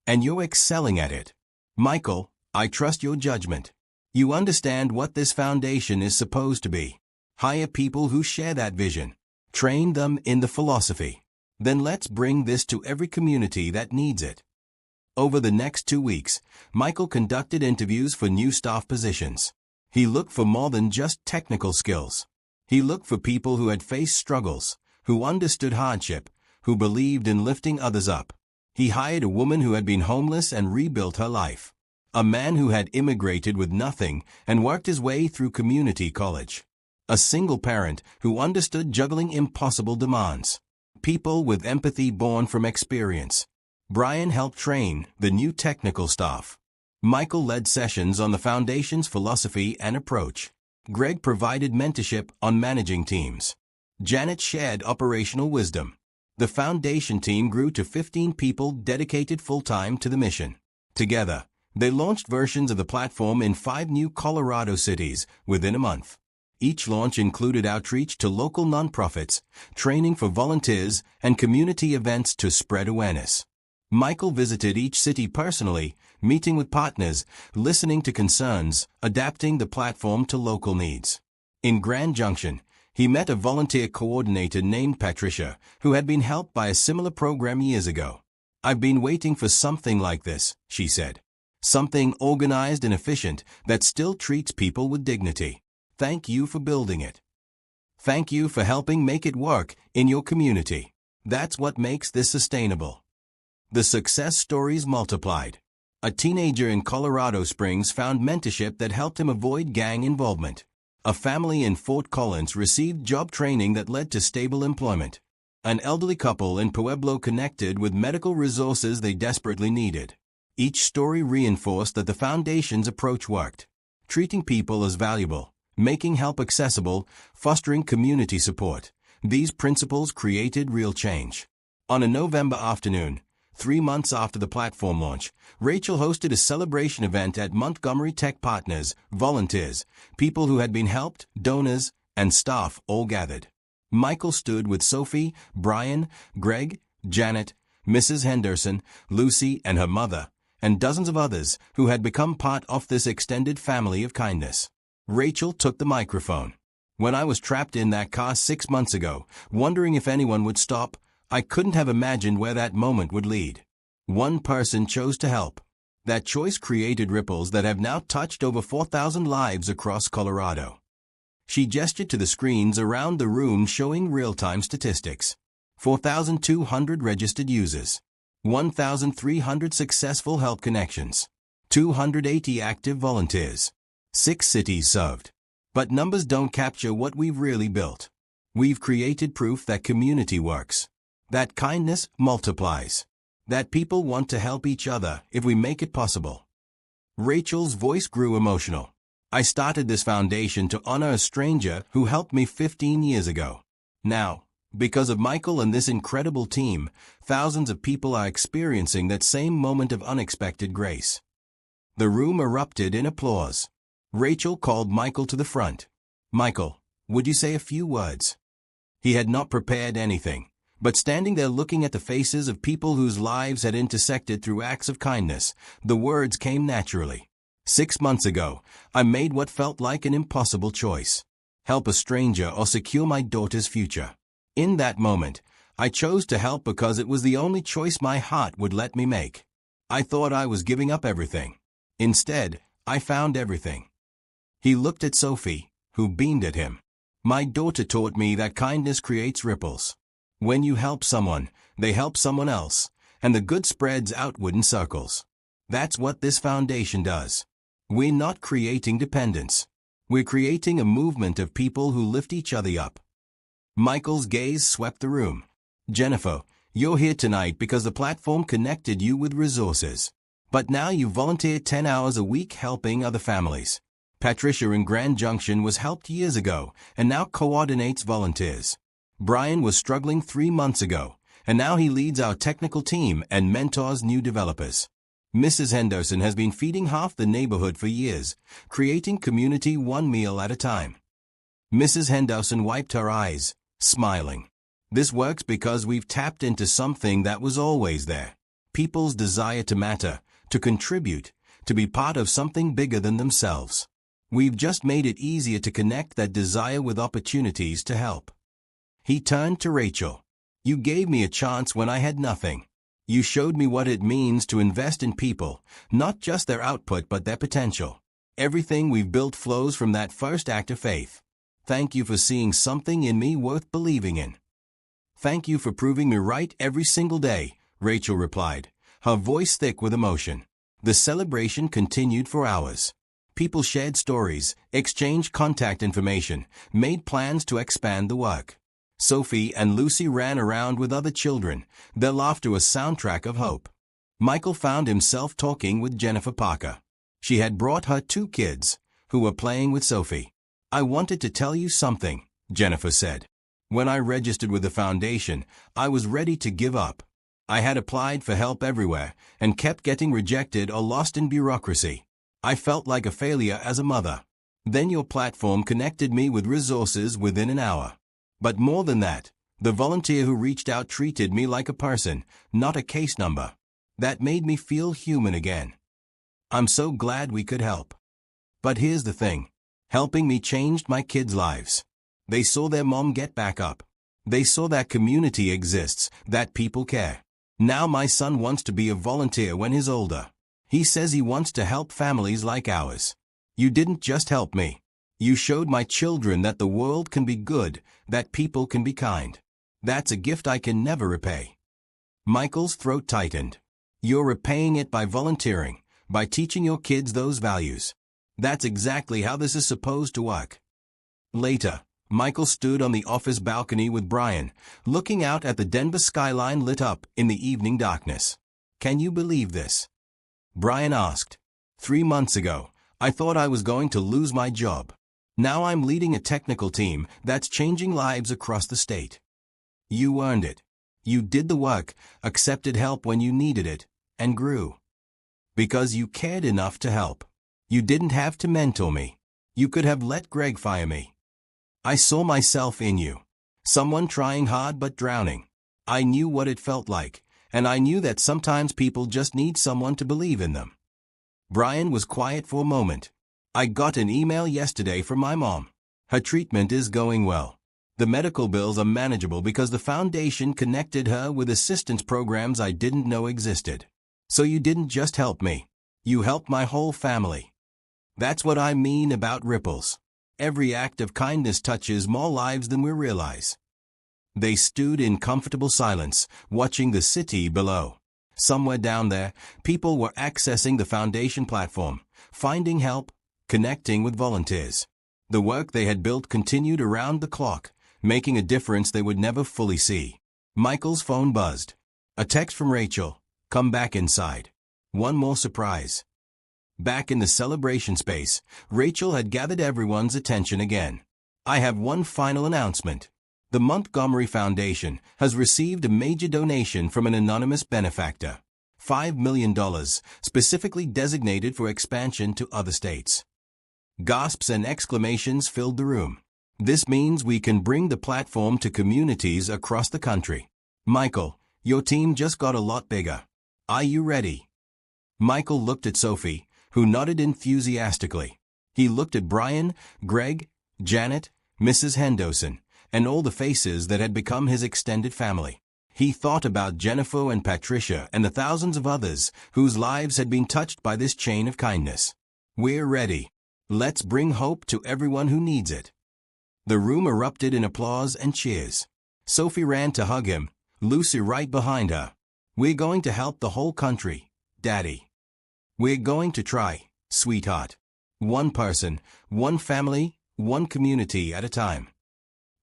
And you're excelling at it. Michael, I trust your judgment. You understand what this foundation is supposed to be. Hire people who share that vision. Train them in the philosophy. Then let's bring this to every community that needs it. Over the next 2 weeks, Michael conducted interviews for new staff positions. He looked for more than just technical skills. He looked for people who had faced struggles, who understood hardship, who believed in lifting others up. He hired a woman who had been homeless and rebuilt her life. A man who had immigrated with nothing and worked his way through community college. A single parent who understood juggling impossible demands. People with empathy born from experience. Brian helped train the new technical staff. Michael led sessions on the foundation's philosophy and approach. Greg provided mentorship on managing teams. Janet shared operational wisdom. The foundation team grew to 15 people dedicated full-time to the mission. Together, they launched versions of the platform in 5 new Colorado cities within a month. Each launch included outreach to local nonprofits, training for volunteers, and community events to spread awareness. Michael visited each city personally, meeting with partners, listening to concerns, adapting the platform to local needs. In Grand Junction, he met a volunteer coordinator named Patricia, who had been helped by a similar program years ago. I've been waiting for something like this, she said. Something organized and efficient that still treats people with dignity. Thank you for building it. Thank you for helping make it work in your community. That's what makes this sustainable. The success stories multiplied. A teenager in Colorado Springs found mentorship that helped him avoid gang involvement. A family in Fort Collins received job training that led to stable employment. An elderly couple in Pueblo connected with medical resources they desperately needed. Each story reinforced that the Foundation's approach worked, treating people as valuable, making help accessible, fostering community support. These principles created real change. On a November afternoon, 3 months after the platform launch, Rachel hosted a celebration event at Montgomery Tech Partners. Volunteers, people who had been helped, donors, and staff all gathered. Michael stood with Sophie, Brian, Greg, Janet, Mrs. Henderson, Lucy and her mother, and dozens of others who had become part of this extended family of kindness. Rachel took the microphone. When I was trapped in that car 6 months ago, wondering if anyone would stop, I couldn't have imagined where that moment would lead. One person chose to help. That choice created ripples that have now touched over 4,000 lives across Colorado. She gestured to the screens around the room showing real-time statistics. 4,200 registered users. 1,300 successful help connections. 280 active volunteers. 6 cities served. But numbers don't capture what we've really built. We've created proof that community works. That kindness multiplies. That people want to help each other if we make it possible. Rachel's voice grew emotional. I started this foundation to honor a stranger who helped me 15 years ago. Now, because of Michael and this incredible team, thousands of people are experiencing that same moment of unexpected grace. The room erupted in applause. Rachel called Michael to the front. Michael, would you say a few words? He had not prepared anything, but standing there looking at the faces of people whose lives had intersected through acts of kindness, the words came naturally. 6 months ago, I made what felt like an impossible choice. Help a stranger or secure my daughter's future. In that moment, I chose to help because it was the only choice my heart would let me make. I thought I was giving up everything. Instead, I found everything. He looked at Sophie, who beamed at him. My daughter taught me that kindness creates ripples. When you help someone, they help someone else, and the good spreads outward in circles. That's what this foundation does. We're not creating dependence. We're creating a movement of people who lift each other up. Michael's gaze swept the room. Jennifer, you're here tonight because the platform connected you with resources. But now you volunteer 10 hours a week helping other families. Patricia in Grand Junction was helped years ago and now coordinates volunteers. Brian was struggling 3 months ago, and now he leads our technical team and mentors new developers. Mrs. Henderson has been feeding half the neighborhood for years, creating community one meal at a time. Mrs. Henderson wiped her eyes, smiling. This works because we've tapped into something that was always there. People's desire to matter, to contribute, to be part of something bigger than themselves. We've just made it easier to connect that desire with opportunities to help. He turned to Rachel. You gave me a chance when I had nothing. You showed me what it means to invest in people, not just their output but their potential. Everything we've built flows from that first act of faith. Thank you for seeing something in me worth believing in. Thank you for proving me right every single day, Rachel replied, her voice thick with emotion. The celebration continued for hours. People shared stories, exchanged contact information, made plans to expand the work. Sophie and Lucy ran around with other children, their laughter a soundtrack of hope. Michael found himself talking with Jennifer Parker. She had brought her 2 kids, who were playing with Sophie. I wanted to tell you something, Jennifer said. When I registered with the foundation, I was ready to give up. I had applied for help everywhere and kept getting rejected or lost in bureaucracy. I felt like a failure as a mother. Then your platform connected me with resources within an hour. But more than that, the volunteer who reached out treated me like a person, not a case number. That made me feel human again. I'm so glad we could help. But here's the thing. Helping me changed my kids' lives. They saw their mom get back up. They saw that community exists, that people care. Now my son wants to be a volunteer when he's older. He says he wants to help families like ours. You didn't just help me. You showed my children that the world can be good, that people can be kind. That's a gift I can never repay. Michael's throat tightened. You're repaying it by volunteering, by teaching your kids those values. That's exactly how this is supposed to work. Later, Michael stood on the office balcony with Brian, looking out at the Denver skyline lit up in the evening darkness. "Can you believe this?" Brian asked. 3 months ago, I thought I was going to lose my job. Now I'm leading a technical team that's changing lives across the state." "You earned it. You did the work, accepted help when you needed it, and grew. Because you cared enough to help. You didn't have to mentor me. You could have let Greg fire me. I saw myself in you. Someone trying hard but drowning. I knew what it felt like, and I knew that sometimes people just need someone to believe in them." Brian was quiet for a moment. "I got an email yesterday from my mom. Her treatment is going well. The medical bills are manageable because the foundation connected her with assistance programs I didn't know existed. So you didn't just help me. You helped my whole family. That's what I mean about ripples. Every act of kindness touches more lives than we realize." They stood in comfortable silence, watching the city below. Somewhere down there, people were accessing the foundation platform, finding help, connecting with volunteers. The work they had built continued around the clock, making a difference they would never fully see. Michael's phone buzzed. A text from Rachel. "Come back inside." One more surprise. Back in the celebration space, Rachel had gathered everyone's attention again. "I have one final announcement. The Montgomery Foundation has received a major donation from an anonymous benefactor. $5 million, specifically designated for expansion to other states." Gasps and exclamations filled the room. "This means we can bring the platform to communities across the country. Michael, your team just got a lot bigger. Are you ready?" Michael looked at Sophie, who nodded enthusiastically. He looked at Brian, Greg, Janet, Mrs. Henderson, and all the faces that had become his extended family. He thought about Jennifer and Patricia and the thousands of others whose lives had been touched by this chain of kindness. "We're ready. Let's bring hope to everyone who needs it." The room erupted in applause and cheers. Sophie ran to hug him, Lucy right behind her. "We're going to help the whole country, Daddy. We're going to try, sweetheart. One person, one family, one community at a time."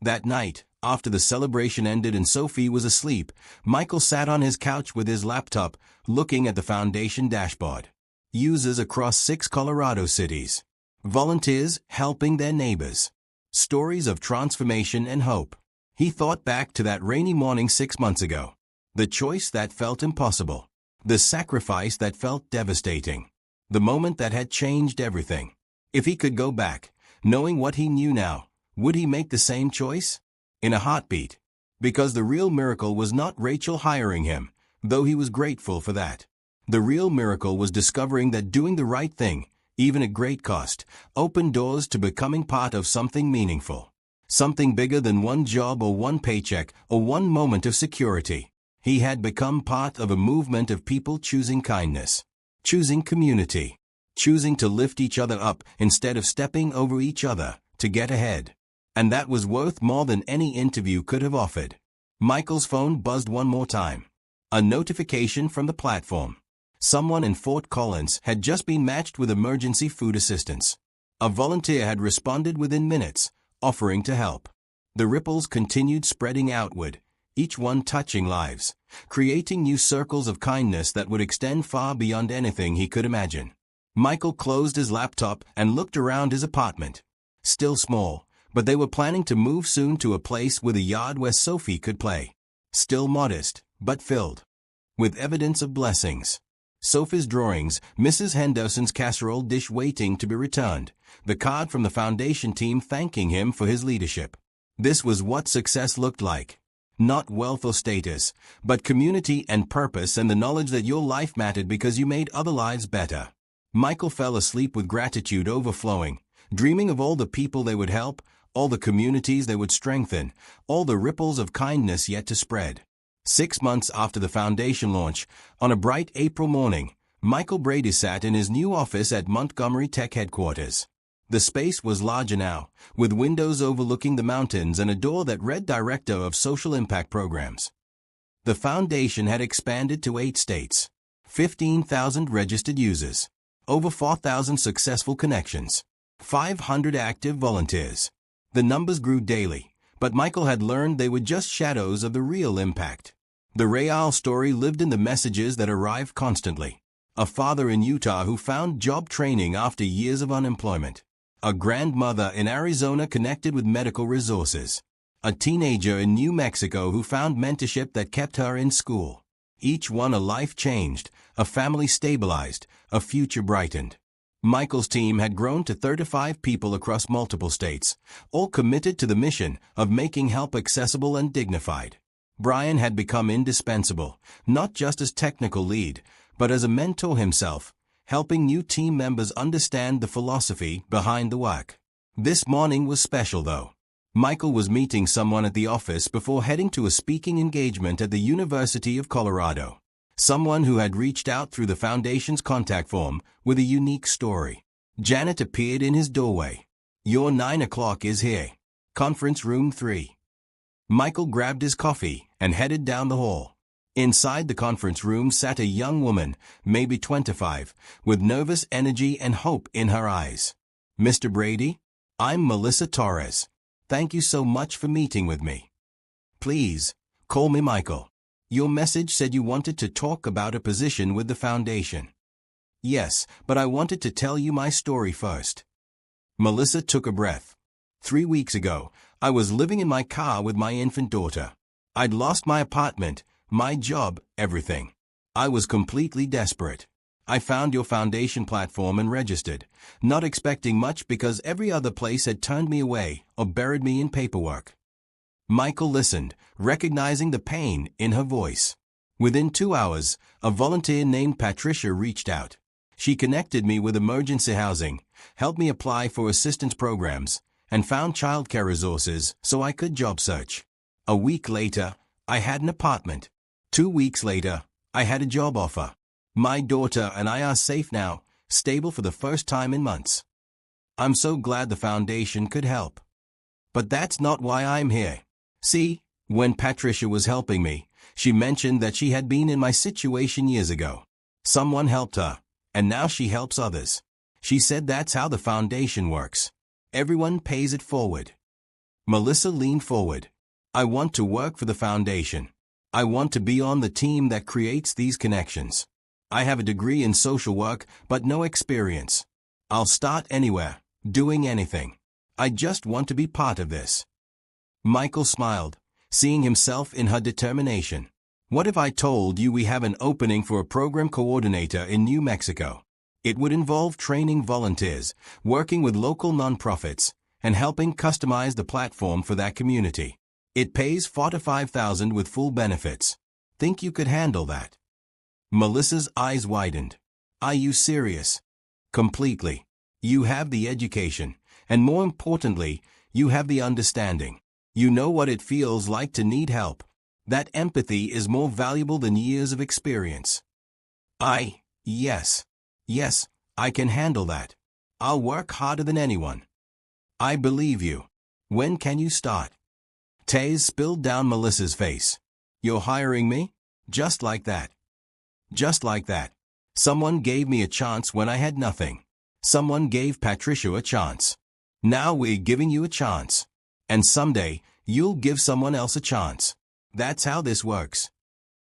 That night, after the celebration ended and Sophie was asleep, Michael sat on his couch with his laptop, looking at the foundation dashboard. Users across 6 Colorado cities. Volunteers helping their neighbors. Stories of transformation and hope. He thought back to that rainy morning 6 months ago. The choice that felt impossible. The sacrifice that felt devastating. The moment that had changed everything. If he could go back, knowing what he knew now, would he make the same choice? In a heartbeat. Because the real miracle was not Rachel hiring him, though he was grateful for that. The real miracle was discovering that doing the right thing, even at great cost, opened doors to becoming part of something meaningful. Something bigger than one job or one paycheck or one moment of security. He had become part of a movement of people choosing kindness, choosing community, choosing to lift each other up instead of stepping over each other to get ahead. And that was worth more than any interview could have offered. Michael's phone buzzed one more time. A notification from the platform. Someone in Fort Collins had just been matched with emergency food assistance. A volunteer had responded within minutes, offering to help. The ripples continued spreading outward, each one touching lives, creating new circles of kindness that would extend far beyond anything he could imagine. Michael closed his laptop and looked around his apartment. Still small, but they were planning to move soon to a place with a yard where Sophie could play. Still modest, but filled with evidence of blessings. Sophie's drawings, Mrs. Henderson's casserole dish waiting to be returned, the card from the foundation team thanking him for his leadership. This was what success looked like. Not wealth or status, but community and purpose and the knowledge that your life mattered because you made other lives better. Michael fell asleep with gratitude overflowing, dreaming of all the people they would help, all the communities they would strengthen, all the ripples of kindness yet to spread. 6 months after the foundation launch, on a bright April morning, Michael Brady sat in his new office at Montgomery Tech headquarters. The space was larger now, with windows overlooking the mountains and a door that read Director of Social Impact Programs. The foundation had expanded to 8 states, 15,000 registered users, over 4,000 successful connections, 500 active volunteers. The numbers grew daily, but Michael had learned they were just shadows of the real impact. The Real story lived in the messages that arrived constantly. A father in Utah who found job training after years of unemployment. A grandmother in Arizona connected with medical resources. A teenager in New Mexico who found mentorship that kept her in school. Each one a life changed, a family stabilized, a future brightened. Michael's team had grown to 35 people across multiple states, all committed to the mission of making help accessible and dignified. Brian had become indispensable, not just as technical lead, but as a mentor himself, helping new team members understand the philosophy behind the work. This morning was special though. Michael was meeting someone at the office before heading to a speaking engagement at the University of Colorado. Someone who had reached out through the Foundation's contact form with a unique story. Janet appeared in his doorway. "Your 9 o'clock is here. Conference room 3. Michael grabbed his coffee and headed down the hall. Inside the conference room sat a young woman, maybe 25, with nervous energy and hope in her eyes. "Mr. Brady, I'm Melissa Torres. Thank you so much for meeting with me. Please, call me Michael. Your message said you wanted to talk about a position with the Foundation." "Yes, but I wanted to tell you my story first." Melissa took a breath. 3 weeks ago, I was living in my car with my infant daughter. I'd lost my apartment, my job, everything. I was completely desperate. I found your Foundation platform and registered, not expecting much because every other place had turned me away or buried me in paperwork. Michael listened, recognizing the pain in her voice. Within 2 hours, a volunteer named Patricia reached out. She connected me with emergency housing, helped me apply for assistance programs, and found childcare resources so I could job search. A week later, I had an apartment. 2 weeks later, I had a job offer. My daughter and I are safe now, stable for the first time in months. I'm so glad the Foundation could help. But that's not why I'm here. See, when Patricia was helping me, she mentioned that she had been in my situation years ago. Someone helped her, and now she helps others. She said that's how the Foundation works. Everyone pays it forward. Melissa leaned forward. I want to work for the Foundation. I want to be on the team that creates these connections. I have a degree in social work, but no experience. I'll start anywhere, doing anything. I just want to be part of this. Michael smiled, seeing himself in her determination. What if I told you we have an opening for a program coordinator in New Mexico? It would involve training volunteers, working with local nonprofits, and helping customize the platform for that community. It pays $45,000 with full benefits. Think you could handle that? Melissa's eyes widened. Are you serious? Completely. You have the education, and more importantly, you have the understanding. You know what it feels like to need help. That empathy is more valuable than years of experience. Yes, I can handle that. I'll work harder than anyone. I believe you. When can you start? Tears spilled down Melissa's face. You're hiring me? Just like that. Just like that. Someone gave me a chance when I had nothing. Someone gave Patricia a chance. Now we're giving you a chance. And someday, you'll give someone else a chance. That's how this works.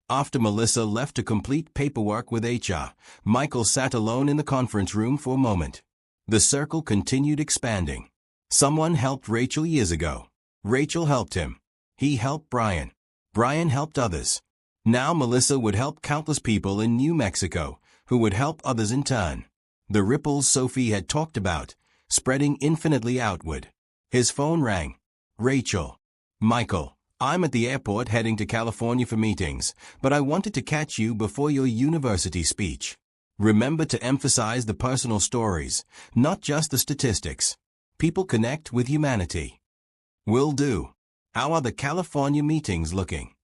After Melissa left to complete paperwork with HR, Michael sat alone in the conference room for a moment. The circle continued expanding. Someone helped Rachel years ago. Rachel helped him. He helped Brian. Brian helped others. Now Melissa would help countless people in New Mexico, who would help others in turn. The ripples Sophie had talked about, spreading infinitely outward. His phone rang. Rachel. Michael. I'm at the airport heading to California for meetings, but I wanted to catch you before your university speech. Remember to emphasize the personal stories, not just the statistics. People connect with humanity. Will do. How are the California meetings looking?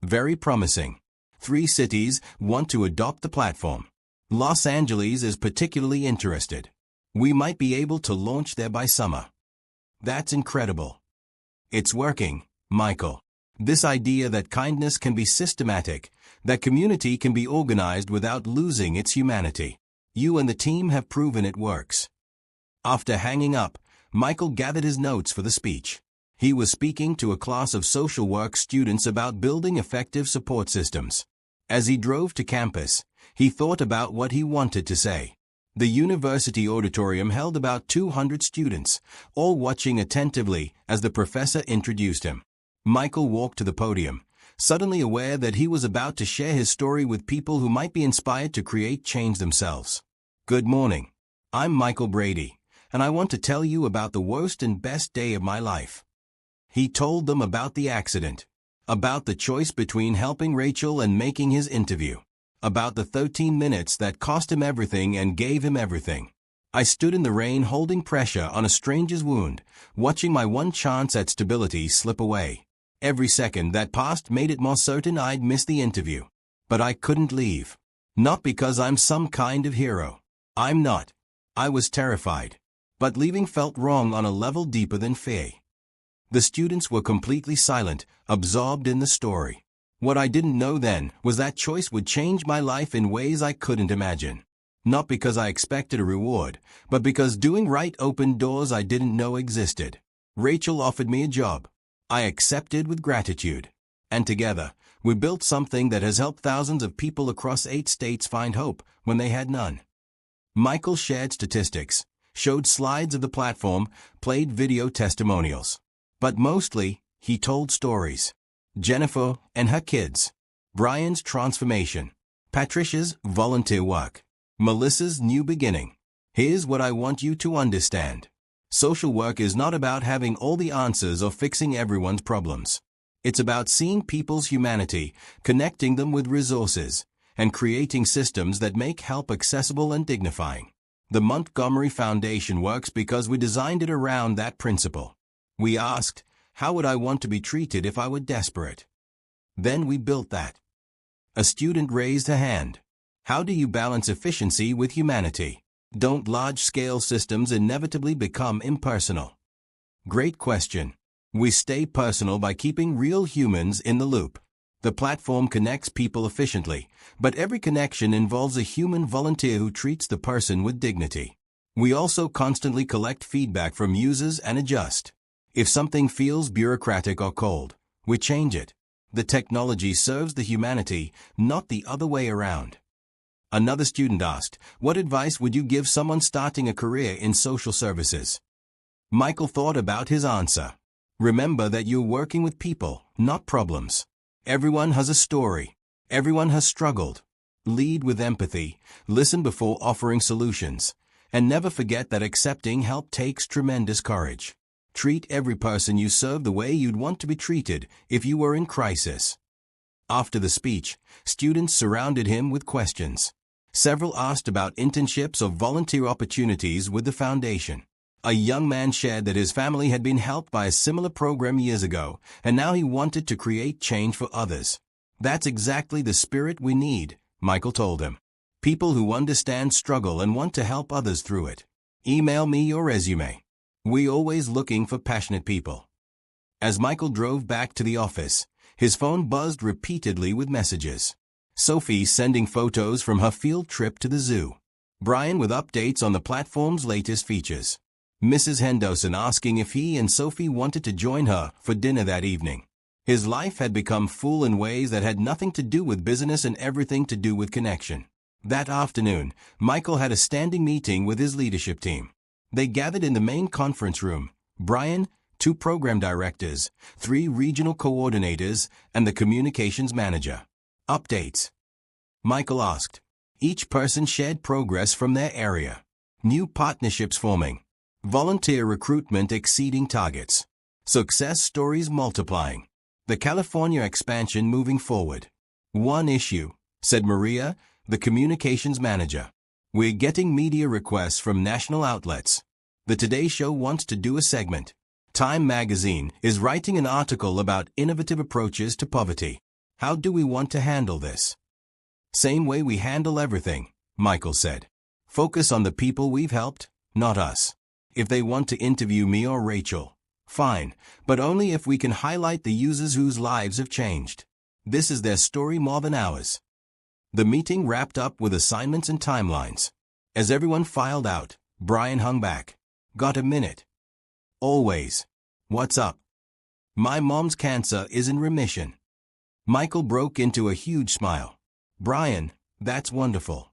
Very promising. 3 cities want to adopt the platform. Los Angeles is particularly interested. We might be able to launch there by summer. That's incredible. It's working. Michael. This idea that kindness can be systematic, that community can be organized without losing its humanity. You and the team have proven it works. After hanging up, Michael gathered his notes for the speech. He was speaking to a class of social work students about building effective support systems. As he drove to campus, he thought about what he wanted to say. The university auditorium held about 200 students, all watching attentively as the professor introduced him. Michael walked to the podium, suddenly aware that he was about to share his story with people who might be inspired to create change themselves. Good morning. I'm Michael Brady, and I want to tell you about the worst and best day of my life. He told them about the accident, about the choice between helping Rachel and making his interview, about the 13 minutes that cost him everything and gave him everything. I stood in the rain holding pressure on a stranger's wound, watching my one chance at stability slip away. Every second that passed made it more certain I'd miss the interview. But I couldn't leave. Not because I'm some kind of hero. I'm not. I was terrified. But leaving felt wrong on a level deeper than fear. The students were completely silent, absorbed in the story. What I didn't know then was that choice would change my life in ways I couldn't imagine. Not because I expected a reward, but because doing right opened doors I didn't know existed. Rachel offered me a job. I accepted with gratitude. And together, we built something that has helped thousands of people across 8 states find hope when they had none. Michael shared statistics, showed slides of the platform, played video testimonials. But mostly, he told stories. Jennifer and her kids. Brian's transformation. Patricia's volunteer work. Melissa's new beginning. Here's what I want you to understand. Social work is not about having all the answers or fixing everyone's problems. It's about seeing people's humanity, connecting them with resources, and creating systems that make help accessible and dignifying. The Montgomery Foundation works because we designed it around that principle. We asked, how would I want to be treated if I were desperate? Then we built that. A student raised a hand. How do you balance efficiency with humanity? Don't large-scale systems inevitably become impersonal? Great question. We stay personal by keeping real humans in the loop. The platform connects people efficiently, but every connection involves a human volunteer who treats the person with dignity. We also constantly collect feedback from users and adjust. If something feels bureaucratic or cold, we change it. The technology serves the humanity, not the other way around. Another student asked, what advice would you give someone starting a career in social services? Michael thought about his answer. Remember that you're working with people, not problems. Everyone has a story. Everyone has struggled. Lead with empathy, listen before offering solutions, and never forget that accepting help takes tremendous courage. Treat every person you serve the way you'd want to be treated if you were in crisis. After the speech, students surrounded him with questions. Several asked about internships or volunteer opportunities with the foundation. A young man shared that his family had been helped by a similar program years ago, and now he wanted to create change for others. That's exactly the spirit we need, Michael told him. People who understand struggle and want to help others through it. Email me your resume. We're always looking for passionate people. As Michael drove back to the office, his phone buzzed repeatedly with messages. Sophie sending photos from her field trip to the zoo. Brian with updates on the platform's latest features. Mrs. Henderson asking if he and Sophie wanted to join her for dinner that evening. His life had become full in ways that had nothing to do with business and everything to do with connection. That afternoon, Michael had a standing meeting with his leadership team. They gathered in the main conference room. Brian, 2 program directors, 3 regional coordinators, and the communications manager. Updates. Michael asked. Each person shared progress from their area. New partnerships forming. Volunteer recruitment exceeding targets. Success stories multiplying. The California expansion moving forward. One issue, said Maria, the communications manager. We're getting media requests from national outlets. The Today Show wants to do a segment. Time magazine is writing an article about innovative approaches to poverty. How do we want to handle this? Same way we handle everything, Michael said. Focus on the people we've helped, not us. If they want to interview me or Rachel, fine, but only if we can highlight the users whose lives have changed. This is their story more than ours. The meeting wrapped up with assignments and timelines. As everyone filed out, Brian hung back. Got a minute? Always. What's up? My mom's cancer is in remission. Michael broke into a huge smile. Brian, that's wonderful.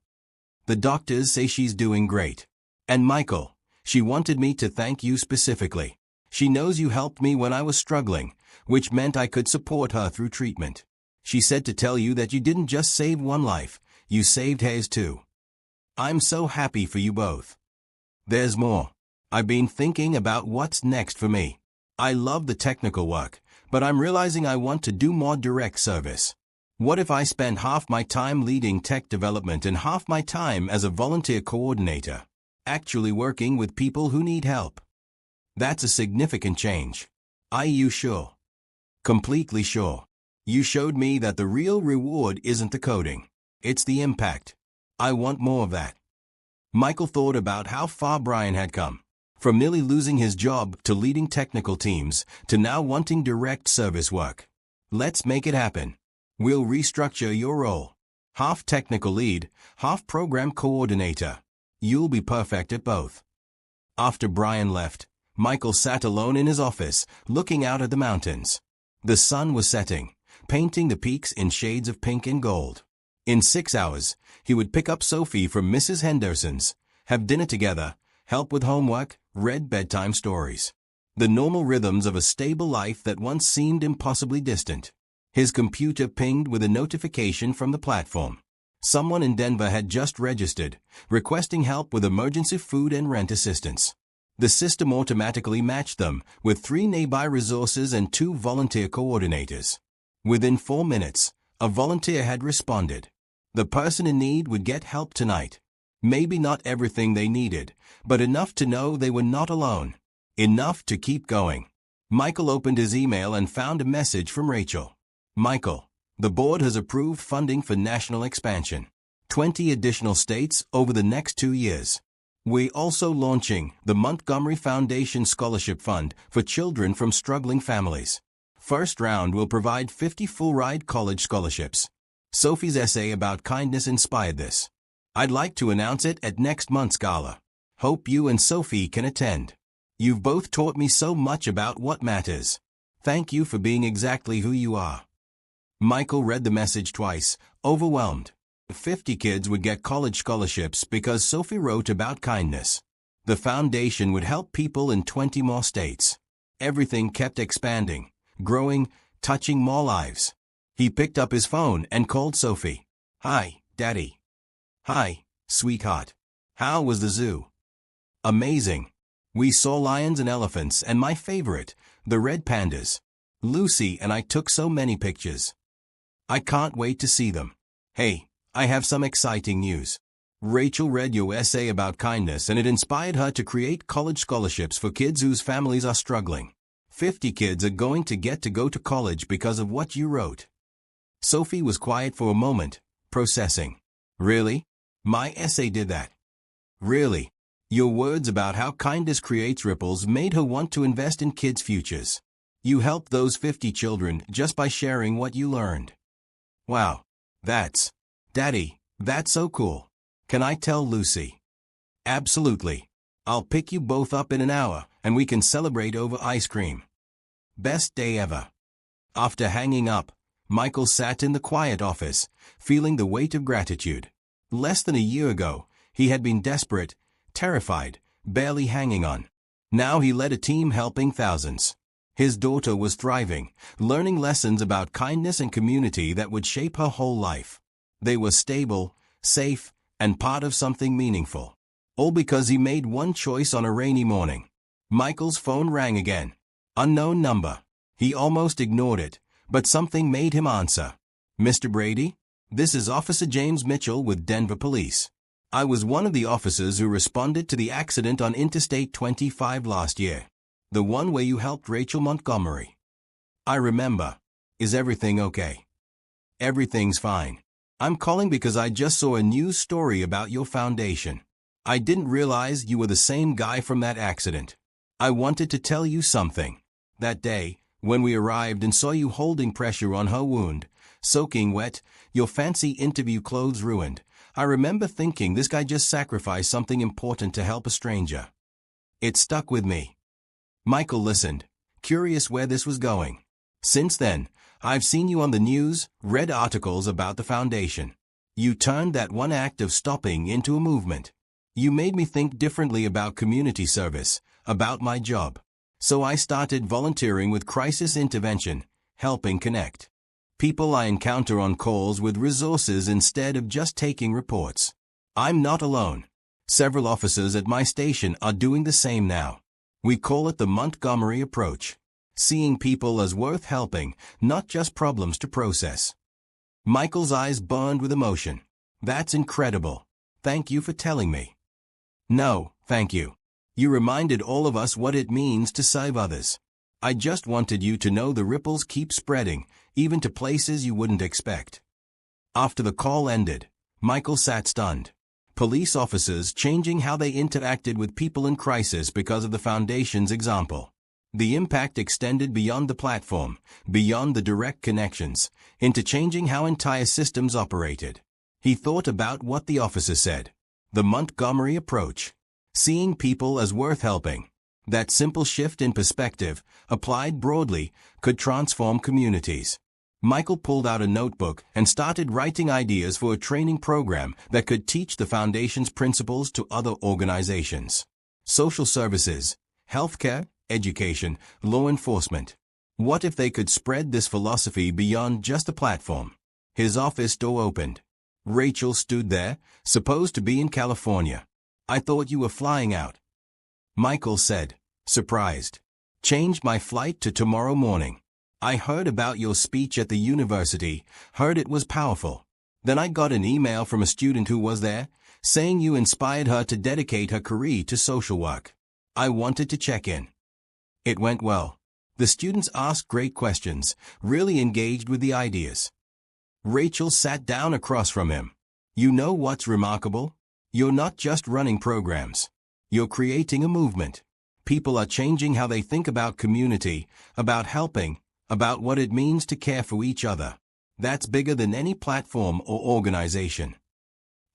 The doctors say she's doing great. And Michael, she wanted me to thank you specifically. She knows you helped me when I was struggling, which meant I could support her through treatment. She said to tell you that you didn't just save one life, you saved hers too. I'm so happy for you both. There's more. I've been thinking about what's next for me. I love the technical work, but I'm realizing I want to do more direct service. What if I spend half my time leading tech development and half my time as a volunteer coordinator, actually working with people who need help? That's a significant change. Are you sure? Completely sure. You showed me that the real reward isn't the coding. It's the impact. I want more of that. Michael thought about how far Brian had come. From nearly losing his job to leading technical teams to now wanting direct service work. Let's make it happen. We'll restructure your role. Half technical lead, half program coordinator. You'll be perfect at both. After Brian left, Michael sat alone in his office, looking out at the mountains. The sun was setting, painting the peaks in shades of pink and gold. In 6 hours, he would pick up Sophie from Mrs. Henderson's, have dinner together, help with homework, read bedtime stories. The normal rhythms of a stable life that once seemed impossibly distant. His computer pinged with a notification from the platform. Someone in Denver had just registered, requesting help with emergency food and rent assistance. The system automatically matched them with 3 nearby resources and 2 volunteer coordinators. Within 4 minutes, a volunteer had responded. The person in need would get help tonight. Maybe not everything they needed, but enough to know they were not alone. Enough to keep going. Michael opened his email and found a message from Rachel. Michael, the board has approved funding for national expansion. 20 additional states over the next 2 years. We're also launching the Montgomery Foundation Scholarship Fund for children from struggling families. First round will provide 50 full-ride college scholarships. Sophie's essay about kindness inspired this. I'd like to announce it at next month's gala. Hope you and Sophie can attend. You've both taught me so much about what matters. Thank you for being exactly who you are. Michael read the message twice, overwhelmed. 50 kids would get college scholarships because Sophie wrote about kindness. The foundation would help people in 20 more states. Everything kept expanding, growing, touching more lives. He picked up his phone and called Sophie. Hi, Daddy. Hi, sweetheart. How was the zoo? Amazing. We saw lions and elephants and my favorite, the red pandas. Lucy and I took so many pictures. I can't wait to see them. Hey, I have some exciting news. Rachel read your essay about kindness and it inspired her to create college scholarships for kids whose families are struggling. 50 kids are going to get to go to college because of what you wrote. Sophie was quiet for a moment, processing. Really? My essay did that. Really? Your words about how kindness creates ripples made her want to invest in kids' futures. You helped those 50 children just by sharing what you learned. Wow. Daddy, that's so cool. Can I tell Lucy? Absolutely. I'll pick you both up in an hour, and we can celebrate over ice cream. Best day ever. After hanging up, Michael sat in the quiet office, feeling the weight of gratitude. Less than a year ago, he had been desperate, terrified, barely hanging on. Now he led a team helping thousands. His daughter was thriving, learning lessons about kindness and community that would shape her whole life. They were stable, safe, and part of something meaningful. All because he made one choice on a rainy morning. Michael's phone rang again. Unknown number. He almost ignored it, but something made him answer. Mr. Brady? This is Officer James Mitchell with Denver Police. I was one of the officers who responded to the accident on Interstate 25 last year. The one where you helped Rachel Montgomery. I remember. Is everything okay? Everything's fine. I'm calling because I just saw a news story about your foundation. I didn't realize you were the same guy from that accident. I wanted to tell you something. That day, when we arrived and saw you holding pressure on her wound, soaking wet, your fancy interview clothes ruined, I remember thinking this guy just sacrificed something important to help a stranger. It stuck with me. Michael listened, curious where this was going. Since then, I've seen you on the news, read articles about the foundation. You turned that one act of stopping into a movement. You made me think differently about community service, about my job. So I started volunteering with crisis intervention, helping connect people I encounter on calls with resources instead of just taking reports. I'm not alone. Several officers at my station are doing the same now. We call it the Montgomery approach. Seeing people as worth helping, not just problems to process. Michael's eyes burned with emotion. That's incredible. Thank you for telling me. No, thank you. You reminded all of us what it means to save others. I just wanted you to know the ripples keep spreading, even to places you wouldn't expect. After the call ended, Michael sat stunned. Police officers changing how they interacted with people in crisis because of the Foundation's example. The impact extended beyond the platform, beyond the direct connections, into changing how entire systems operated. He thought about what the officer said. The Montgomery approach. Seeing people as worth helping. That simple shift in perspective, applied broadly, could transform communities. Michael pulled out a notebook and started writing ideas for a training program that could teach the Foundation's principles to other organizations. Social services, healthcare, education, law enforcement. What if they could spread this philosophy beyond just a platform? His office door opened. Rachel stood there, supposed to be in California. I thought you were flying out. Michael said, surprised. Changed my flight to tomorrow morning. I heard about your speech at the university, heard it was powerful. Then I got an email from a student who was there, saying you inspired her to dedicate her career to social work. I wanted to check in. It went well. The students asked great questions, really engaged with the ideas. Rachel sat down across from him. You know what's remarkable? You're not just running programs. You're creating a movement. People are changing how they think about community, about helping, about what it means to care for each other. That's bigger than any platform or organization.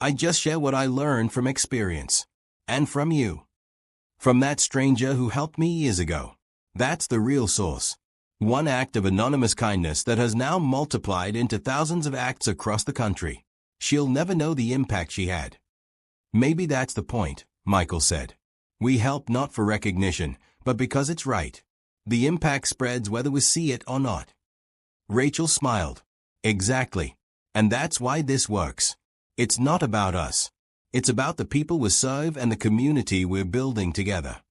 I just share what I learned from experience. And from you. From that stranger who helped me years ago. That's the real source. One act of anonymous kindness that has now multiplied into thousands of acts across the country. She'll never know the impact she had. Maybe that's the point, Michael said. We help not for recognition, but because it's right. The impact spreads whether we see it or not. Rachel smiled. Exactly. And that's why this works. It's not about us. It's about the people we serve and the community we're building together.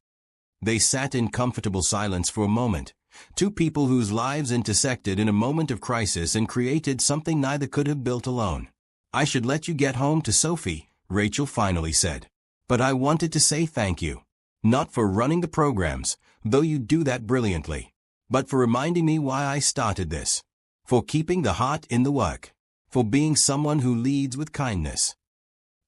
They sat in comfortable silence for a moment. Two people whose lives intersected in a moment of crisis and created something neither could have built alone. I should let you get home to Sophie, Rachel finally said. But I wanted to say thank you. Not for running the programs, though you do that brilliantly, but for reminding me why I started this. For keeping the heart in the work. For being someone who leads with kindness.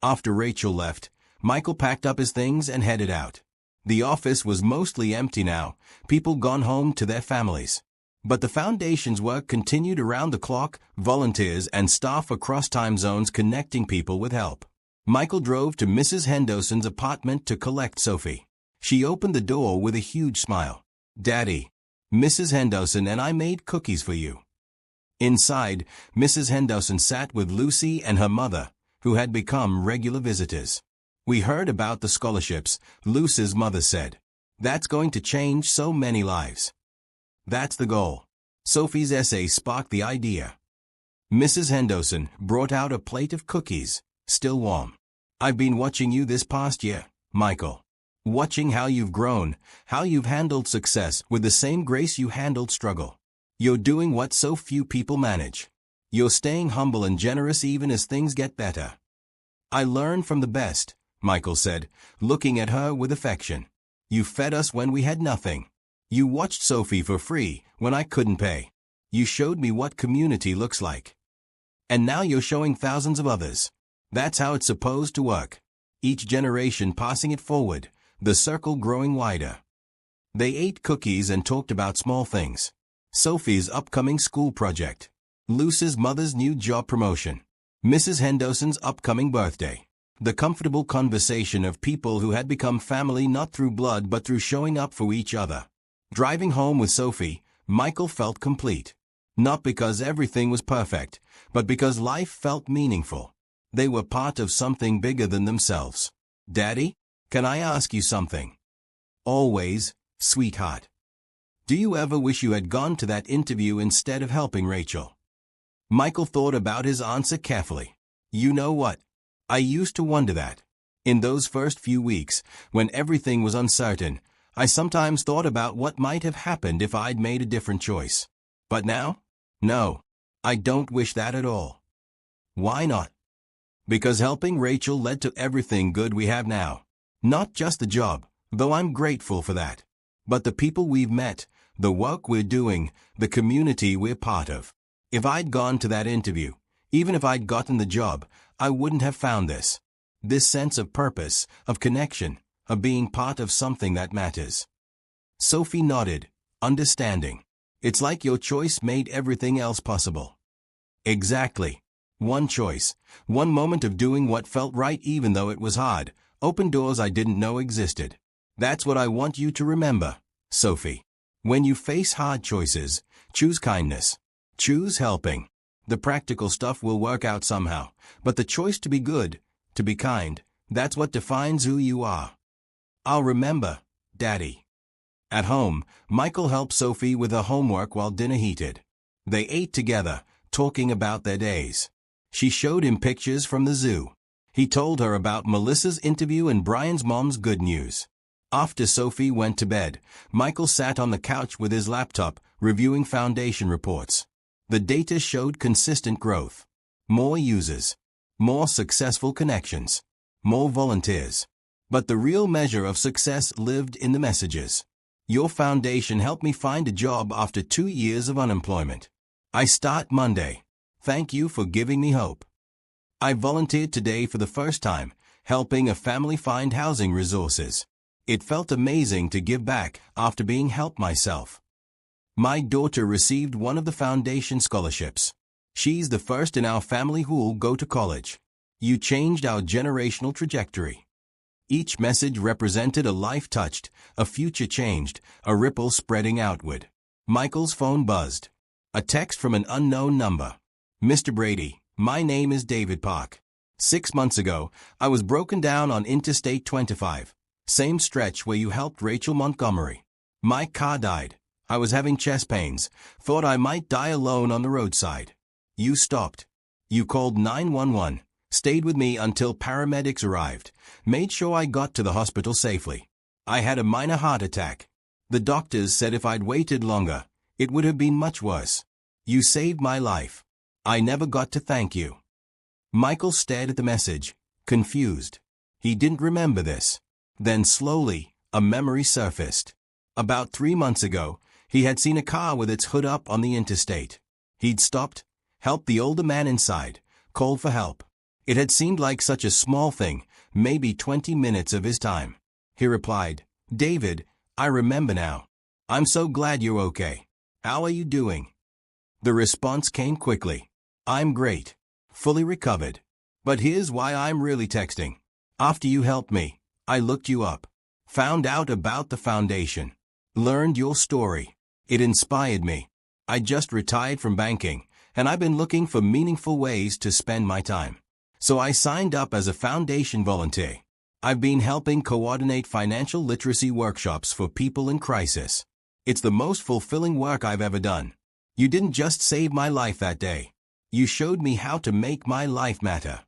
After Rachel left, Michael packed up his things and headed out. The office was mostly empty now, people gone home to their families. But the Foundation's work continued around the clock, volunteers and staff across time zones connecting people with help. Michael drove to Mrs. Henderson's apartment to collect Sophie. She opened the door with a huge smile. Daddy, Mrs. Henderson and I made cookies for you. Inside, Mrs. Henderson sat with Lucy and her mother, who had become regular visitors. We heard about the scholarships, Lucy's mother said. That's going to change so many lives. That's the goal. Sophie's essay sparked the idea. Mrs. Henderson brought out a plate of cookies, still warm. I've been watching you this past year, Michael. Watching how you've grown, how you've handled success with the same grace you handled struggle. You're doing what so few people manage. You're staying humble and generous even as things get better. I learned from the best, Michael said, looking at her with affection. You fed us when we had nothing. You watched Sophie for free when I couldn't pay. You showed me what community looks like. And now you're showing thousands of others. That's how it's supposed to work. Each generation passing it forward, the circle growing wider. They ate cookies and talked about small things. Sophie's upcoming school project. Lucy's mother's new job promotion. Mrs. Henderson's upcoming birthday. The comfortable conversation of people who had become family not through blood but through showing up for each other. Driving home with Sophie, Michael felt complete. Not because everything was perfect, but because life felt meaningful. They were part of something bigger than themselves. Daddy, can I ask you something? Always, sweetheart. Do you ever wish you had gone to that interview instead of helping Rachel? Michael thought about his answer carefully. You know what? I used to wonder that. In those first few weeks, when everything was uncertain, I sometimes thought about what might have happened if I'd made a different choice. But now? No. I don't wish that at all. Why not? Because helping Rachel led to everything good we have now. Not just the job, though I'm grateful for that. But the people we've met, the work we're doing, the community we're part of. If I'd gone to that interview, even if I'd gotten the job, I wouldn't have found this. This sense of purpose, of connection, of being part of something that matters. Sophie nodded, understanding. It's like your choice made everything else possible. Exactly. One choice, one moment of doing what felt right even though it was hard, opened doors I didn't know existed. That's what I want you to remember, Sophie. When you face hard choices, choose kindness. Choose helping. The practical stuff will work out somehow, but the choice to be good, to be kind, that's what defines who you are. I'll remember, Daddy. At home, Michael helped Sophie with her homework while dinner heated. They ate together, talking about their days. She showed him pictures from the zoo. He told her about Melissa's interview and Brian's mom's good news. After Sophie went to bed, Michael sat on the couch with his laptop, reviewing foundation reports. The data showed consistent growth. More users. More successful connections. More volunteers. But the real measure of success lived in the messages. Your foundation helped me find a job after 2 years of unemployment. I start Monday. Thank you for giving me hope. I volunteered today for the first time, helping a family find housing resources. It felt amazing to give back after being helped myself. My daughter received one of the foundation scholarships. She's the first in our family who'll go to college. You changed our generational trajectory. Each message represented a life touched, a future changed, a ripple spreading outward. Michael's phone buzzed. A text from an unknown number. Mr. Brady, my name is David Park. 6 months ago, I was broken down on Interstate 25. Same stretch where you helped Rachel Montgomery. My car died. I was having chest pains. Thought I might die alone on the roadside. You stopped. You called 911, stayed with me until paramedics arrived, made sure I got to the hospital safely. I had a minor heart attack. The doctors said if I'd waited longer, it would have been much worse. You saved my life. I never got to thank you. Michael stared at the message, confused. He didn't remember this. Then slowly, a memory surfaced. About 3 months ago, he had seen a car with its hood up on the interstate. He'd stopped, helped the older man inside, called for help. It had seemed like such a small thing, maybe 20 minutes of his time. He replied, David, I remember now. I'm so glad you're okay. How are you doing? The response came quickly. I'm great. Fully recovered. But here's why I'm really texting. After you helped me, I looked you up. Found out about the foundation. Learned your story. It inspired me. I just retired from banking, and I've been looking for meaningful ways to spend my time. So I signed up as a foundation volunteer. I've been helping coordinate financial literacy workshops for people in crisis. It's the most fulfilling work I've ever done. You didn't just save my life that day. You showed me how to make my life matter.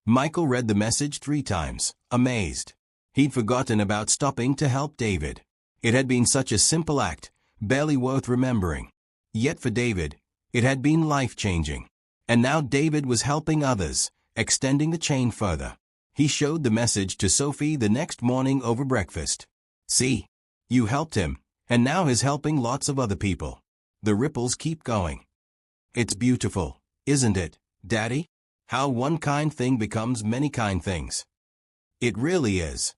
Michael read the message 3 times, amazed. He'd forgotten about stopping to help David. It had been such a simple act, barely worth remembering. Yet for David, it had been life-changing. And now David was helping others, extending the chain further. He showed the message to Sophie the next morning over breakfast. See, you helped him, and now he's helping lots of other people. The ripples keep going. It's beautiful, isn't it, Daddy? How one kind thing becomes many kind things. It really is.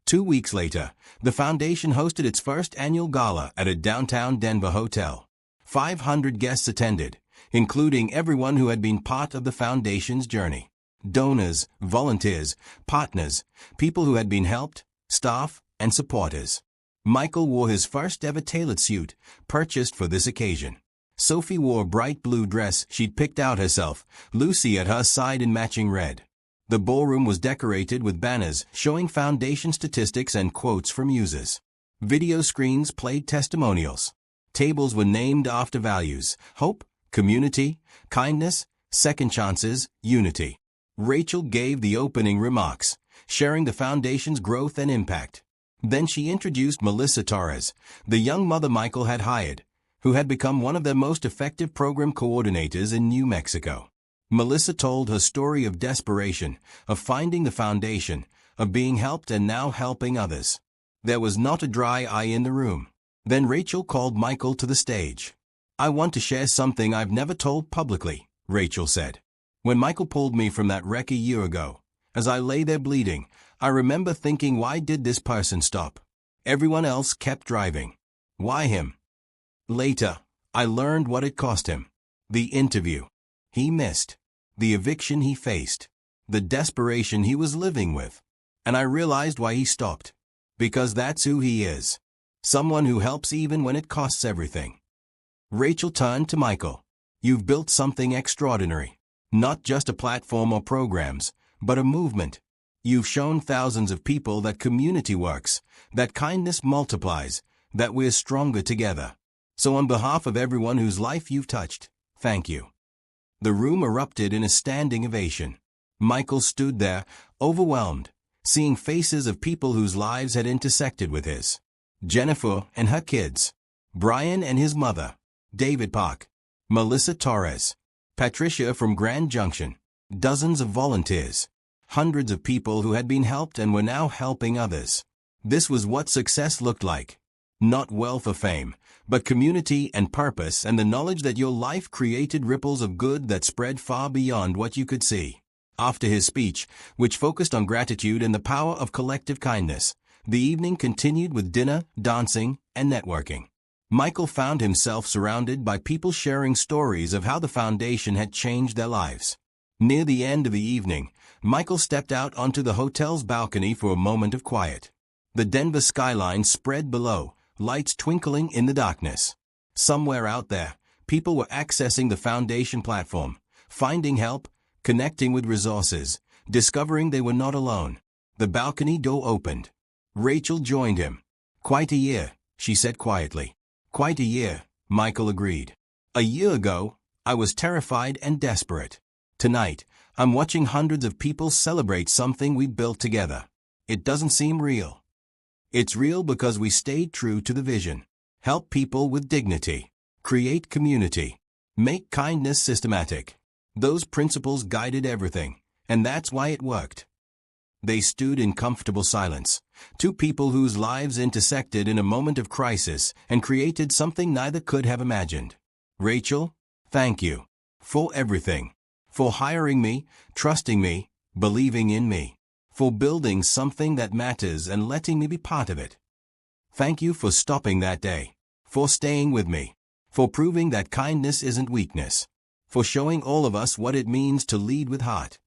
2 weeks later, the foundation hosted its first annual gala at a downtown Denver hotel. 500 guests attended, including everyone who had been part of the foundation's journey. Donors, volunteers, partners, people who had been helped, staff, and supporters. Michael wore his first ever tailored suit, purchased for this occasion. Sophie wore a bright blue dress she'd picked out herself, Lucy at her side in matching red. The ballroom was decorated with banners showing foundation statistics and quotes from users. Video screens played testimonials. Tables were named after values: hope, community, kindness, second chances, unity. Rachel gave the opening remarks, sharing the foundation's growth and impact. Then she introduced Melissa Torres, the young mother Michael had hired, who had become one of their most effective program coordinators in New Mexico. Melissa told her story of desperation, of finding the foundation, of being helped and now helping others. There was not a dry eye in the room. Then Rachel called Michael to the stage. "I want to share something I've never told publicly," Rachel said. "When Michael pulled me from that wreck a year ago, as I lay there bleeding, I remember thinking, why did this person stop? Everyone else kept driving. Why him?" Later, I learned what it cost him. The interview he missed, the eviction he faced, the desperation he was living with. And I realized why he stopped. Because that's who he is. Someone who helps even when it costs everything. Rachel turned to Michael. "You've built something extraordinary. Not just a platform or programs, but a movement. You've shown thousands of people that community works, that kindness multiplies, that we're stronger together. So on behalf of everyone whose life you've touched, thank you." The room erupted in a standing ovation. Michael stood there, overwhelmed, seeing faces of people whose lives had intersected with his. Jennifer and her kids, Brian and his mother, David Park, Melissa Torres, Patricia from Grand Junction, dozens of volunteers, hundreds of people who had been helped and were now helping others. This was what success looked like. Not wealth or fame, but community and purpose, and the knowledge that your life created ripples of good that spread far beyond what you could see. After his speech, which focused on gratitude and the power of collective kindness, the evening continued with dinner, dancing, and networking. Michael found himself surrounded by people sharing stories of how the foundation had changed their lives. Near the end of the evening, Michael stepped out onto the hotel's balcony for a moment of quiet. The Denver skyline spread below, lights twinkling in the darkness. Somewhere out there, people were accessing the foundation platform, finding help, connecting with resources, discovering they were not alone. The balcony door opened. Rachel joined him. "Quite a year," she said quietly. "Quite a year," Michael agreed. "A year ago, I was terrified and desperate. Tonight, I'm watching hundreds of people celebrate something we built together. It doesn't seem real. It's real because we stayed true to the vision. Help people with dignity. Create community. Make kindness systematic. Those principles guided everything, and that's why it worked." They stood in comfortable silence, two people whose lives intersected in a moment of crisis and created something neither could have imagined. "Rachel, thank you. For everything. For hiring me, trusting me, believing in me. For building something that matters and letting me be part of it. Thank you for stopping that day. For staying with me. For proving that kindness isn't weakness. For showing all of us what it means to lead with heart."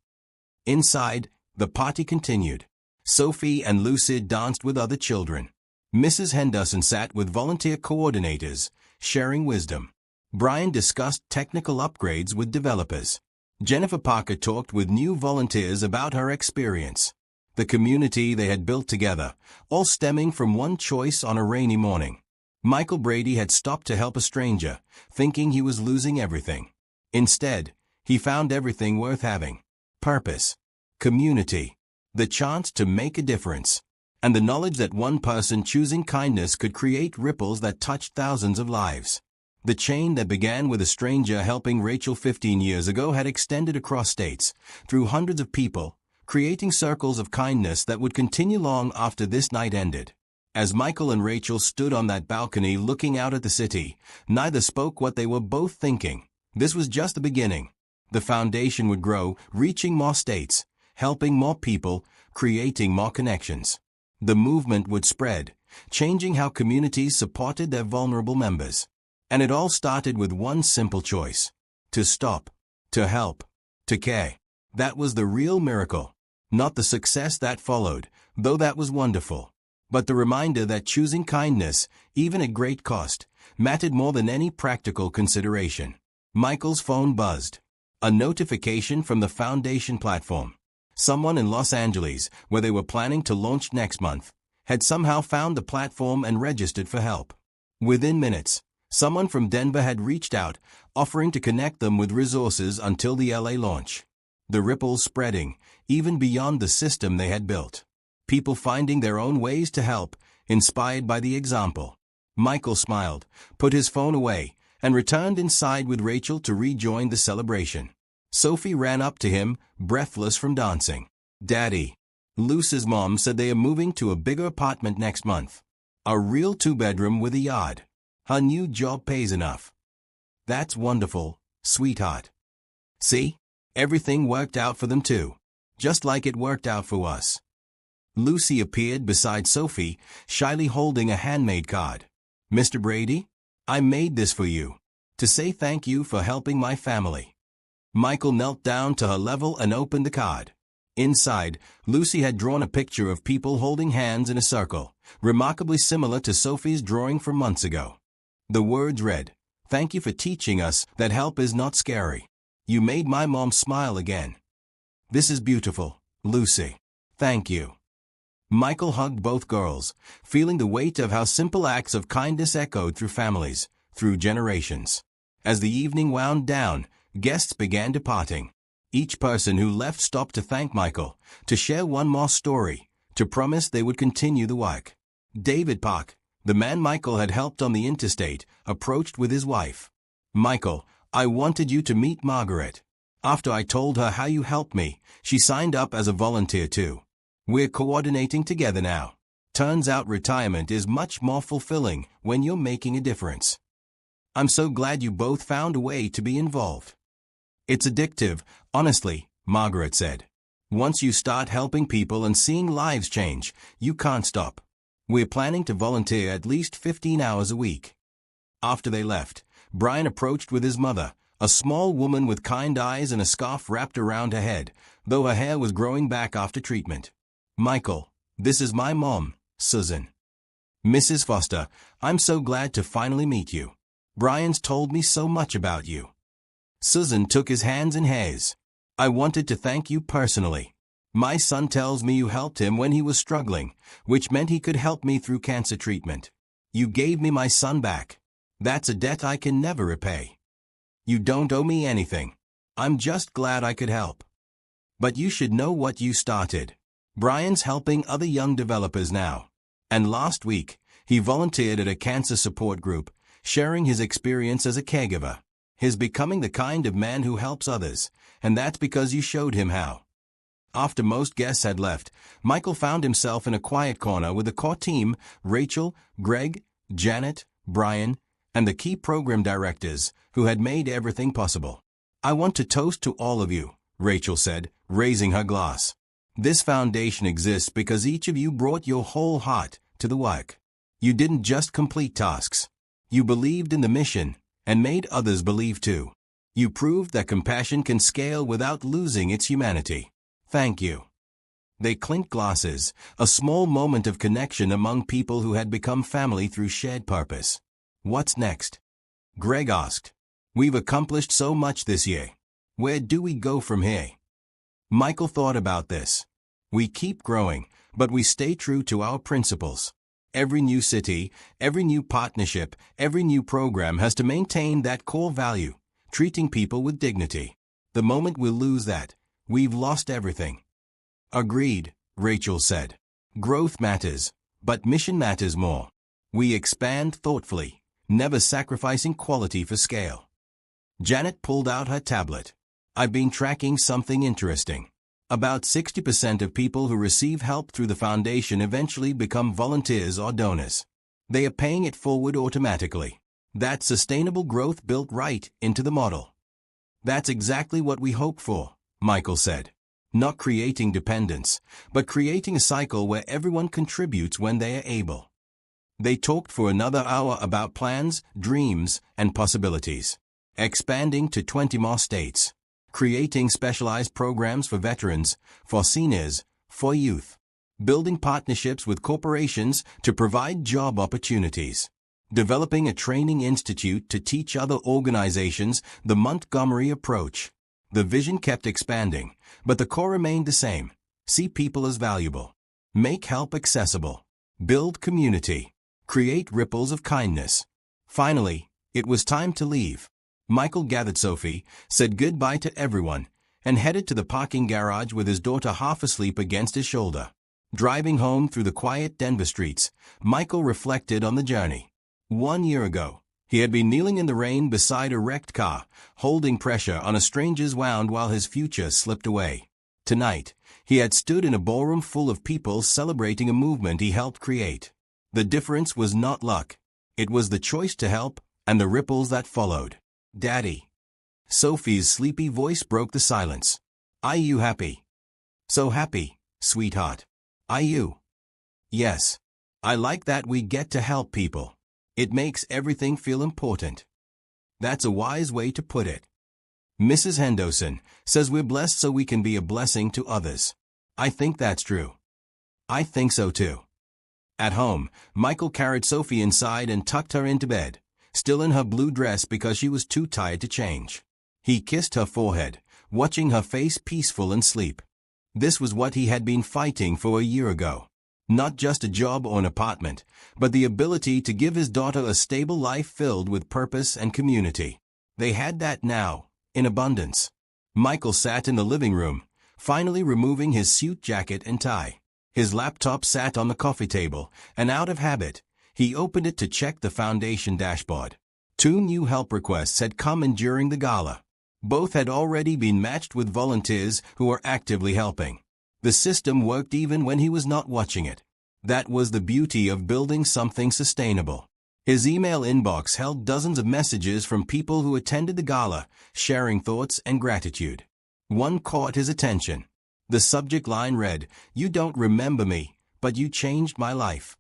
Inside, the party continued. Sophie and Lucy danced with other children. Mrs. Henderson sat with volunteer coordinators, sharing wisdom. Brian discussed technical upgrades with developers. Jennifer Parker talked with new volunteers about her experience. The community they had built together, all stemming from one choice on a rainy morning. Michael Brady had stopped to help a stranger, thinking he was losing everything. Instead, he found everything worth having. Purpose, community, the chance to make a difference, and the knowledge that one person choosing kindness could create ripples that touched thousands of lives. The chain that began with a stranger helping Rachel 15 years ago had extended across states, through hundreds of people, creating circles of kindness that would continue long after this night ended. As Michael and Rachel stood on that balcony looking out at the city, neither spoke what they were both thinking. This was just the beginning. The foundation would grow, reaching more states, helping more people, creating more connections. The movement would spread, changing how communities supported their vulnerable members. And it all started with one simple choice: to stop, to help, to care. That was the real miracle. Not the success that followed, though that was wonderful. but the reminder that choosing kindness, even at great cost, mattered more than any practical consideration. Michael's phone buzzed. A notification from the foundation platform. Someone in Los Angeles, where they were planning to launch next month, had somehow found the platform and registered for help. Within minutes, someone from Denver had reached out, offering to connect them with resources until the LA launch. The ripples spreading, even beyond the system they had built. People finding their own ways to help, inspired by the example. Michael smiled, put his phone away, and returned inside with Rachel to rejoin the celebration. Sophie ran up to him, breathless from dancing. "Daddy." Luce's mom said they are moving to a bigger apartment next month. A real 2-bedroom with a yard. Her new job pays enough. "That's wonderful, sweetheart. See? Everything worked out for them too. Just like it worked out for us." Lucy appeared beside Sophie, shyly holding a handmade card. "Mr. Brady? I made this for you. To say thank you for helping my family." Michael knelt down to her level and opened the card. Inside, Lucy had drawn a picture of people holding hands in a circle, remarkably similar to Sophie's drawing from months ago. The words read, "Thank you for teaching us that help is not scary. You made my mom smile again." "This is beautiful, Lucy. Thank you." Michael hugged both girls, feeling the weight of how simple acts of kindness echoed through families, through generations. As the evening wound down, guests began departing. Each person who left stopped to thank Michael, to share one more story, to promise they would continue the work. David Park, the man Michael had helped on the interstate, approached with his wife. "Michael, I wanted you to meet Margaret. After I told her how you helped me, she signed up as a volunteer too. We're coordinating together now. Turns out retirement is much more fulfilling when you're making a difference. I'm so glad you both found a way to be involved." "It's addictive, honestly," Margaret said. "Once you start helping people and seeing lives change, you can't stop. We're planning to volunteer at least 15 hours a week." After they left, Brian approached with his mother, a small woman with kind eyes and a scarf wrapped around her head, though her hair was growing back after treatment. "Michael, this is my mom, Susan. Mrs. Foster, I'm so glad to finally meet you. Brian's told me so much about you." Susan took his hands in hers. "I wanted to thank you personally. My son tells me you helped him when he was struggling, which meant he could help me through cancer treatment. You gave me my son back. That's a debt I can never repay. You don't owe me anything. I'm just glad I could help. But you should know what you started. Brian's helping other young developers now. And last week, he volunteered at a cancer support group, sharing his experience as a caregiver. He's becoming the kind of man who helps others, and that's because you showed him how." After most guests had left, Michael found himself in a quiet corner with the core team, Rachel, Greg, Janet, Brian, and the key program directors, who had made everything possible. "I want to toast to all of you," Rachel said, raising her glass. "This foundation exists because each of you brought your whole heart to the work. You didn't just complete tasks. You believed in the mission, and made others believe too. You proved that compassion can scale without losing its humanity. Thank you." They clinked glasses, a small moment of connection among people who had become family through shared purpose. "What's next?" Greg asked. "We've accomplished so much this year. Where do we go from here?" Michael thought about this. "We keep growing, but we stay true to our principles. Every new city, every new partnership, every new program has to maintain that core value, treating people with dignity. The moment we lose that, we've lost everything." "Agreed," Rachel said. "Growth matters, but mission matters more. We expand thoughtfully, never sacrificing quality for scale." Janet pulled out her tablet. "I've been tracking something interesting. About 60% of people who receive help through the foundation eventually become volunteers or donors. They are paying it forward automatically. That's sustainable growth built right into the model." "That's exactly what we hope for," Michael said. "Not creating dependence, but creating a cycle where everyone contributes when they are able." They talked for another hour about plans, dreams, and possibilities. Expanding to 20 more states. Creating specialized programs for veterans, for seniors, for youth. building partnerships with corporations to provide job opportunities, developing a training institute to teach other organizations the Montgomery approach. The vision kept expanding, but the core remained the same. See people as valuable. Make help accessible. Build community. Create ripples of kindness. Finally, it was time to leave. Michael gathered Sophie, said goodbye to everyone, and headed to the parking garage with his daughter half asleep against his shoulder. Driving home through the quiet Denver streets, Michael reflected on the journey. 1 year ago, he had been kneeling in the rain beside a wrecked car, holding pressure on a stranger's wound while his future slipped away. Tonight, he had stood in a ballroom full of people celebrating a movement he helped create. The difference was not luck. It was the choice to help, and the ripples that followed. Daddy. Sophie's sleepy voice broke the silence. Are you happy? So happy, sweetheart. Are you? Yes. I like that we get to help people. It makes everything feel important. That's a wise way to put it. Mrs. Henderson says we're blessed so we can be a blessing to others. I think that's true. I think so too. At home, Michael carried Sophie inside and tucked her into bed, still in her blue dress because she was too tired to change. He kissed her forehead, watching her face peaceful in sleep. This was what he had been fighting for a year ago. Not just a job or an apartment, but the ability to give his daughter a stable life filled with purpose and community. They had that now, in abundance. Michael sat in the living room, finally removing his suit jacket and tie. His laptop sat on the coffee table, and out of habit, he opened it to check the foundation dashboard. 2 new help requests had come in during the gala. Both had already been matched with volunteers who were actively helping. The system worked even when he was not watching it. That was the beauty of building something sustainable. His email inbox held dozens of messages from people who attended the gala, sharing thoughts and gratitude. One caught his attention. The subject line read, "You don't remember me, but you changed my life."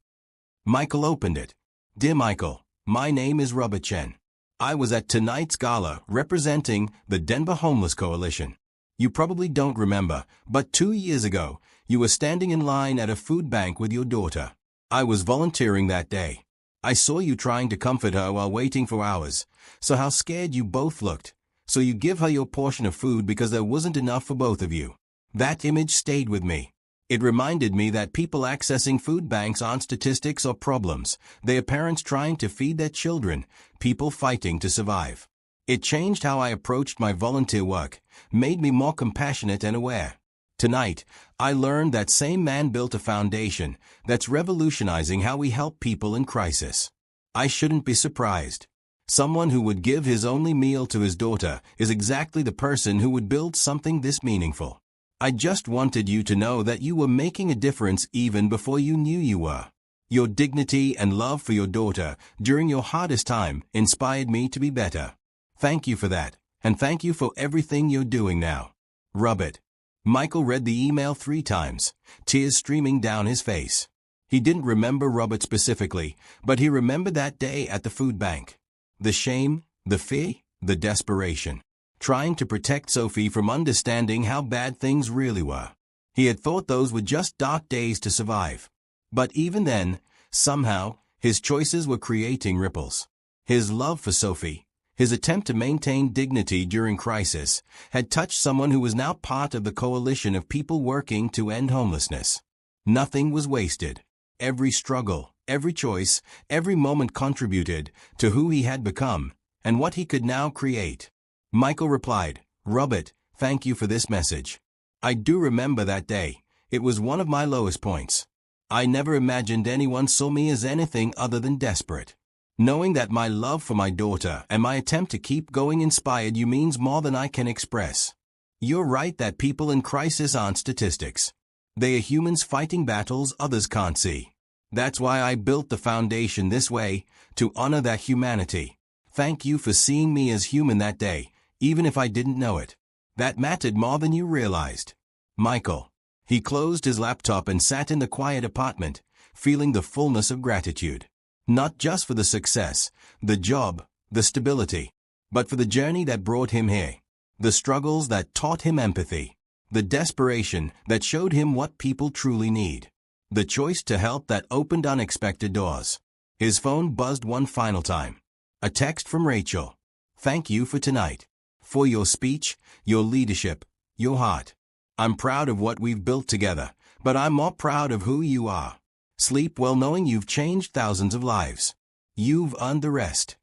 Michael opened it. Dear Michael, my name is Robert Chen. I was at tonight's gala representing the Denver Homeless Coalition. You probably don't remember, but 2 years ago, you were standing in line at a food bank with your daughter. I was volunteering that day. I saw you trying to comfort her while waiting for hours, saw how scared you both looked. So you give her your portion of food because there wasn't enough for both of you. That image stayed with me. It reminded me that people accessing food banks aren't statistics or problems. They are parents trying to feed their children, people fighting to survive. It changed how I approached my volunteer work, made me more compassionate and aware. Tonight, I learned that same man built a foundation that's revolutionizing how we help people in crisis. I shouldn't be surprised. Someone who would give his only meal to his daughter is exactly the person who would build something this meaningful. I just wanted you to know that you were making a difference even before you knew you were. Your dignity and love for your daughter during your hardest time inspired me to be better. Thank you for that, and thank you for everything you're doing now. Robert. Michael read the email 3 times, tears streaming down his face. He didn't remember Robert specifically, but he remembered that day at the food bank. The shame, the fear, the desperation. Trying to protect Sophie from understanding how bad things really were. He had thought those were just dark days to survive. But even then, somehow, his choices were creating ripples. His love for Sophie, his attempt to maintain dignity during crisis, had touched someone who was now part of the coalition of people working to end homelessness. Nothing was wasted. Every struggle, every choice, every moment contributed to who he had become and what he could now create. Michael replied, Robert, thank you for this message. I do remember that day. It was one of my lowest points. I never imagined anyone saw me as anything other than desperate. Knowing that my love for my daughter and my attempt to keep going inspired you means more than I can express. You're right that people in crisis aren't statistics. They are humans fighting battles others can't see. That's why I built the foundation this way, to honor that humanity. Thank you for seeing me as human that day, even if I didn't know it. That mattered more than you realized. Michael. He closed his laptop and sat in the quiet apartment, feeling the fullness of gratitude. Not just for the success, the job, the stability, but for the journey that brought him here. The struggles that taught him empathy. The desperation that showed him what people truly need. The choice to help that opened unexpected doors. His phone buzzed one final time. A text from Rachel. Thank you for tonight. For your speech, your leadership, your heart. I'm proud of what we've built together, but I'm more proud of who you are. Sleep well knowing you've changed thousands of lives. You've earned the rest.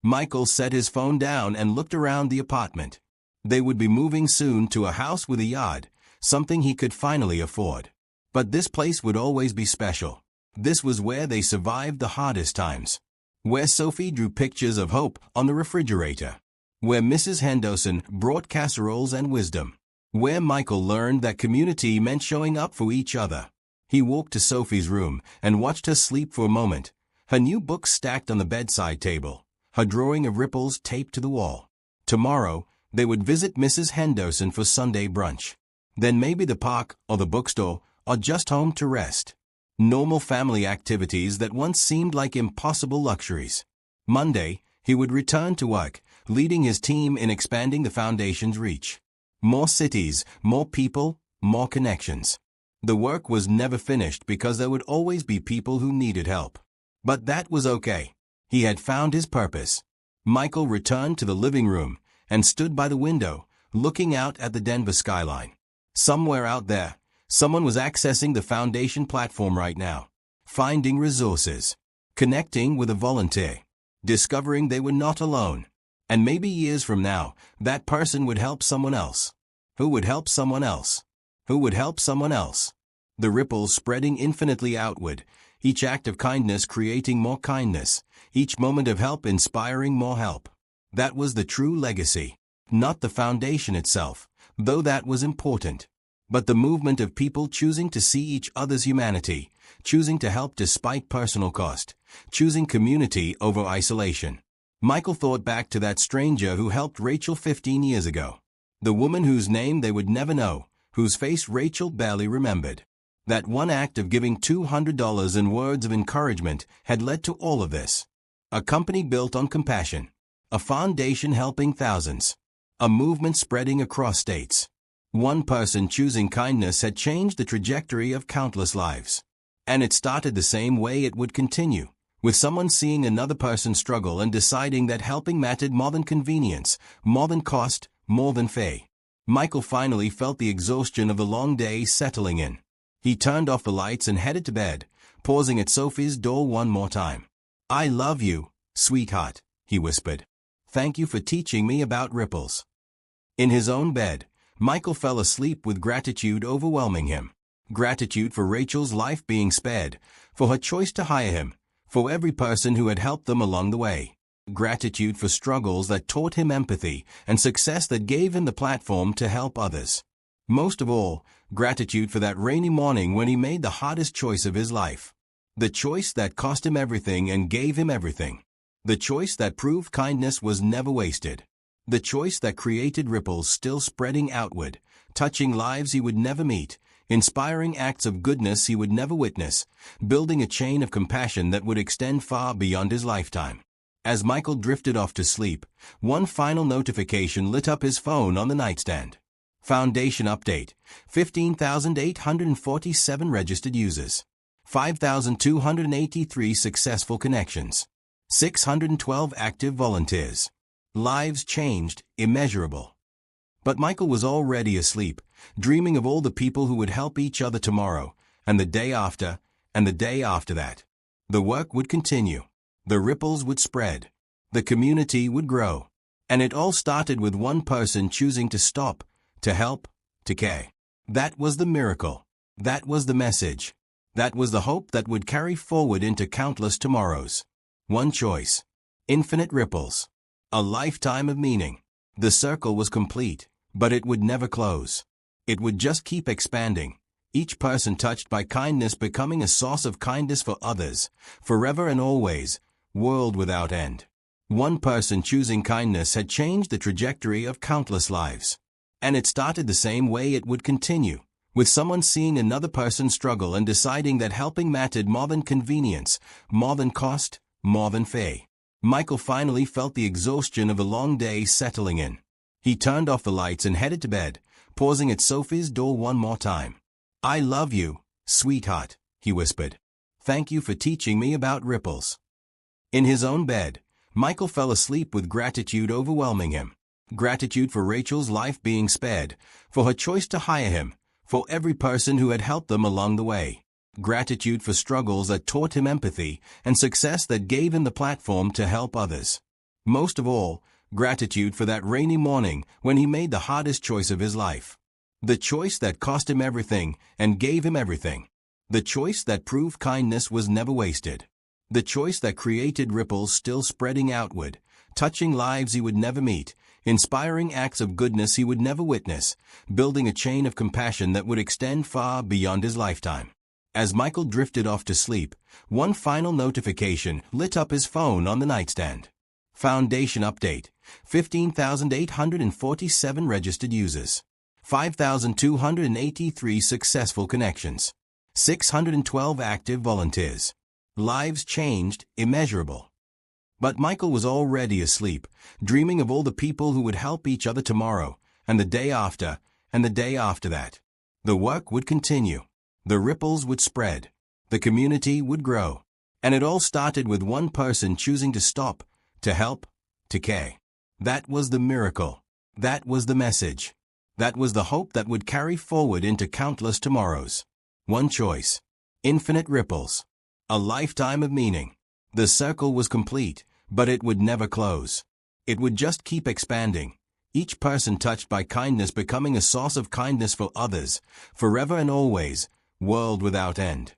Michael set his phone down and looked around the apartment. They would be moving soon to a house with a yard, something he could finally afford. But this place would always be special. This was where they survived the hardest times. Where Sophie drew pictures of hope on the refrigerator. Where Mrs. Henderson brought casseroles and wisdom. Where Michael learned that community meant showing up for each other. He walked to Sophie's room and watched her sleep for a moment, her new books stacked on the bedside table, her drawing of ripples taped to the wall. Tomorrow, they would visit Mrs. Henderson for Sunday brunch. Then maybe the park or the bookstore or just home to rest. Normal family activities that once seemed like impossible luxuries. Monday, he would return to work, leading his team in expanding the foundation's reach. More cities, more people, more connections. The work was never finished because there would always be people who needed help. But that was okay. He had found his purpose. Michael returned to the living room and stood by the window, looking out at the Denver skyline. Somewhere out there, someone was accessing the foundation platform right now, finding resources, connecting with a volunteer, discovering they were not alone. And maybe years from now, that person would help someone else. Who would help someone else? Who would help someone else? The ripples spreading infinitely outward, each act of kindness creating more kindness, each moment of help inspiring more help. That was the true legacy, not the foundation itself, though that was important, but the movement of people choosing to see each other's humanity, choosing to help despite personal cost, choosing community over isolation. Michael thought back to that stranger who helped Rachel 15 years ago. The woman whose name they would never know, whose face Rachel barely remembered. That one act of giving $200 in words of encouragement had led to all of this. A company built on compassion. A foundation helping thousands. A movement spreading across states. One person choosing kindness had changed the trajectory of countless lives. And it started the same way it would continue, with someone seeing another person struggle and deciding that helping mattered more than convenience, more than cost, more than fee. Michael finally felt the exhaustion of the long day settling in. He turned off the lights and headed to bed, pausing at Sophie's door one more time. I love you, sweetheart, he whispered. Thank you for teaching me about ripples. In his own bed, Michael fell asleep with gratitude overwhelming him. Gratitude for Rachel's life being spared, for her choice to hire him, for every person who had helped them along the way. Gratitude for struggles that taught him empathy and success that gave him the platform to help others. Most of all, gratitude for that rainy morning when he made the hardest choice of his life. The choice that cost him everything and gave him everything. The choice that proved kindness was never wasted. The choice that created ripples still spreading outward, touching lives he would never meet, inspiring acts of goodness he would never witness, building a chain of compassion that would extend far beyond his lifetime. As Michael drifted off to sleep, one final notification lit up his phone on the nightstand. Foundation update, 15,847 registered users. 5,283 successful connections. 612 active volunteers. Lives changed, immeasurable. But Michael was already asleep, dreaming of all the people who would help each other tomorrow, and the day after, and the day after that. The work would continue. The ripples would spread. The community would grow. And it all started with one person choosing to stop, to help, to care. That was the miracle. That was the message. That was the hope that would carry forward into countless tomorrows. One choice. Infinite ripples. A lifetime of meaning. The circle was complete, but it would never close. It would just keep expanding. Each person touched by kindness becoming a source of kindness for others, forever and always, world without end. One person choosing kindness had changed the trajectory of countless lives. And it started the same way it would continue, with someone seeing another person struggle and deciding that helping mattered more than convenience, more than cost, more than fee. Michael finally felt the exhaustion of a long day settling in. He turned off the lights and headed to bed, pausing at Sophie's door one more time. I love you, sweetheart, he whispered. "Thank you for teaching me about ripples." In his own bed, Michael fell asleep with gratitude overwhelming him. Gratitude for Rachel's life being spared, for her choice to hire him, for every person who had helped them along the way. Gratitude for struggles that taught him empathy and success that gave him the platform to help others. Most of all, gratitude for that rainy morning when he made the hardest choice of his life. The choice that cost him everything and gave him everything. The choice that proved kindness was never wasted. The choice that created ripples still spreading outward, touching lives he would never meet, inspiring acts of goodness he would never witness, building a chain of compassion that would extend far beyond his lifetime. As Michael drifted off to sleep, one final notification lit up his phone on the nightstand. Foundation update: 15,847 registered users. 5,283 successful connections. 612 active volunteers. Lives changed, immeasurable. But Michael was already asleep, dreaming of all the people who would help each other tomorrow, and the day after, and the day after that. The work would continue. The ripples would spread. The community would grow. And it all started with one person choosing to stop, to help, to care. That was the miracle. That was the message. That was the hope that would carry forward into countless tomorrows. One choice. Infinite ripples. A lifetime of meaning. The circle was complete, but it would never close. It would just keep expanding. Each person touched by kindness becoming a source of kindness for others, forever and always, world without end.